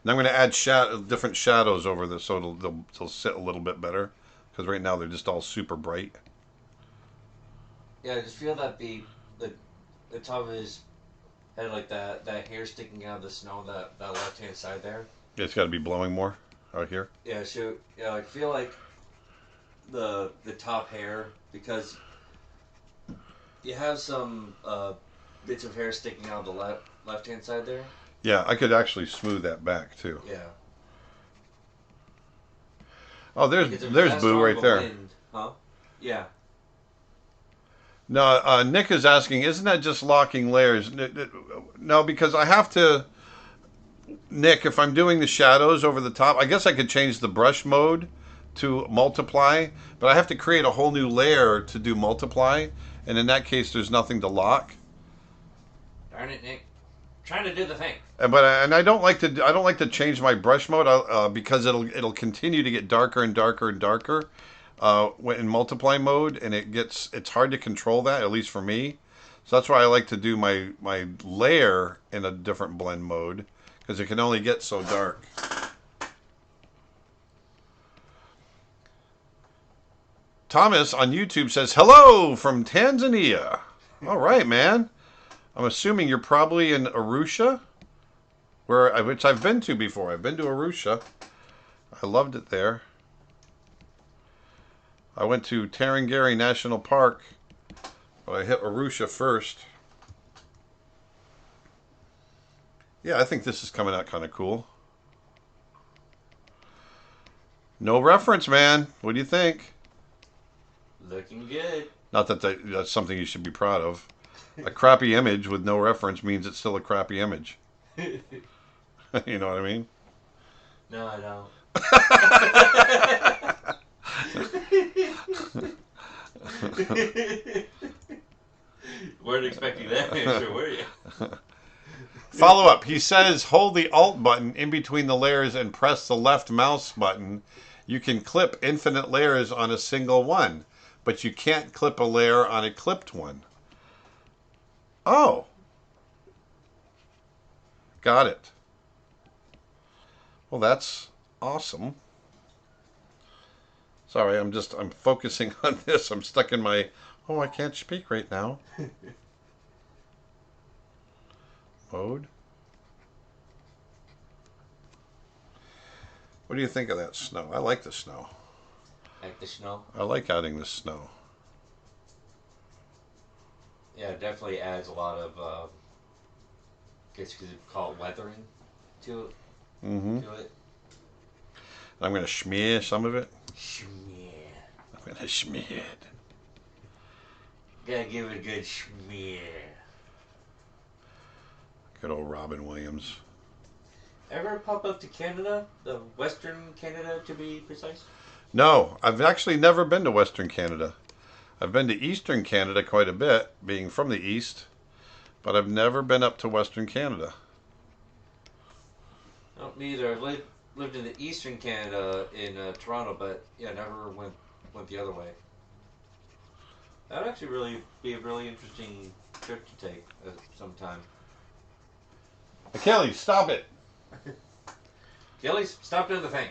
And I'm going to add different shadows over this so they'll sit a little bit better. Because right now they're just all super bright. Yeah, I just feel that the top of his head, like that hair sticking out of the snow, that left hand side there. Yeah, it's got to be blowing more out here. Yeah, yeah, I feel like the top hair, because you have some bits of hair sticking out of the left hand side there. Yeah, I could actually smooth that back too. Yeah. Oh, there's Boo right there. Wind, huh? Yeah. No, Nick is asking, isn't that just locking layers? No, because I have to... Nick, if I'm doing the shadows over the top, I guess I could change the brush mode to multiply, but I have to create a whole new layer to do multiply, and in that case, there's nothing to lock. Darn it, Nick! Trying to do the thing. And I don't like to change my brush mode because it'll continue to get darker and darker and darker in multiply mode, and it's hard to control that, at least for me. So that's why I like to do my layer in a different blend mode, because it can only get so dark. Thomas on YouTube says, hello from Tanzania. All right, man. I'm assuming you're probably in Arusha, which I've been to before. I've been to Arusha. I loved it there. I went to Tarangire National Park, but I hit Arusha first. Yeah, I think this is coming out kind of cool. No reference, man. What do you think? Looking good. Not that that's something you should be proud of. A crappy image with no reference means it's still a crappy image. You know what I mean? No, I don't. Weren't expecting that answer, were you? Follow up. He says hold the Alt button in between the layers and press the left mouse button. You can clip infinite layers on a single one, but you can't clip a layer on a clipped one. Oh. Got it. Well, that's awesome. Sorry, I'm focusing on this. I'm stuck in my, I can't speak right now. Mode. What do you think of that snow? I like the snow. Like the snow? I like adding the snow. Yeah, it definitely adds a lot of, I guess you could call it weathering to it. Mm-hmm. To it. I'm going to smear some of it. Smear. I'm going to smear it. Gotta give it a good smear. Good old Robin Williams. Ever pop up to Canada? The Western Canada, to be precise? No, I've actually never been to Western Canada. I've been to Eastern Canada quite a bit, being from the East, but I've never been up to Western Canada. No, me either. I've lived in the Eastern Canada in Toronto, but yeah, never went the other way. That'd actually really be a really interesting trip to take sometime. Kelly, stop it. Kelly, stop doing the thing.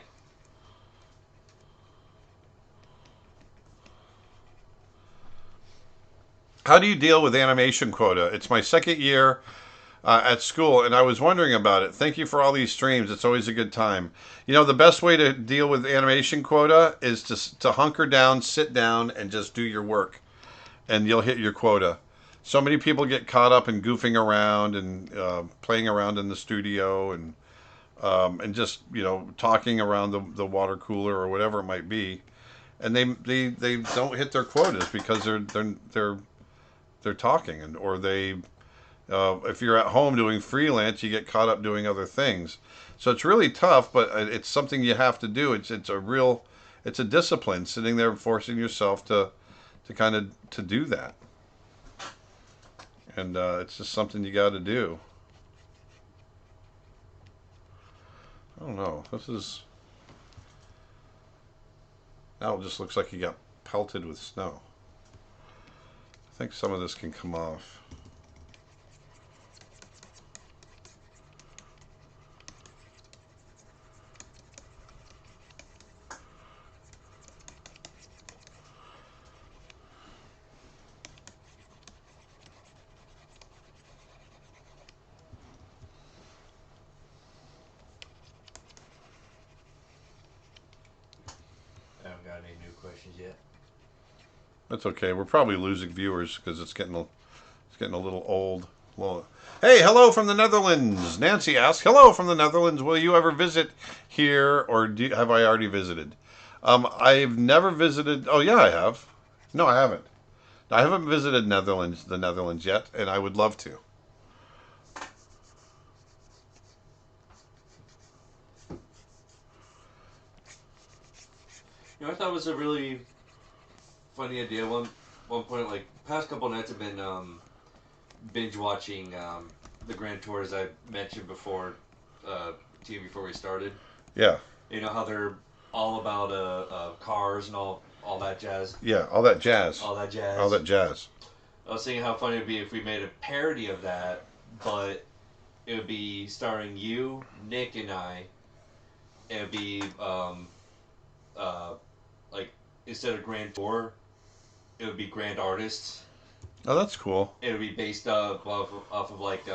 How do you deal with animation quota? It's my second year at school, and I was wondering about it. Thank you for all these streams. It's always a good time. You know, the best way to deal with animation quota is to hunker down, sit down, and just do your work, and you'll hit your quota. So many people get caught up in goofing around and playing around in the studio and just talking around the water cooler or whatever it might be, and they don't hit their quotas because they're talking or they if you're at home doing freelance, you get caught up doing other things. So it's really tough, but it's something you have to do. It's a discipline, sitting there and forcing yourself to do that. And it's just something you got to do. I don't know. Now it just looks like he got pelted with snow. I think some of this can come off. I haven't got any new questions yet. That's okay. We're probably losing viewers because it's getting a little old. Well, hey, hello from the Netherlands. Nancy asks, hello from the Netherlands. Will you ever visit here, or have I already visited? I've never visited. Oh yeah, I have. No, I haven't. I haven't visited the Netherlands yet, and I would love to. You know, I thought it was a really funny idea. One point, like past couple nights, I've been binge watching the Grand Tour, as I mentioned before to you before we started. Yeah. You know how they're all about cars and all that jazz. Yeah, all that jazz. All that jazz. All that jazz. I was thinking how funny it would be if we made a parody of that, but it would be starring you, Nick, and I. It would be like instead of Grand Tour, it would be Grand Artists. Oh, that's cool. It would be based off of like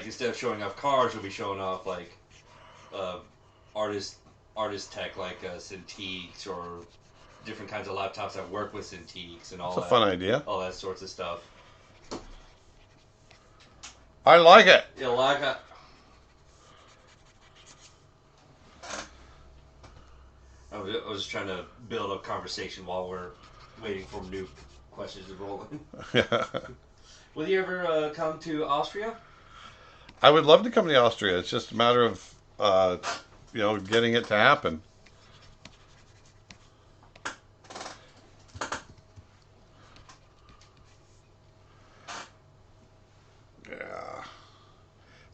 instead of showing off cars, it would be showing off like artist tech like Cintiqs or different kinds of laptops that work with Cintiqs and all That's a that. fun idea. All that sorts of stuff. I like it. Yeah, like I was just trying to build a conversation while we're waiting for new questions to roll in. Will you ever come to Austria? I would love to come to Austria. It's just a matter of, getting it to happen. Yeah.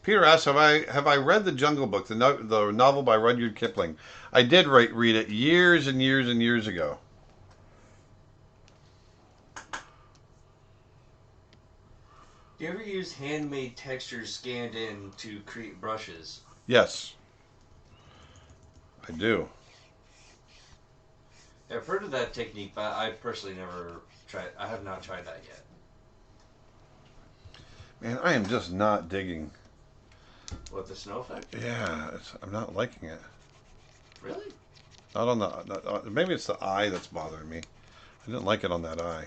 Peter asks, have I read The Jungle Book, the novel by Rudyard Kipling? I did read it years and years and years ago. Do you ever use handmade textures scanned in to create brushes? Yes, I do. I've heard of that technique, but I personally never tried. I have not tried that yet. Man, I am just not digging. What, the snow effect? Yeah, I'm not liking it. Really? Not on the. Maybe it's the eye that's bothering me. I didn't like it on that eye.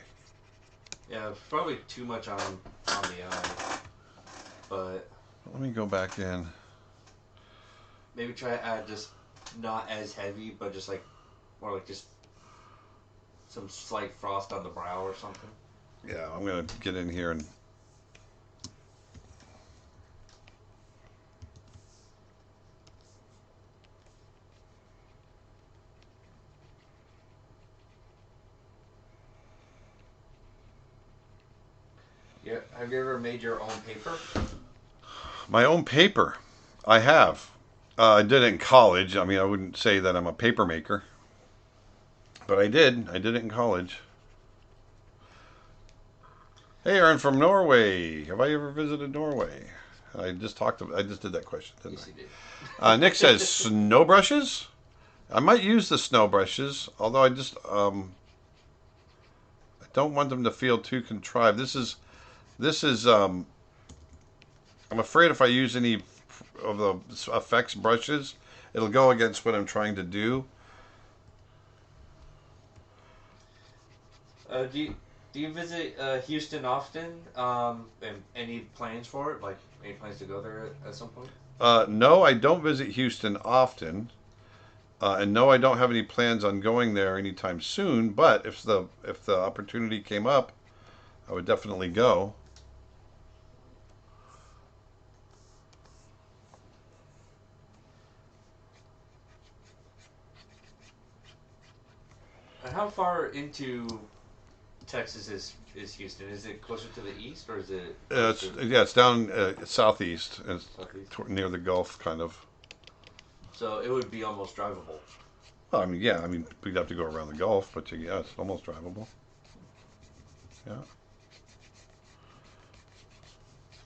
Yeah, probably too much on the eye. But Let me go back in. maybe try to add just not as heavy, but just like more like just some slight frost on the brow or something. Yeah, I'm gonna get in here and. Yeah. Have you ever made your own paper? My own paper. I have. I did it in college. I mean, I wouldn't say that I'm a paper maker. But I did. I did it in college. Hey, Aaron from Norway. Have I ever visited Norway? I just did that question, didn't Yes, I? you did. Nick says, snow brushes? I might use the snow brushes, although I don't want them to feel too contrived. I'm afraid if I use any of the effects brushes, it'll go against what I'm trying to do. Do you visit Houston often? And any plans for it? Like any plans to go there at some point? No, I don't visit Houston often. And no, I don't have any plans on going there anytime soon. But if the opportunity came up, I would definitely go. And how far into Texas is Houston? Is it closer to the east or is it? It's down southeast, and Southeast? near the Gulf, kind of. So it would be almost drivable. Well, I mean, yeah, I mean, we'd have to go around the Gulf, but yeah, it's almost drivable. Yeah.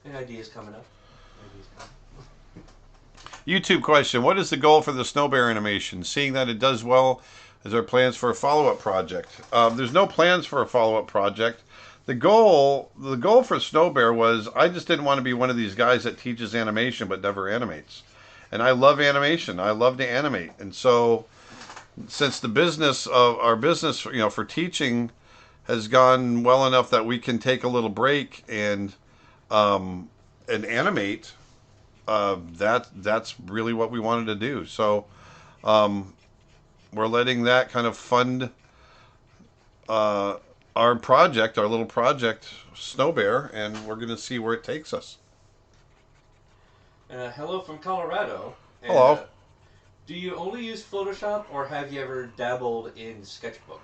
Any ideas coming up? YouTube question: what is the goal for the Snow Bear animation? Seeing that it does well, is there plans for a follow-up project? There's no plans for a follow-up project. The goal for Snow Bear was I just didn't want to be one of these guys that teaches animation but never animates. And I love animation. I love to animate. And so, since the business of our business, for teaching, has gone well enough that we can take a little break and animate. That's really what we wanted to do. So. We're letting that kind of fund our little project, Snow Bear, and we're going to see where it takes us. Hello from Colorado. And, Hello. Do you only use Photoshop, or have you ever dabbled in Sketchbook?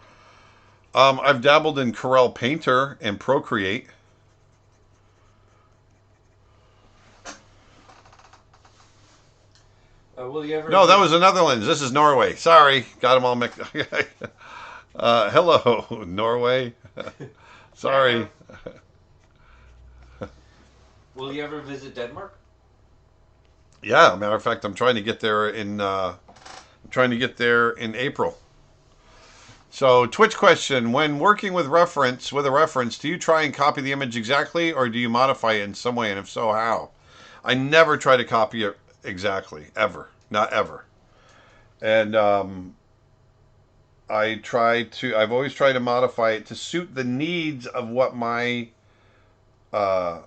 I've dabbled in Corel Painter and Procreate. Will you ever? No, that was the Netherlands. This is Norway. Sorry, got them all mixed. Hello, Norway. Sorry. Will you ever visit Denmark? Yeah, matter of fact, I'm trying to get there in April. So, Twitch question: when working with a reference, do you try and copy the image exactly, or do you modify it in some way? And if so, how? I never try to copy it exactly, ever, not ever. And I've always tried to modify it to suit the needs of what my, uh,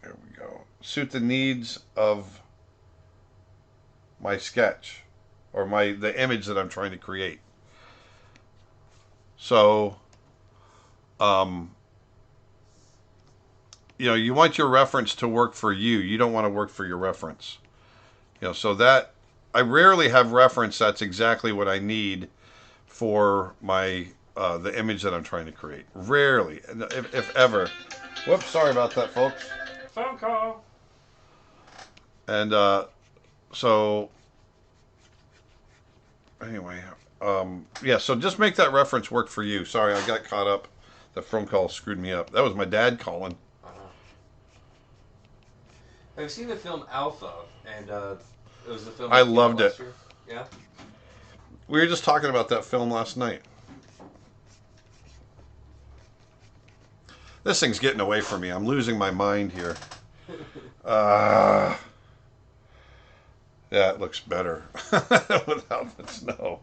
there we go, suit the needs of my sketch or the image that I'm trying to create. So, um, you want your reference to work for you. You don't want to work for your reference. So that I rarely have reference that's exactly what I need for my the image that I'm trying to create. Rarely, if ever. Whoops, sorry about that, folks. Phone call. And so anyway, yeah. So just make that reference work for you. Sorry, I got caught up. The phone call screwed me up. That was my dad calling. I've seen the film Alpha, and it was the film I loved it. Yeah. We were just talking about that film last night. This thing's getting away from me. I'm losing my mind here. Yeah, it looks better without the snow.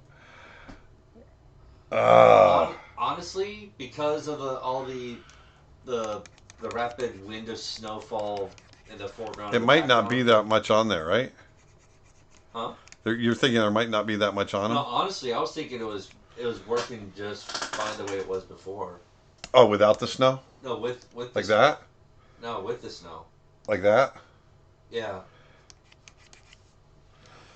Honestly, because of all the rapid wind of snowfall in the foreground. It might not be that much on there, right? Huh? You're thinking there might not be that much on them? No, honestly, I was thinking it was working just fine the way it was before. Oh, without the snow? No, with the like snow. that? No, with the snow. Like that? Yeah.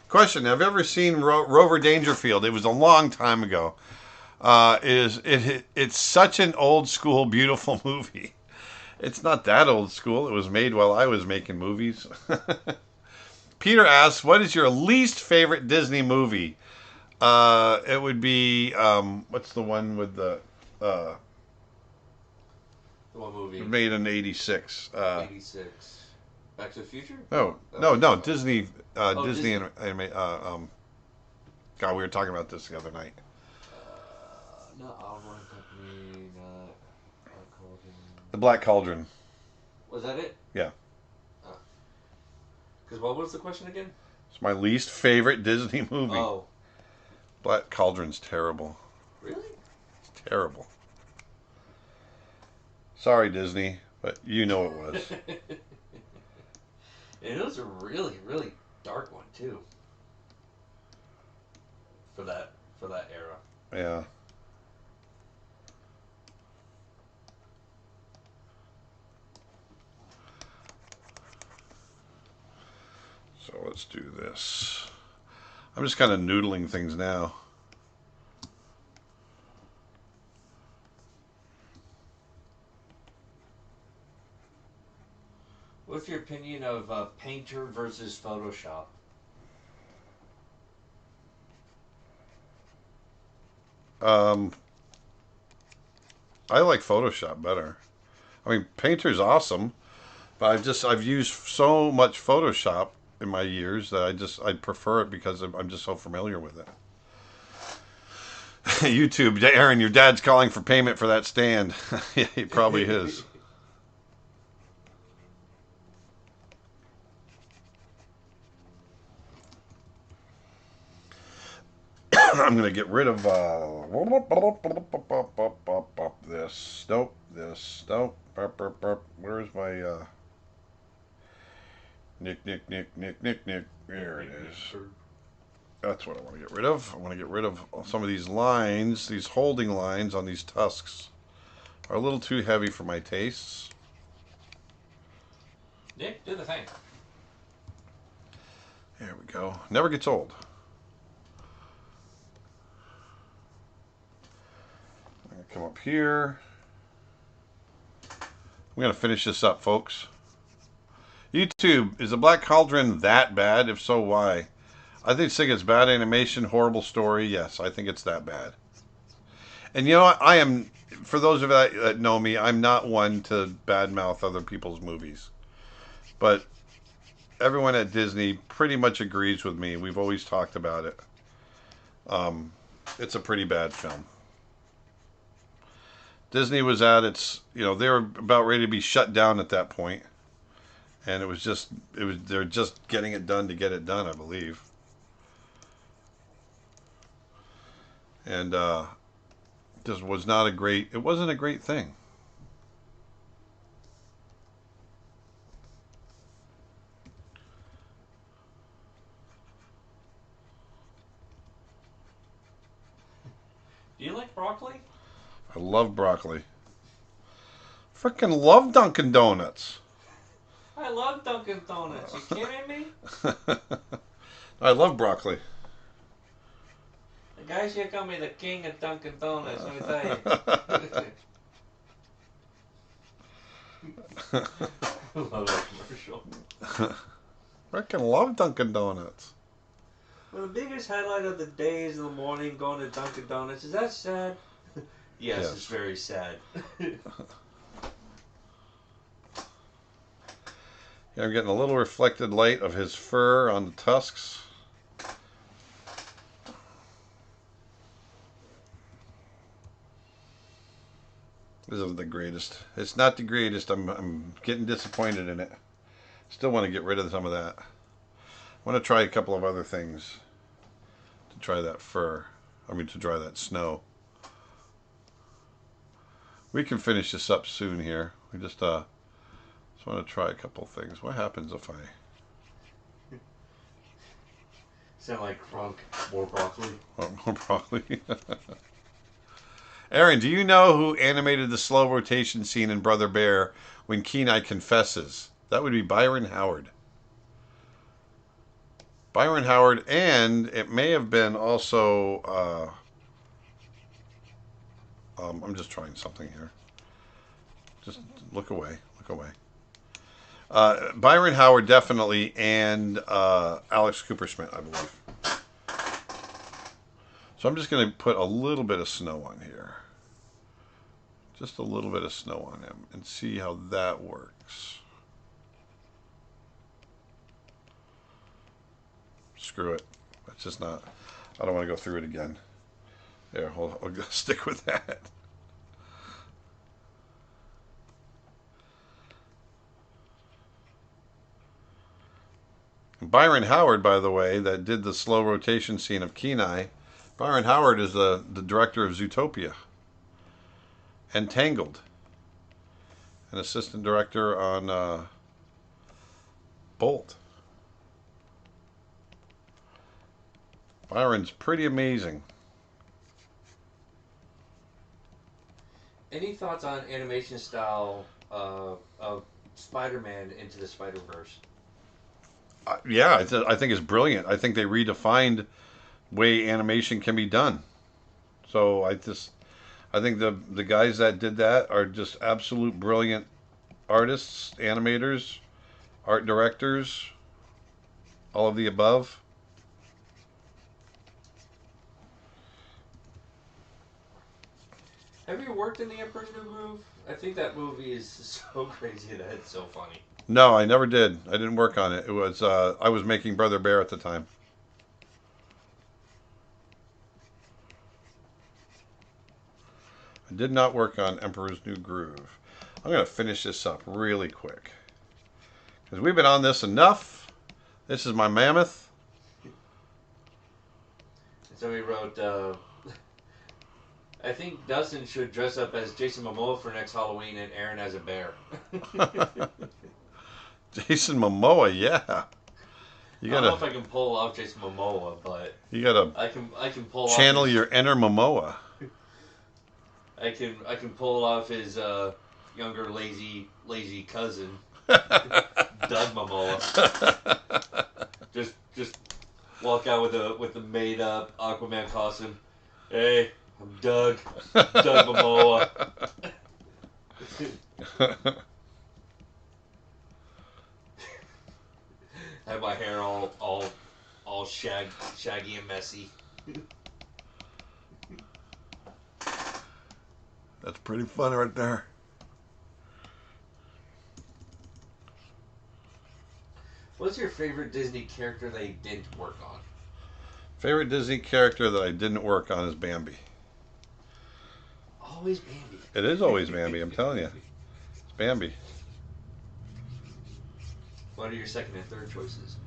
Question: have you ever seen Rover Dangerfield? It was a long time ago. It's such an old school, beautiful movie. It's not that old school. It was made while I was making movies. Peter asks, what is your least favorite Disney movie? It would be, what's the one with the... what movie? Made in 86. 86. Back to the Future? No, Disney. Disney. God, we were talking about this the other night. Not Outliner Company, not Black Cauldron. The Black Cauldron. Was that it? Yeah. Because what was the question again? It's my least favorite Disney movie. Oh. Black Cauldron's terrible. Really? It's terrible. Sorry, Disney, but you know it was. It was a really, really dark one too. For that era. Yeah. So let's do this. I'm just kind of noodling things now. What's your opinion of Painter versus Photoshop? I like Photoshop better. I mean, Painter's awesome, but I've used so much Photoshop in my years that I prefer it because I'm just so familiar with it. YouTube, Aaron, your dad's calling for payment for that stand. Yeah, he probably is. I'm going to get rid of this. Nope. This. Nope. Where's my Nick. There it is. That's what I want to get rid of. I want to get rid of some of these lines. These holding lines on these tusks are a little too heavy for my tastes. Nick, do the thing. There we go. Never gets old. I'm going to come up here. I'm going to finish this up, folks. YouTube, is the Black Cauldron that bad? If so, why? I think it's bad animation, horrible story. Yes, I think it's that bad. And you know what? I am, for those of you that know me, I'm not one to badmouth other people's movies. But everyone at Disney pretty much agrees with me. We've always talked about it. It's a pretty bad film. Disney was at its, they were about ready to be shut down at that point. And they're just getting it done to get it done, I believe. and just was not a great. It wasn't a great thing. Do you like broccoli? I love broccoli. Freaking love Dunkin' Donuts. I love Dunkin' Donuts. You kidding me? I love broccoli. The guys here call me the king of Dunkin' Donuts, let me tell you. I love that commercial. Freaking love Dunkin' Donuts. Well, the biggest highlight of the day is in the morning going to Dunkin' Donuts. Is that sad? Yes, it's very sad. Yeah, I'm getting a little reflected light of his fur on the tusks. This isn't the greatest. It's not the greatest. I'm getting disappointed in it. Still want to get rid of some of that. I want to try a couple of other things to try that fur. I mean, to try that snow. We can finish this up soon here. We just want to try a couple of things. What happens if I... Sound like Crunk, more broccoli. More broccoli. Aaron, do you know who animated the slow rotation scene in Brother Bear when Kenai confesses? That would be Byron Howard. Byron Howard, and it may have been also... I'm just trying something here. Just look away. Look away. Byron Howard definitely, and Alex Cooper-Smith, I believe. So I'm just going to put a little bit of snow on here. Just a little bit of snow on him and see how that works. Screw it. That's just not... I don't want to go through it again. There, I'll stick with that. Byron Howard, by the way, that did the slow rotation scene of Kenai. Byron Howard is the director of Zootopia and Tangled. An assistant director on Bolt. Byron's pretty amazing. Any thoughts on animation style of Spider-Man Into the Spider-Verse? Yeah, I think it's brilliant. I think they redefined way animation can be done. So I think the guys that did that are just absolute brilliant artists, animators, art directors, all of the above. Have you worked in The Emperor's New Groove? I think that movie is so crazy that it's so funny. No, I never did. I didn't work on it. It was I was making Brother Bear at the time. I did not work on Emperor's New Groove. I'm going to finish this up really quick. Because we've been on this enough. This is my mammoth. Somebody wrote, I think Dustin should dress up as Jason Momoa for next Halloween and Aaron as a bear. Jason Momoa, yeah. You gotta, I don't know if I can pull off Jason Momoa, but you gotta I can pull channel off his, your inner Momoa. I can pull off his younger lazy cousin, Doug Momoa. Just walk out with the made up Aquaman costume. Hey, I'm Doug Momoa. Have my hair all shaggy and messy. That's pretty fun right there. What's your favorite Disney character that you didn't work on? Favorite Disney character that I didn't work on is Bambi. Always Bambi. It is always Bambi, I'm telling you. It's Bambi. What are your second and third choices?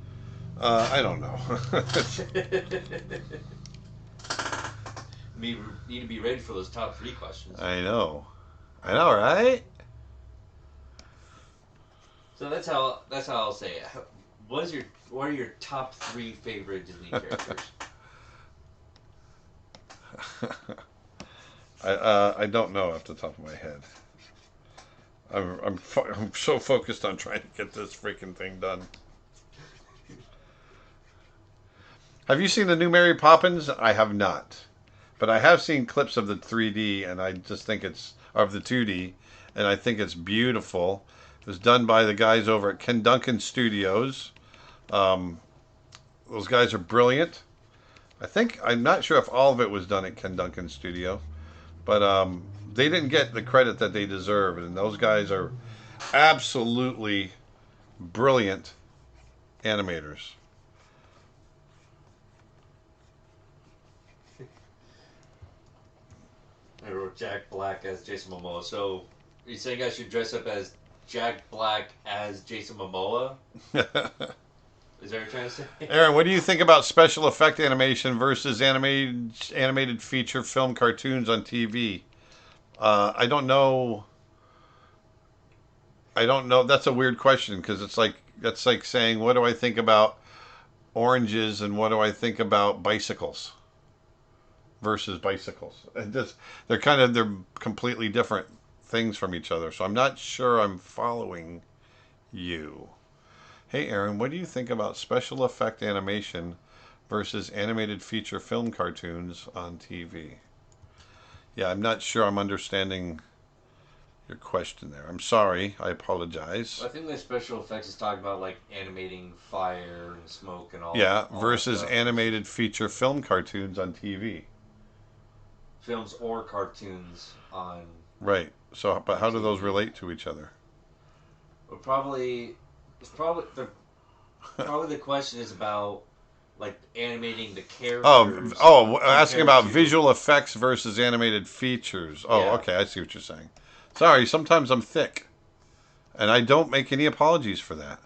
I don't know. need to be ready for those top 3 questions. I know, right? So that's how I'll say it. What are your top 3 favorite Disney characters? I don't know off the top of my head. I'm so focused on trying to get this freaking thing done. Have you seen the new Mary Poppins? I have not, but I have seen clips of the 3D, and I just think it's of the 2D, and I think it's beautiful. It was done by the guys over at Ken Duncan Studios. Those guys are brilliant. I'm not sure if all of it was done at Ken Duncan Studio, but they didn't get the credit that they deserve, and those guys are absolutely brilliant animators. I wrote Jack Black as Jason Momoa. So, are you saying I should dress up as Jack Black as Jason Momoa? Is that what you're trying to say? Aaron, what do you think about special effect animation versus animated feature film cartoons on TV? I don't know. That's a weird question because that's like saying, what do I think about oranges and what do I think about bicycles versus bicycles? They're completely different things from each other. So I'm not sure I'm following you. Hey Aaron, what do you think about special effect animation versus animated feature film cartoons on TV? Yeah, I'm not sure I'm understanding your question there. I'm sorry. I apologize. I think the special effects is talking about like animating fire and smoke and all. Yeah, all versus that animated feature film cartoons on TV. Films or cartoons on. Right. So, but how do those relate to each other? Well, probably the question is about like animating the characters. Asking about visual effects versus animated features. Oh, Yeah. Okay, I see what you're saying. Sorry, sometimes I'm thick, and I don't make any apologies for that.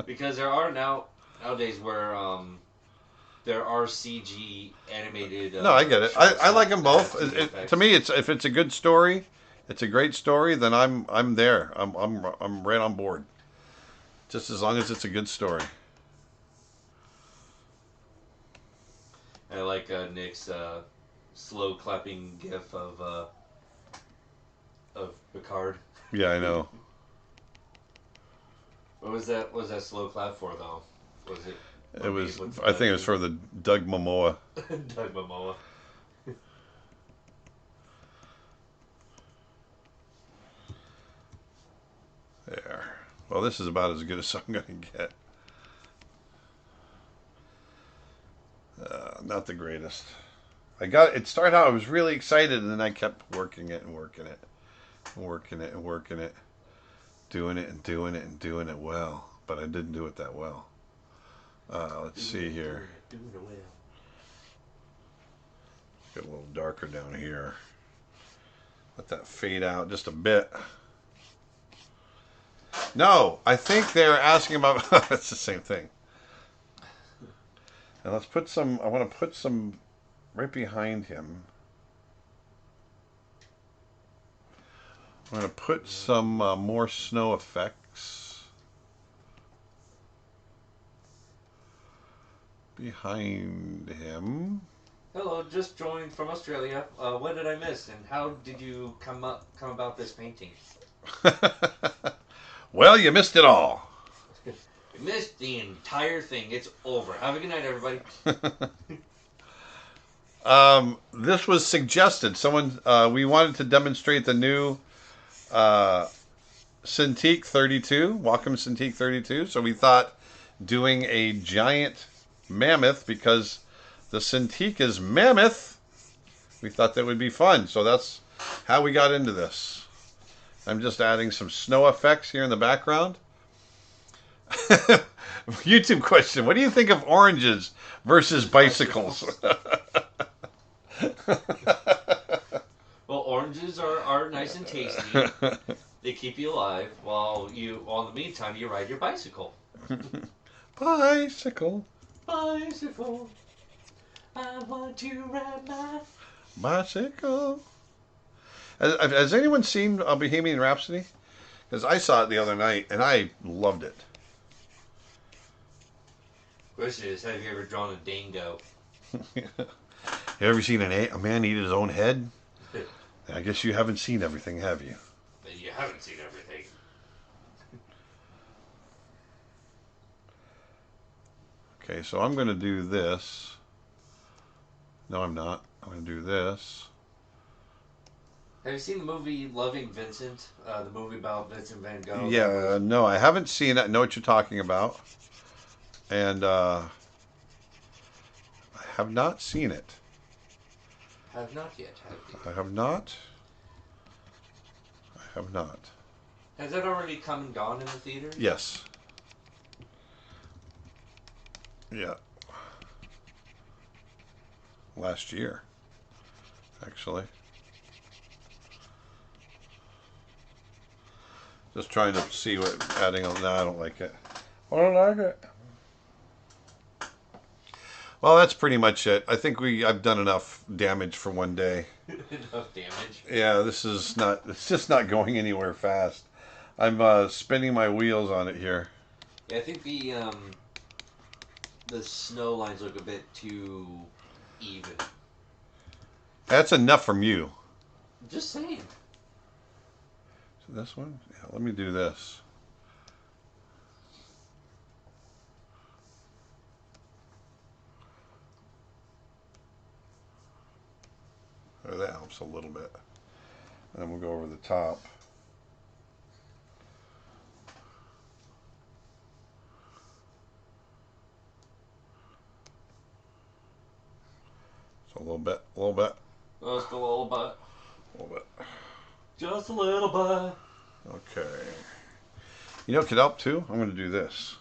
Because there are nowadays where there are CG animated. No, I get it. I like them both. To me, if it's a good story, it's a great story. Then I'm there. I'm right on board. Just as long as it's a good story. I like Nick's slow clapping gif of Picard. Yeah, I know. What was that? What was that slow clap for though? Was it? It was. I think it was for the Doug Momoa. Doug Momoa. There. Well, this is about as good as I'm going to get. Not the greatest. It started out, I was really excited, and then I kept working it and working it. And working it and working it. Doing it and doing it and doing it well. But I didn't do it that well. Let's see here. Doing it well. Get a little darker down here. Let that fade out just a bit. No, I think they're asking about... It's the same thing. And let's put some... I want to put some right behind him. I'm going to put some more snow effects behind him. Hello, just joined from Australia. What did I miss, and how did you come about this painting? Well, you missed it all. You missed the entire thing. It's over. Have a good night, everybody. This was suggested. Someone we wanted to demonstrate the new Cintiq 32, Wacom Cintiq 32. So we thought doing a giant mammoth, because the Cintiq is mammoth. We thought that would be fun. So that's how we got into this. I'm just adding some snow effects here in the background. YouTube question: what do you think of oranges versus bicycles? Well, oranges are nice and tasty. They keep you alive while in the meantime, you ride your bicycle. Bicycle. Bicycle. I want to ride my bicycle. Has anyone seen Bohemian Rhapsody? Because I saw it the other night and I loved it. Question is, have you ever drawn a dingo? You ever seen a man eat his own head? I guess you haven't seen everything, have you? You haven't seen everything. Okay, so I'm going to do this. No, I'm not. I'm going to do this. Have you seen the movie Loving Vincent? The movie about Vincent van Gogh? Yeah, no, I haven't seen it. I know what you're talking about. And I have not seen it. Have not yet, have you? I have not. I have not. Has that already come and gone in the theater? Yes. Yeah. Last year, actually. Just trying to see what adding on. No, I don't like it. I don't like it. Well, that's pretty much it. I think I've done enough damage for one day. Enough damage. Yeah, this is not. It's just not going anywhere fast. I'm spinning my wheels on it here. Yeah, I think the snow lines look a bit too even. That's enough from you. Just saying. So this one? Yeah, let me do this. Oh, that helps a little bit. And then we'll go over the top. So a little bit, a little bit. Just a little bit. A little bit. Just a little bit. Okay. You know what could help too? I'm going to do this.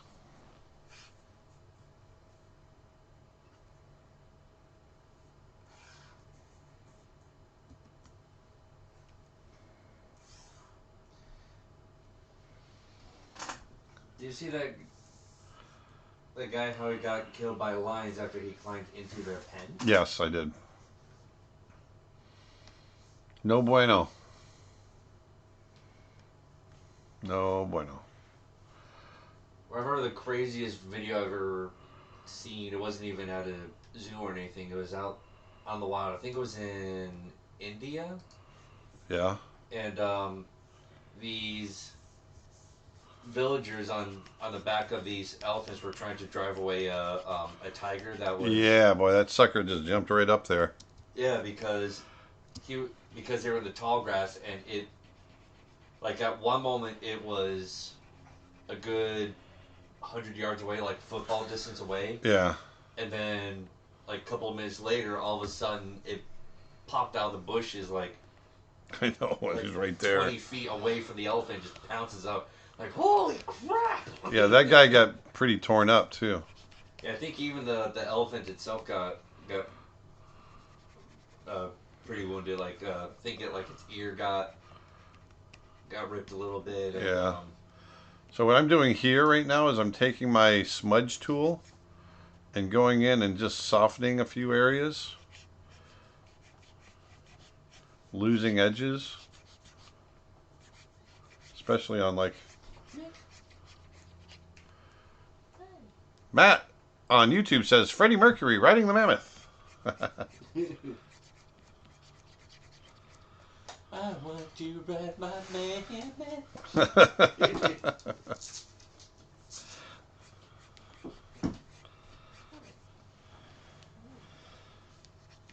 Do you see that guy how he got killed by lions after he climbed into their pen? Yes, I did. No bueno. No bueno. I remember the craziest video I've ever seen. It wasn't even at a zoo or anything. It was out on the wild. I think it was in India. Yeah. And these villagers on the back of these elephants were trying to drive away a tiger that was. Yeah, boy, that sucker just jumped right up there. Yeah, because they were in the tall grass, and it, like, at one moment it was a good 100 yards away, like football distance away. Yeah. And then, like, a couple of minutes later, all of a sudden it popped out of the bushes, like, I know, it was right there. 20 feet away from the elephant, just pounces out. Like, holy crap! Yeah, that guy got pretty torn up too. Yeah, I think even the elephant itself got pretty wounded. Like, I think its ear got ripped a little bit. And, yeah. So what I'm doing here right now is I'm taking my smudge tool and going in and just softening a few areas, losing edges, especially on, like, Matt on YouTube says Freddie Mercury riding the mammoth. I want to ride my mammoth.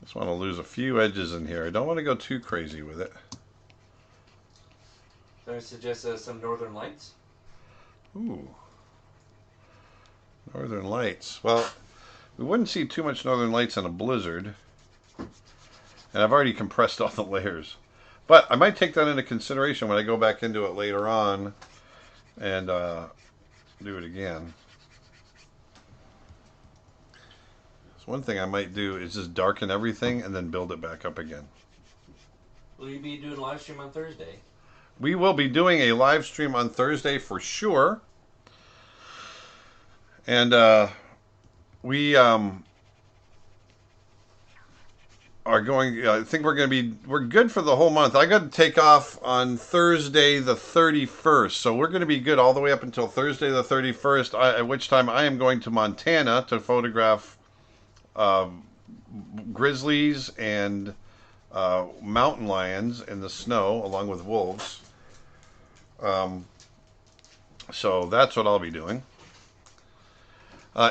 Just want to lose a few edges in here. I don't want to go too crazy with it. So I suggest some Northern Lights. Ooh. Northern Lights. Well, we wouldn't see too much Northern Lights in a blizzard. And I've already compressed all the layers. But I might take that into consideration when I go back into it later on and do it again. So one thing I might do is just darken everything and then build it back up again. Will you be doing a live stream on Thursday? We will be doing a live stream on Thursday for sure. And we are going. I think we're good for the whole month. I got to take off on Thursday the 31st, so we're going to be good all the way up until Thursday the 31st. At which time I am going to Montana to photograph grizzlies and mountain lions in the snow, along with wolves. So that's what I'll be doing.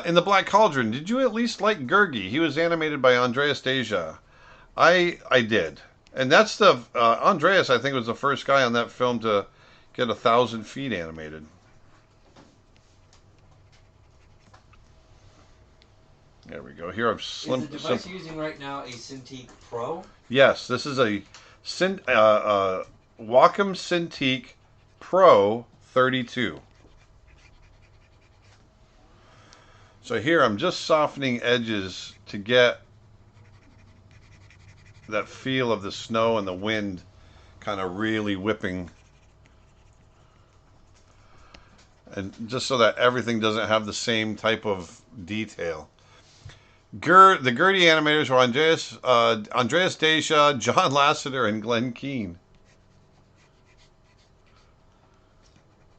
In the Black Cauldron, did you at least like Gurgi? He was animated by Andreas Deja. I did, and that's the Andreas. I think was the first guy on that film to get 1,000 feet animated. There we go. Here I've Is the device you're using right now a Cintiq Pro? Yes, this is a Wacom Cintiq Pro 32. So here I'm just softening edges to get that feel of the snow and the wind kind of really whipping, and just so that everything doesn't have the same type of detail. The Gertie animators were Andreas Deja, John Lasseter, and Glenn Keane.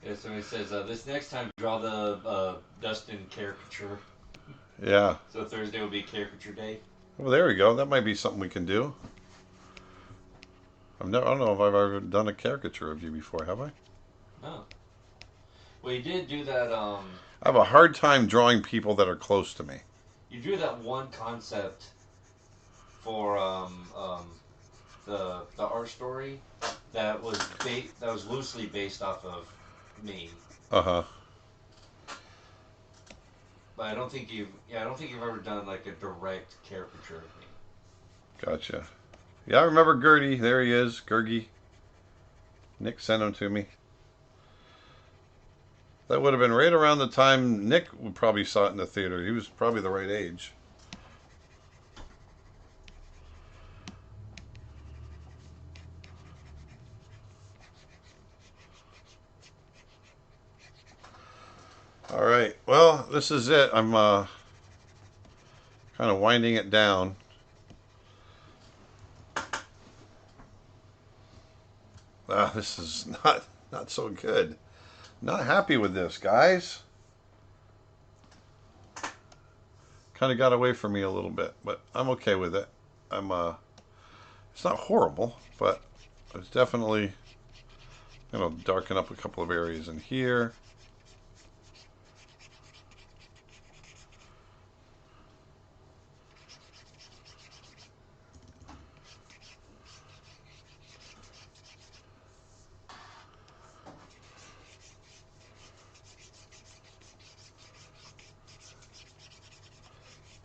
Yeah, so he says, this next time draw the Dustin caricature. Yeah. So Thursday will be caricature day. Well, there we go. That might be something we can do. I don't know if I've ever done a caricature of you before, have I? No. Well, you did do that, I have a hard time drawing people that are close to me. You drew that one concept for the art story that was loosely based off of me. Uh-huh. But I don't think you've ever done like a direct caricature of me. Gotcha. Yeah, I remember Gertie. There he is, Gurgi. Nick sent him to me. That would have been right around the time Nick would probably saw it in the theater. He was probably the right age. All right. Well, this is it. I'm kind of winding it down. This is not so good. Not happy with this, guys. Kind of got away from me a little bit, but I'm okay with it. It's not horrible, but it's definitely, darken up a couple of areas in here.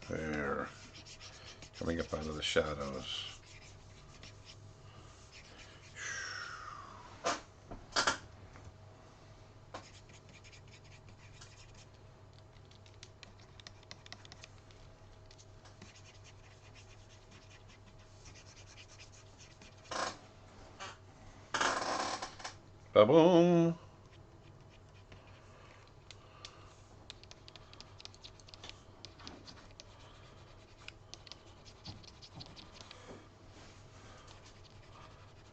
There. Coming up out of the shadows. Ba-boom.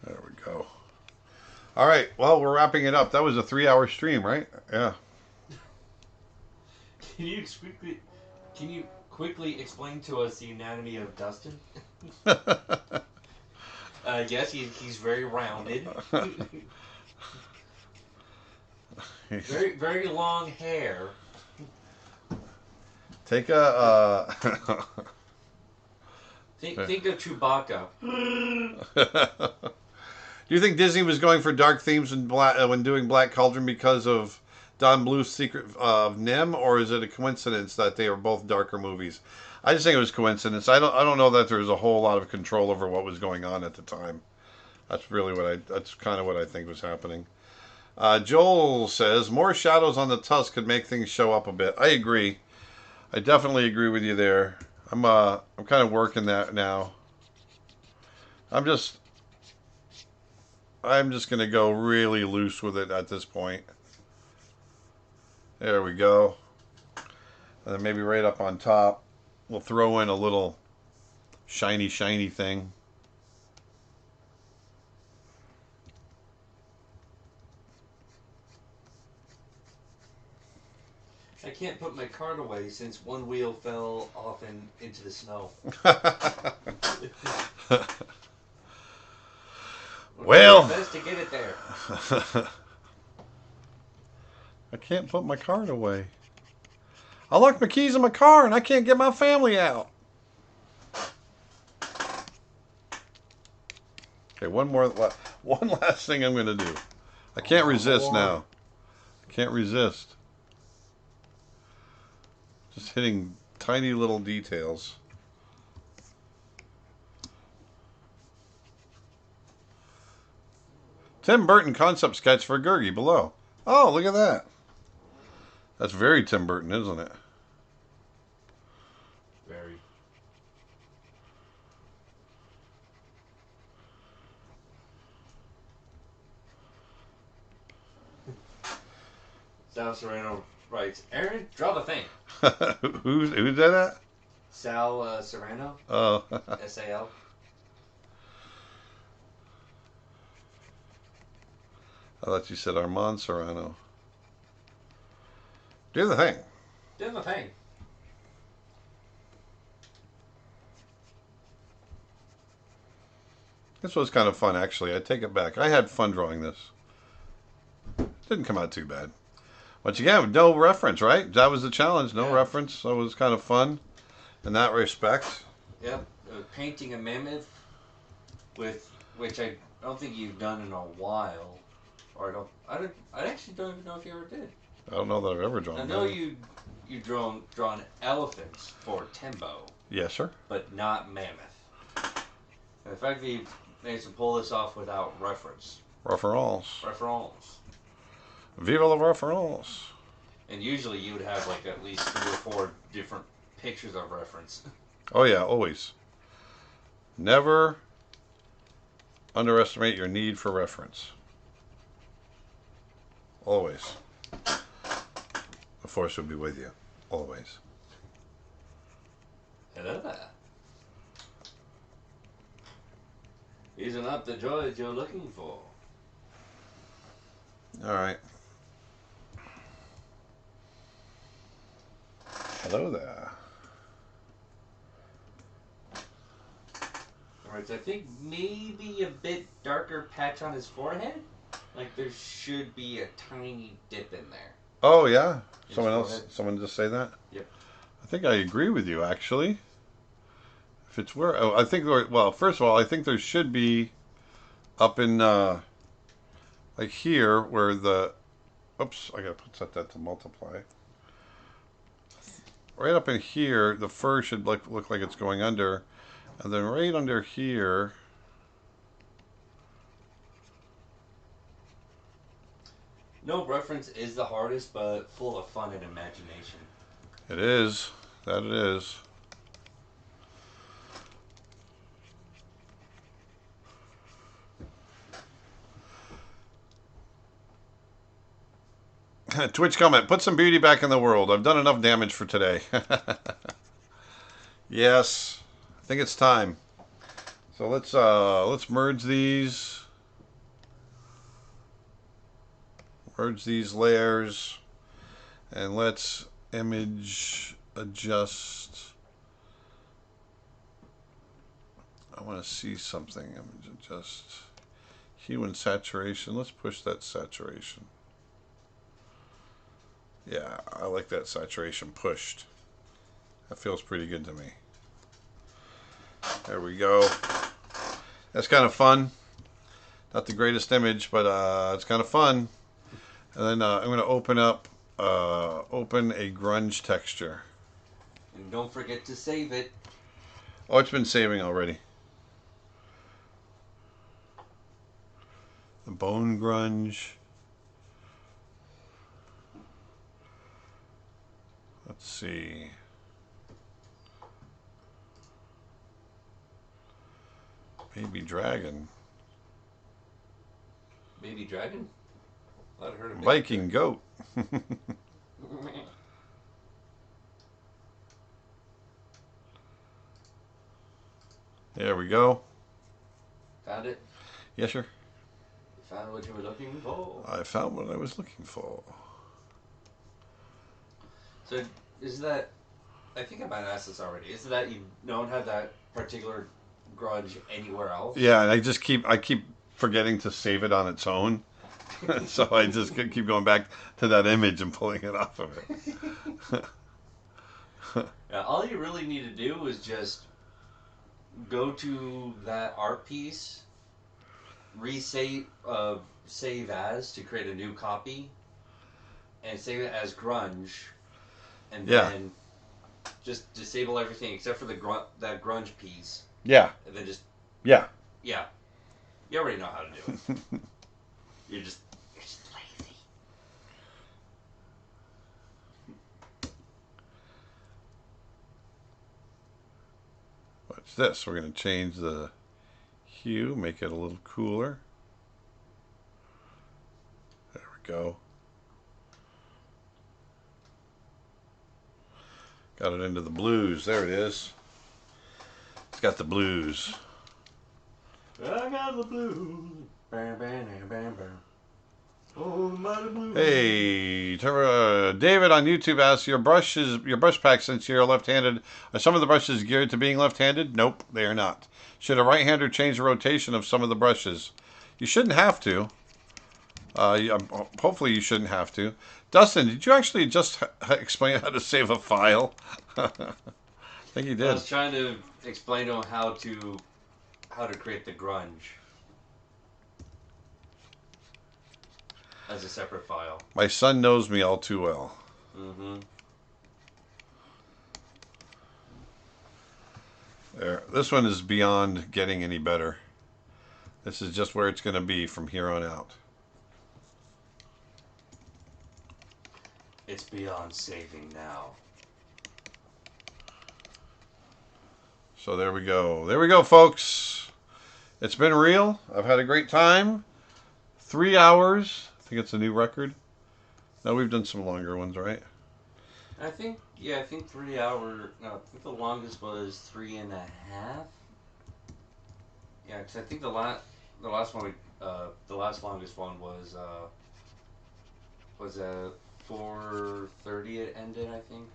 There we go. All right. Well, we're wrapping it up. That was a 3-hour stream, right? Yeah. Can you quickly explain to us the anatomy of Dustin? Yes, he's very rounded. Very, very long hair. Take a... Think of Chewbacca. Do you think Disney was going for dark themes when doing Black Cauldron because of Don Bluth's Secret of Nim, or is it a coincidence that they were both darker movies? I just think it was coincidence. I don't know that there was a whole lot of control over what was going on at the time. That's kind of what I think was happening. Joel says more shadows on the tusk could make things show up a bit. I agree. I definitely agree with you there. I'm kind of working that now. I'm just gonna go really loose with it at this point. There we go. And then maybe right up on top, we'll throw in a little shiny, shiny thing. I can't put my cart away since one wheel fell off into the snow. Well, best to get it there. I can't put my cart away. I locked my keys in my car and I can't get my family out. Okay, one last thing I'm going to do. I can't resist now. I can't resist. Just hitting tiny little details. Tim Burton concept sketch for Gurgi below. Oh, look at that. That's very Tim Burton, isn't it? Very. Sal Serrano writes, Aaron, draw the thing. Who did that? Sal Serrano. Oh. S-A-L. I thought you said Armand Serrano. Do the thing. Do the thing. This was kind of fun, actually. I take it back. I had fun drawing this. Didn't come out too bad. Once again, no reference, right? That was the challenge. No reference. So it was kind of fun in that respect. Yep. Painting a mammoth, which I don't think you've done in a while. Or I actually don't even know if you ever did. I don't know that I've ever drawn. I know you drawn elephants for Timbo. Yes, sir. But not mammoth. And the fact that you managed to pull this off without reference. Reference. Viva la reference. And usually you would have like at least 3 or 4 different pictures of reference. Oh yeah, always. Never underestimate your need for reference. Always. The force will be with you. Always. Hello there. These are not the joys you're looking for. Alright. Hello there. Alright, so I think maybe a bit darker patch on his forehead. Like there should be a tiny dip in there. Oh yeah? Someone just say that? Yep. I think I agree with you, actually. If it's where, I think, well, first of all, I think there should be up in, like here, where the, oops, I gotta set that to multiply. Right up in here, the fur should look like it's going under, and then right under here. No reference is the hardest, but full of fun and imagination. It is. That it is. Twitch comment, put some beauty back in the world. I've done enough damage for today. Yes, I think it's time. So let's merge these. Merge these layers. And let's image adjust. I want to see something. Image adjust. Hue and saturation. Let's push that saturation. Yeah, I like that saturation pushed. That feels pretty good to me. There we go. That's kind of fun. Not the greatest image, but it's kind of fun. And then I'm going to open a grunge texture. And don't forget to save it. Oh, it's been saving already. The bone grunge. Let's see. Baby dragon. Baby dragon? I heard of Viking goat. There we go. Found it? Yes, sir. You found what you were looking for? I found what I was looking for. So, is that... I think I might have asked this already. Is it that you don't have that particular grunge anywhere else? Yeah, and I keep forgetting to save it on its own. So I just keep going back to that image and pulling it off of it. Now, all you really need to do is just go to that art piece, save as to create a new copy, and save it as grunge, and then just disable everything except for that grunge piece. Yeah. And then just yeah. You already know how to do it. You're just lazy. Watch this. We're going to change the hue, make it a little cooler. There we go. Got it into the blues. There it is. It's got the blues. I got the blues. Bam, bam, bam, bam. Oh, my blues. Hey, David on YouTube asks, your brush pack, since you're left-handed, are some of the brushes geared to being left-handed? Nope, they are not. Should a right-hander change the rotation of some of the brushes? You shouldn't have to. Hopefully you shouldn't have to. Dustin, did you actually just explain how to save a file? I think you did. I was trying to explain to him how to create the grunge as a separate file. My son knows me all too well. Mm-hmm. There. This one is beyond getting any better. This is just where it's going to be from here on out. It's beyond saving now. So there we go. There we go, folks. It's been real. I've had a great time. 3 hours. I think it's a new record. No, we've done some longer ones, right? I think 3 hour. No, I think the longest was 3.5. Yeah, because I think the last longest one was 4:30. It ended, I think.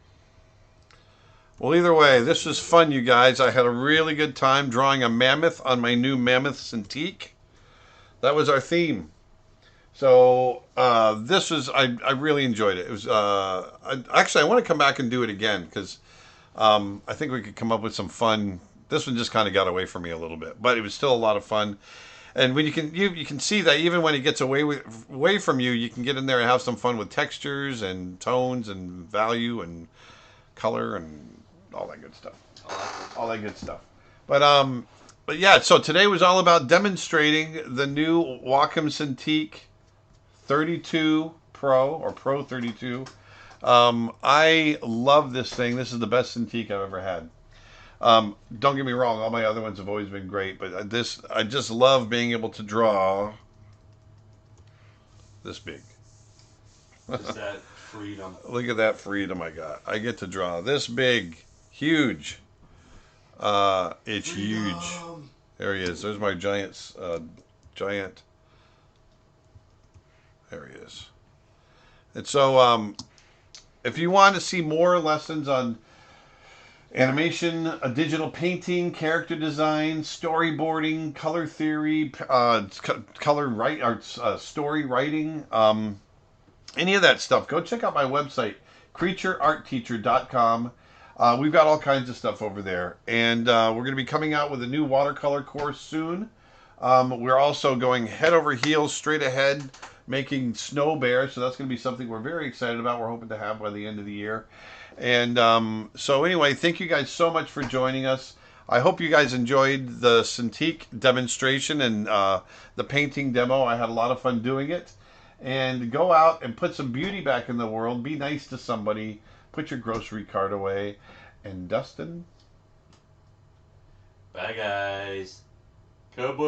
Well, either way, this was fun, you guys. I had a really good time drawing a mammoth on my new mammoth Cintiq. That was our theme. So this was, I really enjoyed it. It was actually, I want to come back and do it again because I think we could come up with some fun. This one just kind of got away from me a little bit, but it was still a lot of fun. And when you can see that even when it gets away from you, you can get in there and have some fun with textures and tones and value and color and all that good stuff. All that good stuff. But yeah, so today was all about demonstrating the new Wacom Cintiq 32 Pro or Pro 32. I love this thing. This is the best Cintiq I've ever had. Don't get me wrong, all my other ones have always been great, but I just love being able to draw this big. Just that freedom. Look at that freedom I got. I get to draw this big, huge. It's huge. There he is. There's my giant. There he is. And so, if you want to see more lessons on animation, digital painting, character design, storyboarding, color theory, story writing, any of that stuff, go check out my website, creatureartteacher.com. We've got all kinds of stuff over there. And we're going to be coming out with a new watercolor course soon. We're also going head over heels, straight ahead, making snow bears. So that's going to be something we're very excited about. We're hoping to have by the end of the year. And so anyway, thank you guys so much for joining us. I hope you guys enjoyed the Cintiq demonstration and the painting demo. I had a lot of fun doing it. And go out and put some beauty back in the world. Be nice to somebody. Put your grocery cart away. And Dustin? Bye, guys. Cowboy.